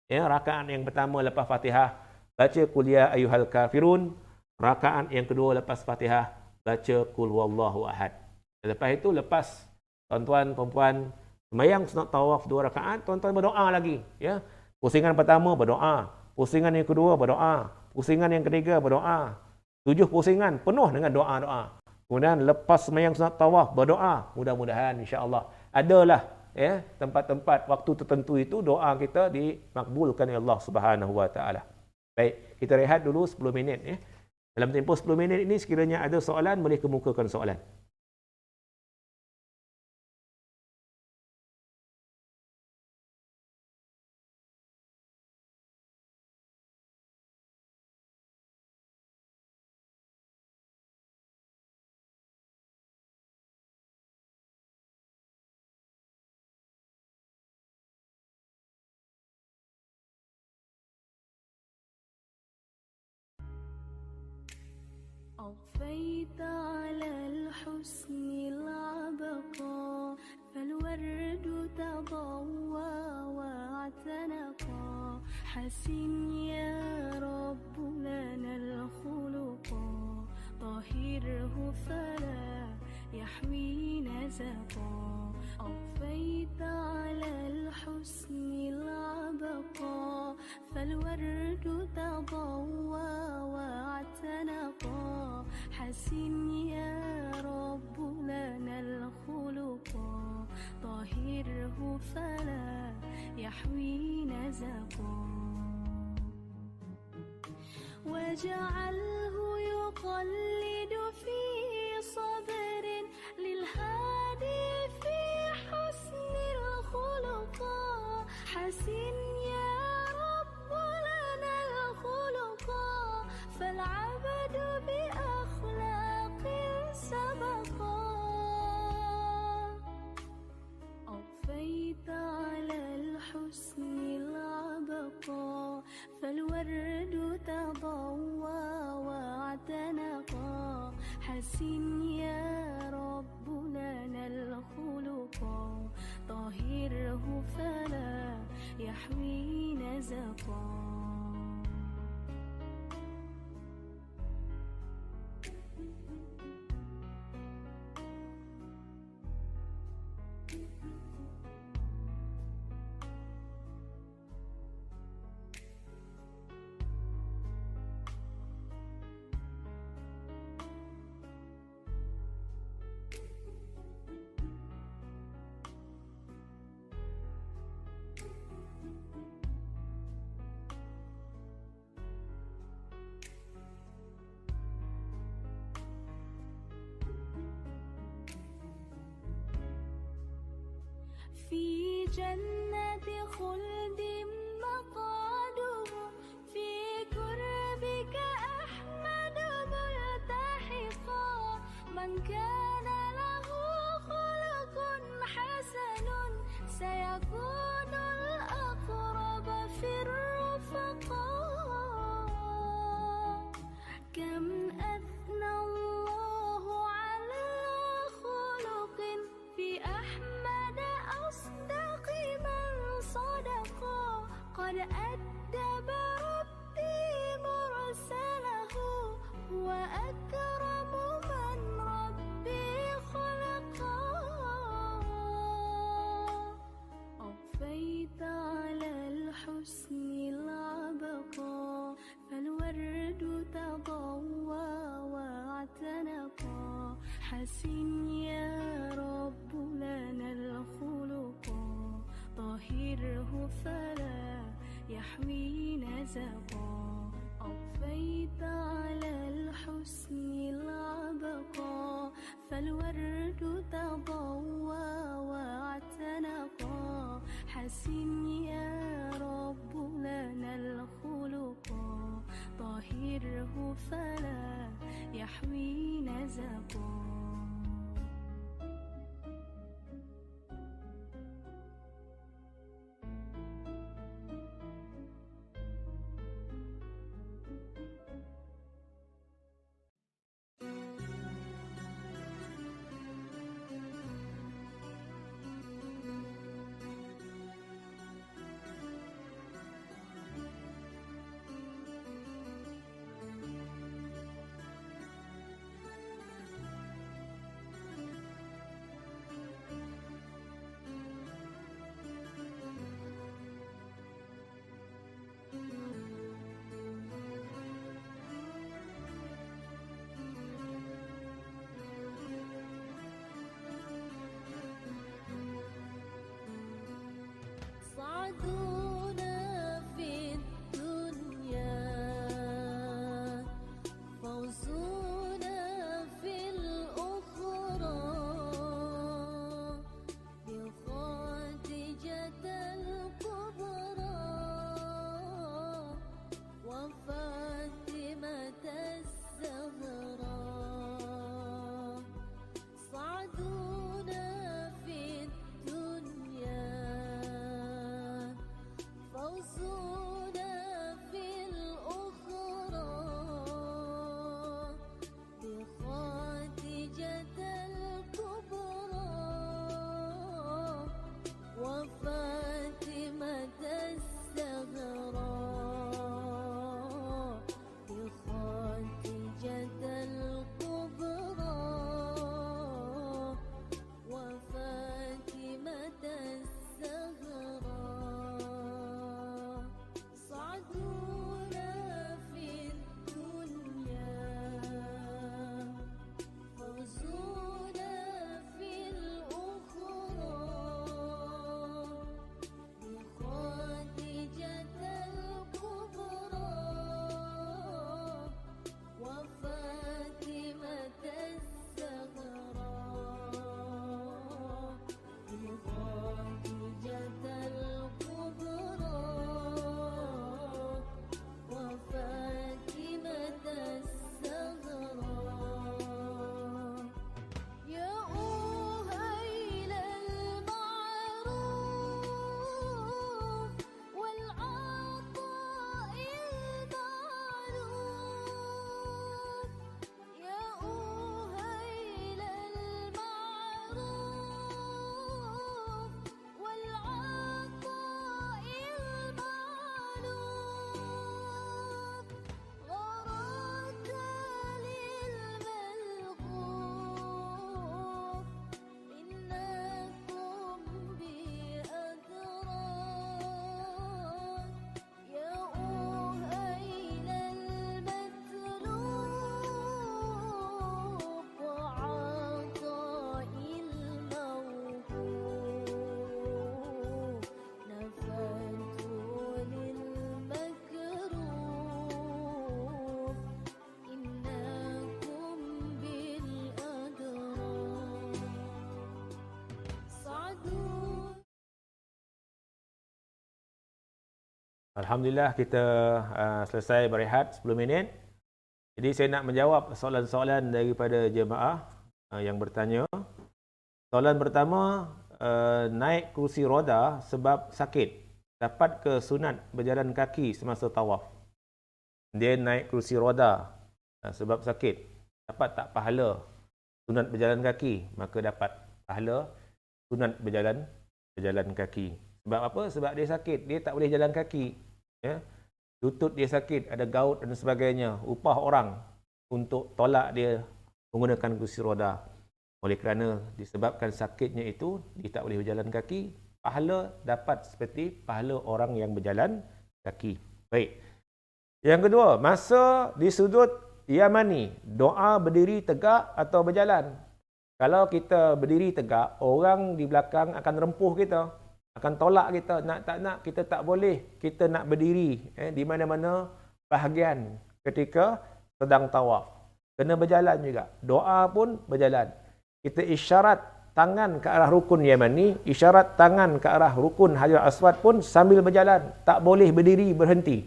Rakaat yang pertama lepas Fatihah, baca Qul ya ayyuhal kafirun. Rakaat yang kedua lepas Fatihah, baca Qul huwallahu ahad. Lepas itu, lepas tuan-tuan, perempuan, sembahyang sunat tawaf 2 rakaat, tuan-tuan berdoa lagi. Pusingan pertama berdoa. Pusingan yang kedua berdoa. Pusingan yang ketiga berdoa. 7 pusingan penuh dengan doa-doa. Kemudian lepas sembahyang sunat tawaf berdoa. Mudah-mudahan insya-Allah adalah tempat-tempat waktu tertentu itu doa kita dimakbulkan oleh Allah Subhanahu wa taala. Baik, kita rehat dulu 10 minit Dalam tempoh 10 minit ini sekiranya ada soalan boleh kemukakan soalan. أضفيت على الحسن العبقى فالورد تضوى واعتنقا حسن يا رب لنا الخلقا طهره فلا يحوي نزقا أضفيت على الحسن العبقى فالورد تضوى واعتنقا حسن يا رب لنا الخلقا طهره فلا يحوي نزقا واجعله يقلد في صبر للهادي في حسن الخلقا حسن يا رب لنا الخلقا فالعبد بأخلاق سبقا أضفيت على الحسن العبقا فالورد تضوى واعتنقا حسن يا رب لنا الخلقا طهره فلا يحوي نزقا في جنة خلد مقعد كان له خلق حسن سيكون الأقرب في الرفقاء. كم أثنى الله على خلق في أحمد أصدق من صدقا. قد أدب ربي مرسله وأكرم من ربي خلقا. أضفيت على الحسن العبقا فالورد تضوى واعتنقا. حسن يا رب لنا الخلقا طهره فلا يحوي نزقا. أضفيت على الحسن العبقا فالورد تضوى واعتنقا. حسن يا رب لنا الخلقا طهره فلا يحوي نزقا. صعدونا في الدنيا فوزونا في الأخرى. بخادجة الكبرى وفاطمة الزهراء. صعدونا في الدنيا فوزونا في الأخرى. بخادجة الكبرى وفاطمة الزهراء. بخادجة الكبرى وفاطمة الزهراء. صعدونا في الدنيا فوزونا في الأخرى. بخادجة الكبرى وفاطمة الزهراء. بخادجة الكبرى وفاطمة الزهراء. يا أهيل المعروف والعطاء المعروف. يا أهيل المعروف والعطاء المعروف. غرات للملغوف إنكم بأدراك. يا أهيل المتلوف وعطاء الموهوب. نفعت للمكروف إنكم بالأدراك. صعدوا. Alhamdulillah kita selesai berehat 10 minit. Jadi saya nak menjawab soalan-soalan daripada jemaah. yang bertanya. Soalan pertama, naik kerusi roda sebab sakit. Dapat ke sunat berjalan kaki semasa tawaf? Dia naik kerusi roda sebab sakit. Dapat tak pahala sunat berjalan kaki? Maka dapat pahala sunat berjalan kaki. Sebab apa? Sebab dia sakit. Dia tak boleh jalan kaki. Ya? Lutut dia sakit, ada gaut dan sebagainya. Upah orang untuk tolak dia menggunakan kerusi roda. Oleh kerana disebabkan sakitnya itu, dia tak boleh berjalan kaki, pahala dapat seperti pahala orang yang berjalan kaki. Baik. Yang kedua, masa di sujud Yamani, doa berdiri tegak atau berjalan? Kalau kita berdiri tegak, orang di belakang akan rempuh kita, akan tolak kita. Nak tak nak, kita tak boleh. Kita nak berdiri di mana-mana bahagian ketika sedang tawaf. Kena berjalan juga. Doa pun berjalan. Kita isyarat tangan ke arah rukun Yamani, isyarat tangan ke arah rukun Hajar Aswad pun sambil berjalan. Tak boleh berdiri, berhenti.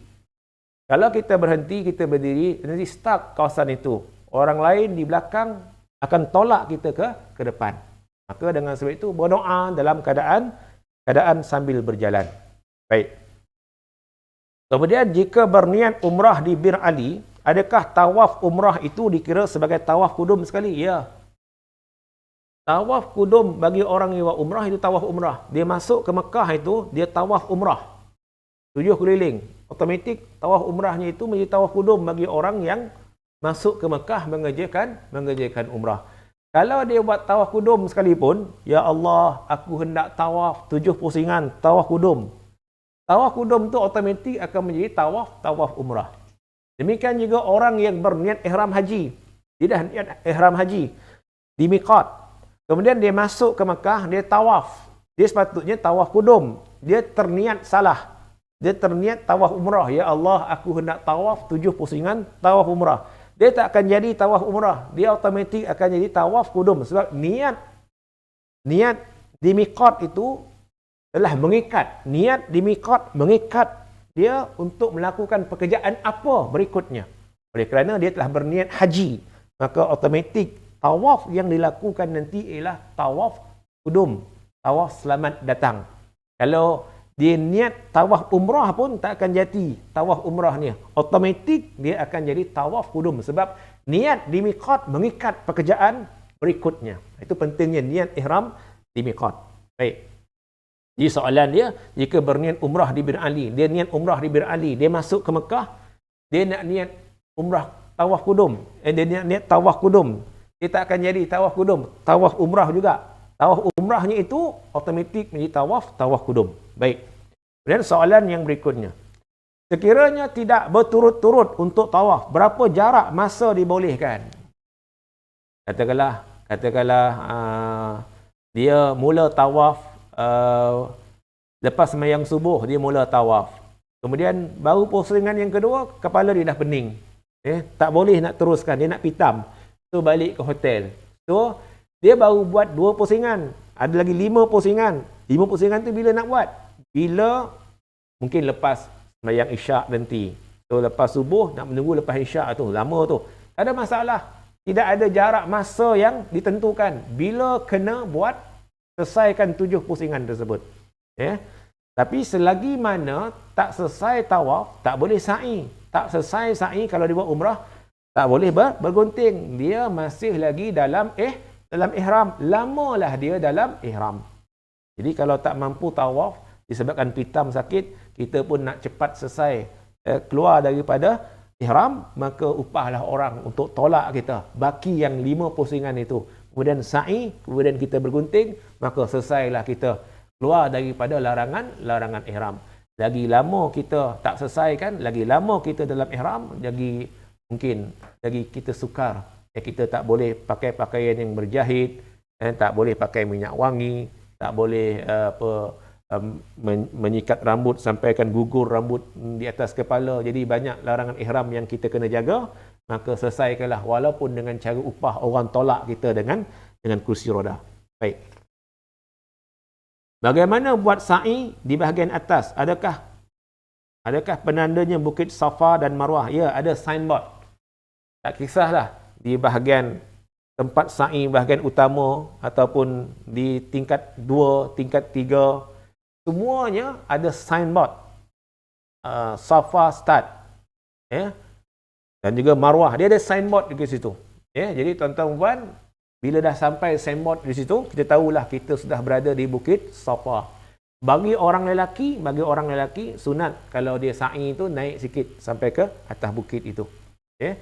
Kalau kita berhenti, kita berdiri, nanti stuck kawasan itu. Orang lain di belakang akan tolak kita ke depan. Maka dengan sebab itu, berdoa dalam keadaan sambil berjalan. Baik. Kemudian, jika berniat umrah di Bir Ali, adakah tawaf umrah itu dikira sebagai tawaf kudum sekali? Ya. Tawaf kudum bagi orang yang buat umrah itu tawaf umrah. Dia masuk ke Mekah itu, dia tawaf umrah. 7 keliling. Otomatik tawaf umrahnya itu menjadi tawaf kudum bagi orang yang masuk ke Mekah mengerjakan umrah. Kalau dia buat tawaf kudum sekalipun, ya Allah, aku hendak tawaf 7 pusingan, tawaf kudum. Tawaf kudum tu otomatik akan menjadi tawaf umrah. Demikian juga orang yang berniat ihram haji. Dia dah niat ihram haji di miqat. Kemudian dia masuk ke Mekah, dia tawaf. Dia sepatutnya tawaf kudum. Dia terniat salah. Dia terniat tawaf umrah. Ya Allah, aku hendak tawaf 7 pusingan, tawaf umrah. Dia tak akan jadi tawaf umrah. Dia otomatik akan jadi tawaf kudum. Sebab niat di miqat itu telah mengikat. Niat di miqat mengikat dia untuk melakukan pekerjaan apa berikutnya. Oleh kerana dia telah berniat haji. Maka otomatik tawaf yang dilakukan nanti ialah tawaf kudum. Tawaf selamat datang. Kalau dia niat tawaf umrah pun tak akan jadi tawaf umrah ni. Otomatik dia akan jadi tawaf kudum. Sebab niat di miqat mengikat pekerjaan berikutnya. Itu pentingnya niat ihram di miqat. Baik. Jadi soalan dia, jika berniat umrah di Bir Ali, dia niat umrah di Bir Ali, dia masuk ke Mekah, dia nak niat umrah tawaf kudum. Dia niat tawaf kudum. Dia tak akan jadi tawaf kudum. Tawaf umrah juga. Tawaf umrahnya itu otomatik menjadi tawaf kudum. Baik. Kemudian soalan yang berikutnya. Sekiranya tidak berturut-turut untuk tawaf, berapa jarak masa dibolehkan? Katakanlah dia mula tawaf lepas sembahyang subuh, dia mula tawaf. Kemudian baru pusingan yang kedua, kepala dia dah pening. Tak boleh nak teruskan, dia nak pitam. So balik ke hotel. So dia baru buat 2 pusingan. Ada lagi 5 pusingan. 5 pusingan tu bila nak buat? Bila mungkin lepas sembahyang isyak nanti. So lepas subuh nak menunggu lepas isyak tu, lama tu. Tak ada masalah. Tidak ada jarak masa yang ditentukan. Bila kena buat, selesaikan 7 pusingan tersebut. Tapi selagi mana tak selesai tawaf, tak boleh sa'i. Tak selesai sa'i kalau dia buat umrah, tak boleh bergunting. Dia masih lagi dalam ihram. Lamalah dia dalam ihram. Jadi kalau tak mampu tawaf disebabkan pitam sakit, kita pun nak cepat selesai keluar daripada ihram, maka upahlah orang untuk tolak kita. Baki yang 5 pusingan itu. Kemudian sa'i, kemudian kita bergunting, maka selesailah kita keluar daripada larangan ihram. Lagi lama kita tak selesaikan, lagi lama kita dalam ihram, lagi kita sukar. Kita tak boleh pakai pakaian yang berjahit, tak boleh pakai minyak wangi, tak boleh menyikat rambut sampaikan gugur rambut di atas kepala. Jadi banyak larangan ihram yang kita kena jaga. Maka selesaikanlah walaupun dengan cara upah orang tolak kita dengan kursi roda. Baik. Bagaimana buat sa'i di bahagian atas? Adakah penandanya Bukit Safa dan Marwah? Ya, ada signboard. Tak kisahlah di bahagian tempat sa'i bahagian utama ataupun di tingkat 2, tingkat 3, semuanya ada signboard. Safa start. Ya. Dan juga Marwah, dia ada signboard di situ. Ya, jadi tuan-tuan puan, bila dah sampai signboard di situ, kita tahulah kita sudah berada di Bukit Safa. Bagi orang lelaki sunat kalau dia sa'i itu naik sikit sampai ke atas bukit itu. Ya.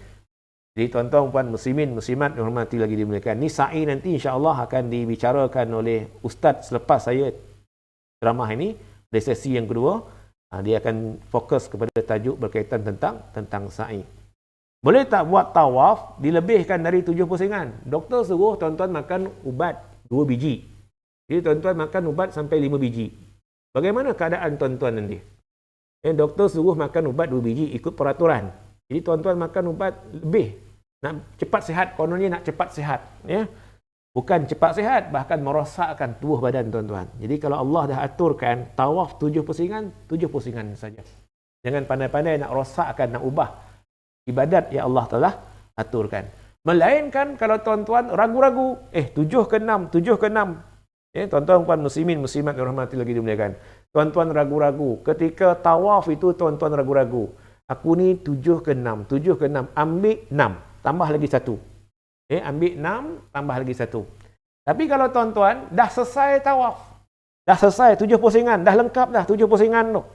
Jadi tuan-tuan puan muslimin muslimat dihormati lagi dimuliakan. Ni sa'i nanti insya-Allah akan dibicarakan oleh ustaz selepas saya ceramah ini, di sesi yang kedua. Dia akan fokus kepada tajuk berkaitan tentang sa'i. Boleh tak buat tawaf dilebihkan dari 7 pusingan? Doktor suruh tuan-tuan makan ubat 2 biji. Jadi tuan-tuan makan ubat sampai 5 biji. Bagaimana keadaan tuan-tuan nanti? Doktor suruh makan ubat 2 biji ikut peraturan. Jadi tuan-tuan makan ubat lebih. Nak cepat sihat, kononnya nak cepat sihat. Ya? Bukan cepat sihat, bahkan merosakkan tubuh badan tuan-tuan. Jadi kalau Allah dah aturkan tawaf 7 pusingan, 7 pusingan saja. Jangan pandai-pandai nak rosakkan, nak ubah ibadat yang Allah telah aturkan. Melainkan kalau tuan-tuan ragu-ragu, 7 ke 6, 7 ke 6. Tuan-tuan puan muslimin muslimat dirahmati lagi dimuliakan. Tuan-tuan ragu-ragu, ketika tawaf itu tuan-tuan ragu-ragu. Aku ni 7 ke 6, 7 ke 6, ambil 6, tambah lagi 1. Ambil 6, tambah lagi 1. Tapi kalau tuan-tuan dah selesai tawaf, dah selesai 7 pusingan, dah lengkap dah 7 pusingan tu.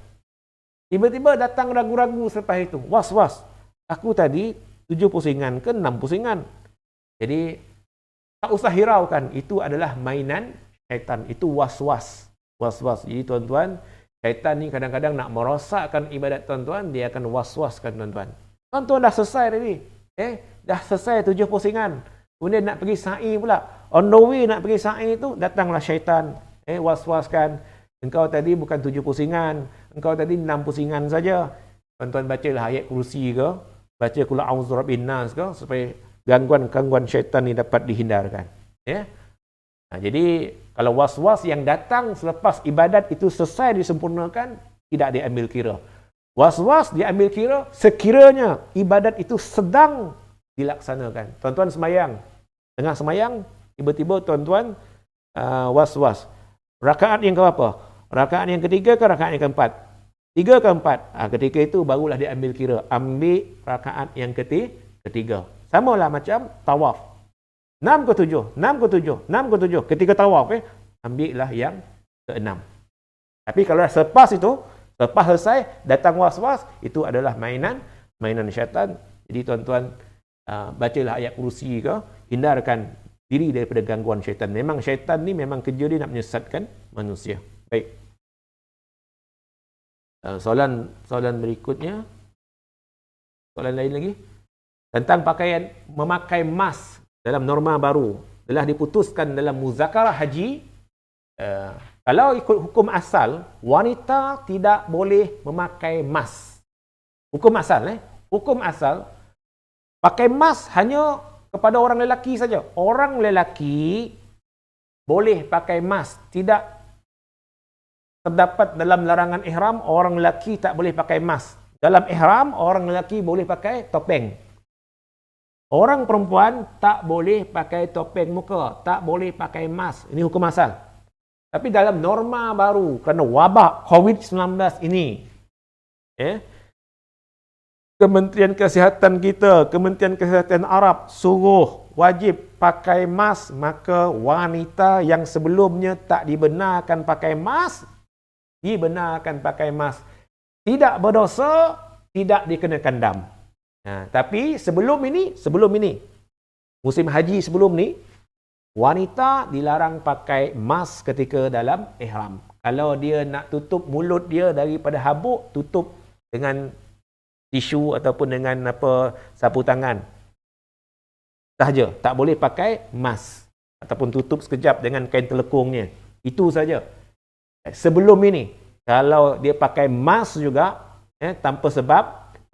Tiba-tiba datang ragu-ragu selepas itu, was-was. Aku tadi 7 pusingan ke 6 pusingan. Jadi, tak usah hiraukan. Itu adalah mainan syaitan. Itu was-was. Was-was. Jadi tuan-tuan, syaitan ni kadang-kadang nak merosakkan ibadat tuan-tuan, dia akan was-waskan tuan-tuan. Tuan-tuan dah selesai tadi. Dah selesai 7 pusingan. Kemudian nak pergi sa'i pula. On the way nak pergi sa'i tu, datanglah syaitan. Was-waskan. Engkau tadi bukan 7 pusingan. Engkau tadi 6 pusingan saja. Tuan-tuan bacalah ayat kursi ke, baca kul a'udzu birabbin nas ke, supaya gangguan-gangguan syaitan ni dapat dihindarkan. Ya. Jadi kalau was-was yang datang selepas ibadat itu selesai disempurnakan, tidak diambil kira. Was-was diambil kira sekiranya ibadat itu sedang dilaksanakan. Tuan-tuan semayang, tengah semayang, tiba-tiba tuan-tuan was-was. Rakaat yang keberapa? Rakaat yang ketiga ke rakaat yang keempat? 3 ke 4. Ketika itu barulah diambil kira. Ambil rakaat yang ketiga. Samalah macam tawaf. 6 ke 7, 6 ke 7, 6 ke 7. Ketika tawaf, ambillah yang ke-6. Tapi kalau selepas itu, lepas selesai, datang was-was, itu adalah mainan syaitan. Jadi tuan-tuan, bacalah ayat kursi ke, hindarkan diri daripada gangguan syaitan. Memang syaitan ni memang kerja dia nak menyesatkan manusia. Baik. Soalan berikutnya. Soalan lain lagi. Tentang pakaian memakai mask dalam norma baru. Telah diputuskan dalam muzakarah haji. Kalau ikut hukum asal, wanita tidak boleh memakai mask. Hukum asal. Hukum asal, pakai mask hanya kepada orang lelaki saja. Orang lelaki boleh pakai mask. Tidak terdapat dalam larangan ihram, orang lelaki tak boleh pakai mask. Dalam ihram, orang lelaki boleh pakai topeng. Orang perempuan tak boleh pakai topeng muka, tak boleh pakai mask. Ini hukum asal. Tapi dalam norma baru, kerana wabak COVID-19 ini, Kementerian Kesihatan kita, Kementerian Kesihatan Arab suruh wajib pakai mask, maka wanita yang sebelumnya tak dibenarkan pakai mask, dibenarkan pakai mask. Tidak berdosa, tidak dikenakan dam. Tapi sebelum ini, musim haji sebelum ni, wanita dilarang pakai mask ketika dalam ihram. Kalau dia nak tutup mulut dia daripada habuk, tutup dengan tisu ataupun dengan sapu tangan sahaja. Tak boleh pakai mask ataupun tutup sekejap dengan kain telekungnya. Itu saja. Sebelum ini, kalau dia pakai mask juga tanpa sebab,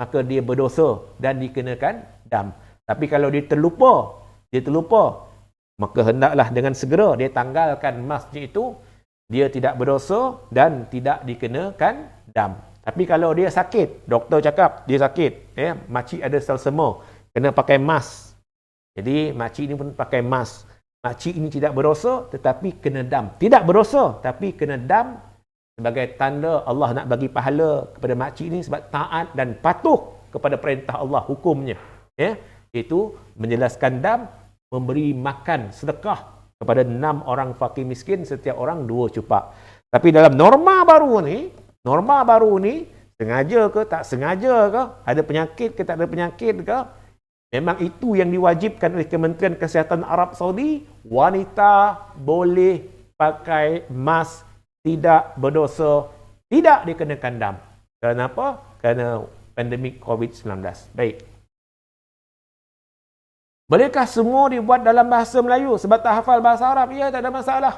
maka dia berdosa dan dikenakan dam. Tapi kalau dia terlupa, maka hendaklah dengan segera dia tanggalkan masknya itu. Dia tidak berdosa dan tidak dikenakan dam. Tapi kalau dia sakit, doktor cakap dia sakit, makcik ada selsema, kena pakai mask. Jadi makcik ini pun pakai mask. Makcik ini tidak berdosa tetapi kena dam. Tidak berdosa tapi kena dam sebagai tanda Allah nak bagi pahala kepada makcik ini sebab taat dan patuh kepada perintah Allah hukumnya. Ya, itu menjelaskan dam, memberi makan sedekah kepada 6 orang fakir miskin, setiap orang 2 cupak. Tapi dalam norma baru ni sengaja ke tak sengaja ke, ada penyakit ke tak ada penyakit ke, memang itu yang diwajibkan oleh Kementerian Kesihatan Arab Saudi. Wanita boleh pakai mask, tidak berdosa, tidak dikenakan dam. Kerana apa? Kerana pandemik COVID-19. Baik. Bolehkah semua dibuat dalam bahasa Melayu sebab tak hafal bahasa Arab? Ya, tak ada masalah.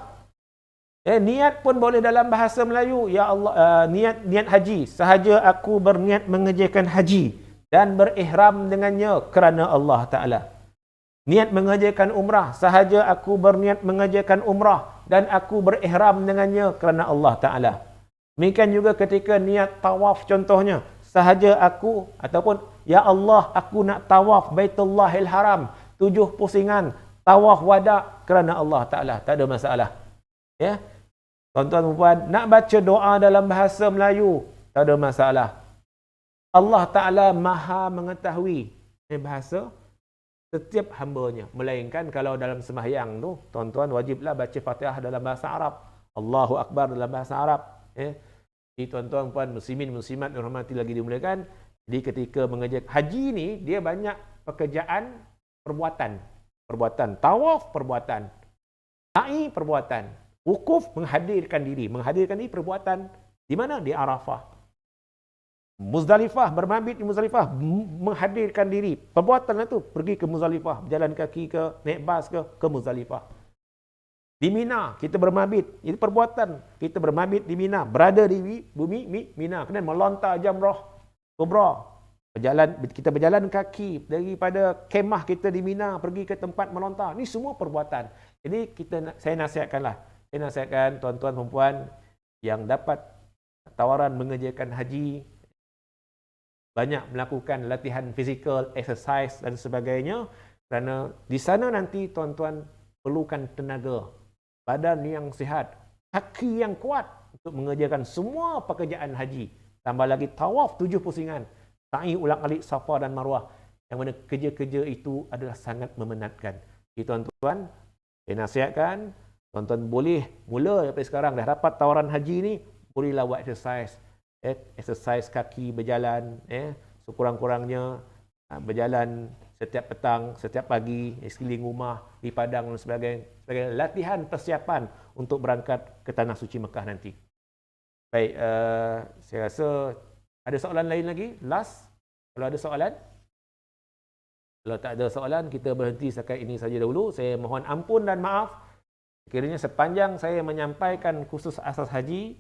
Niat pun boleh dalam bahasa Melayu. Ya Allah, niat haji. Sahaja aku berniat mengerjakan haji dan berihram dengannya kerana Allah Ta'ala. Niat mengerjakan umrah. Sahaja aku berniat mengerjakan umrah dan aku berihram dengannya kerana Allah Ta'ala. Demikian juga ketika niat tawaf contohnya. Sahaja aku ataupun ya Allah, aku nak tawaf Baitullahil Haram 7 pusingan, tawaf wada kerana Allah Ta'ala. Tak ada masalah. Ya, tuan-tuan dan puan, nak baca doa dalam bahasa Melayu, tak ada masalah. Allah Ta'ala maha mengetahui bahasa setiap hambanya. Melainkan kalau dalam sembahyang tu, tuan-tuan wajiblah baca Fatihah dalam bahasa Arab. Allahu Akbar dalam bahasa Arab. Ya. Jadi tuan-tuan puan muslimin muslimat dirahmati lagi dimuliakan. Jadi ketika mengerjakan haji ni, dia banyak pekerjaan perbuatan. Tawaf perbuatan. Sa'i perbuatan. Wukuf menghadirkan diri perbuatan. Di mana? Di Arafah. Muzdalifah, bermabit di Muzdalifah, menghadirkan diri. Perbuatan itu pergi ke Muzdalifah, berjalan kaki ke, naik bas ke Muzdalifah. Di Mina, kita bermabit. Itu perbuatan. Kita bermabit di Mina. Berada di bumi Mina. Kemudian melontar jamrah kubra. Kita berjalan kaki daripada kemah kita di Mina pergi ke tempat melontar. Ini semua perbuatan. Jadi saya nasihatkan tuan-tuan dan puan yang dapat tawaran mengerjakan haji, banyak melakukan latihan fizikal, exercise dan sebagainya, kerana di sana nanti tuan-tuan perlukan tenaga, badan yang sihat, kaki yang kuat untuk mengerjakan semua pekerjaan haji. Tambah lagi tawaf 7 pusingan, sa'i ulang-alik Safa dan Marwah, yang mana kerja-kerja itu adalah sangat memenatkan. Jadi tuan-tuan, saya nasihatkan, tuan-tuan boleh mula daripada sekarang, dah dapat tawaran haji ni, bolehlah buat exercise. Exercise kaki, berjalan, sekurang-kurangnya berjalan setiap petang, setiap pagi, sekeliling rumah, di padang dan sebagainya. Sebagai latihan persiapan untuk berangkat ke Tanah Suci Mekah nanti. Baik, saya rasa ada soalan lain lagi? Last, kalau ada soalan? Kalau tak ada soalan, kita berhenti setakat ini saja dahulu. Saya mohon ampun dan maaf sekiranya sepanjang saya menyampaikan khusus asas haji,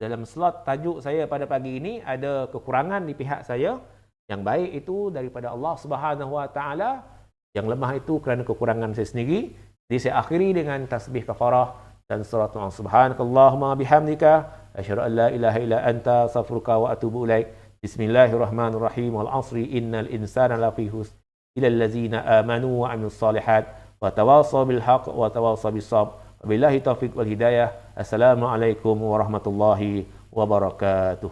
dalam slot tajuk saya pada pagi ini ada kekurangan di pihak saya. Yang baik itu daripada Allah Subhanahu Wa Taala, yang lemah itu kerana kekurangan saya sendiri. Jadi saya akhiri dengan tasbih kafarah dan surat Subhanakallahumma bihamdika asyhadu an la ilaha illa anta astaghfiruka wa atubu ilaik. Bismillahirrahmanirrahim. Wal 'asri innal insana lafi khusr illa allazina amanu wa 'amilus solihat wa tawassaw bil haqq wa tawassaw bis sabr. Wabillahi taufiq wal hidayah. Assalamualaikum warahmatullahi wabarakatuh.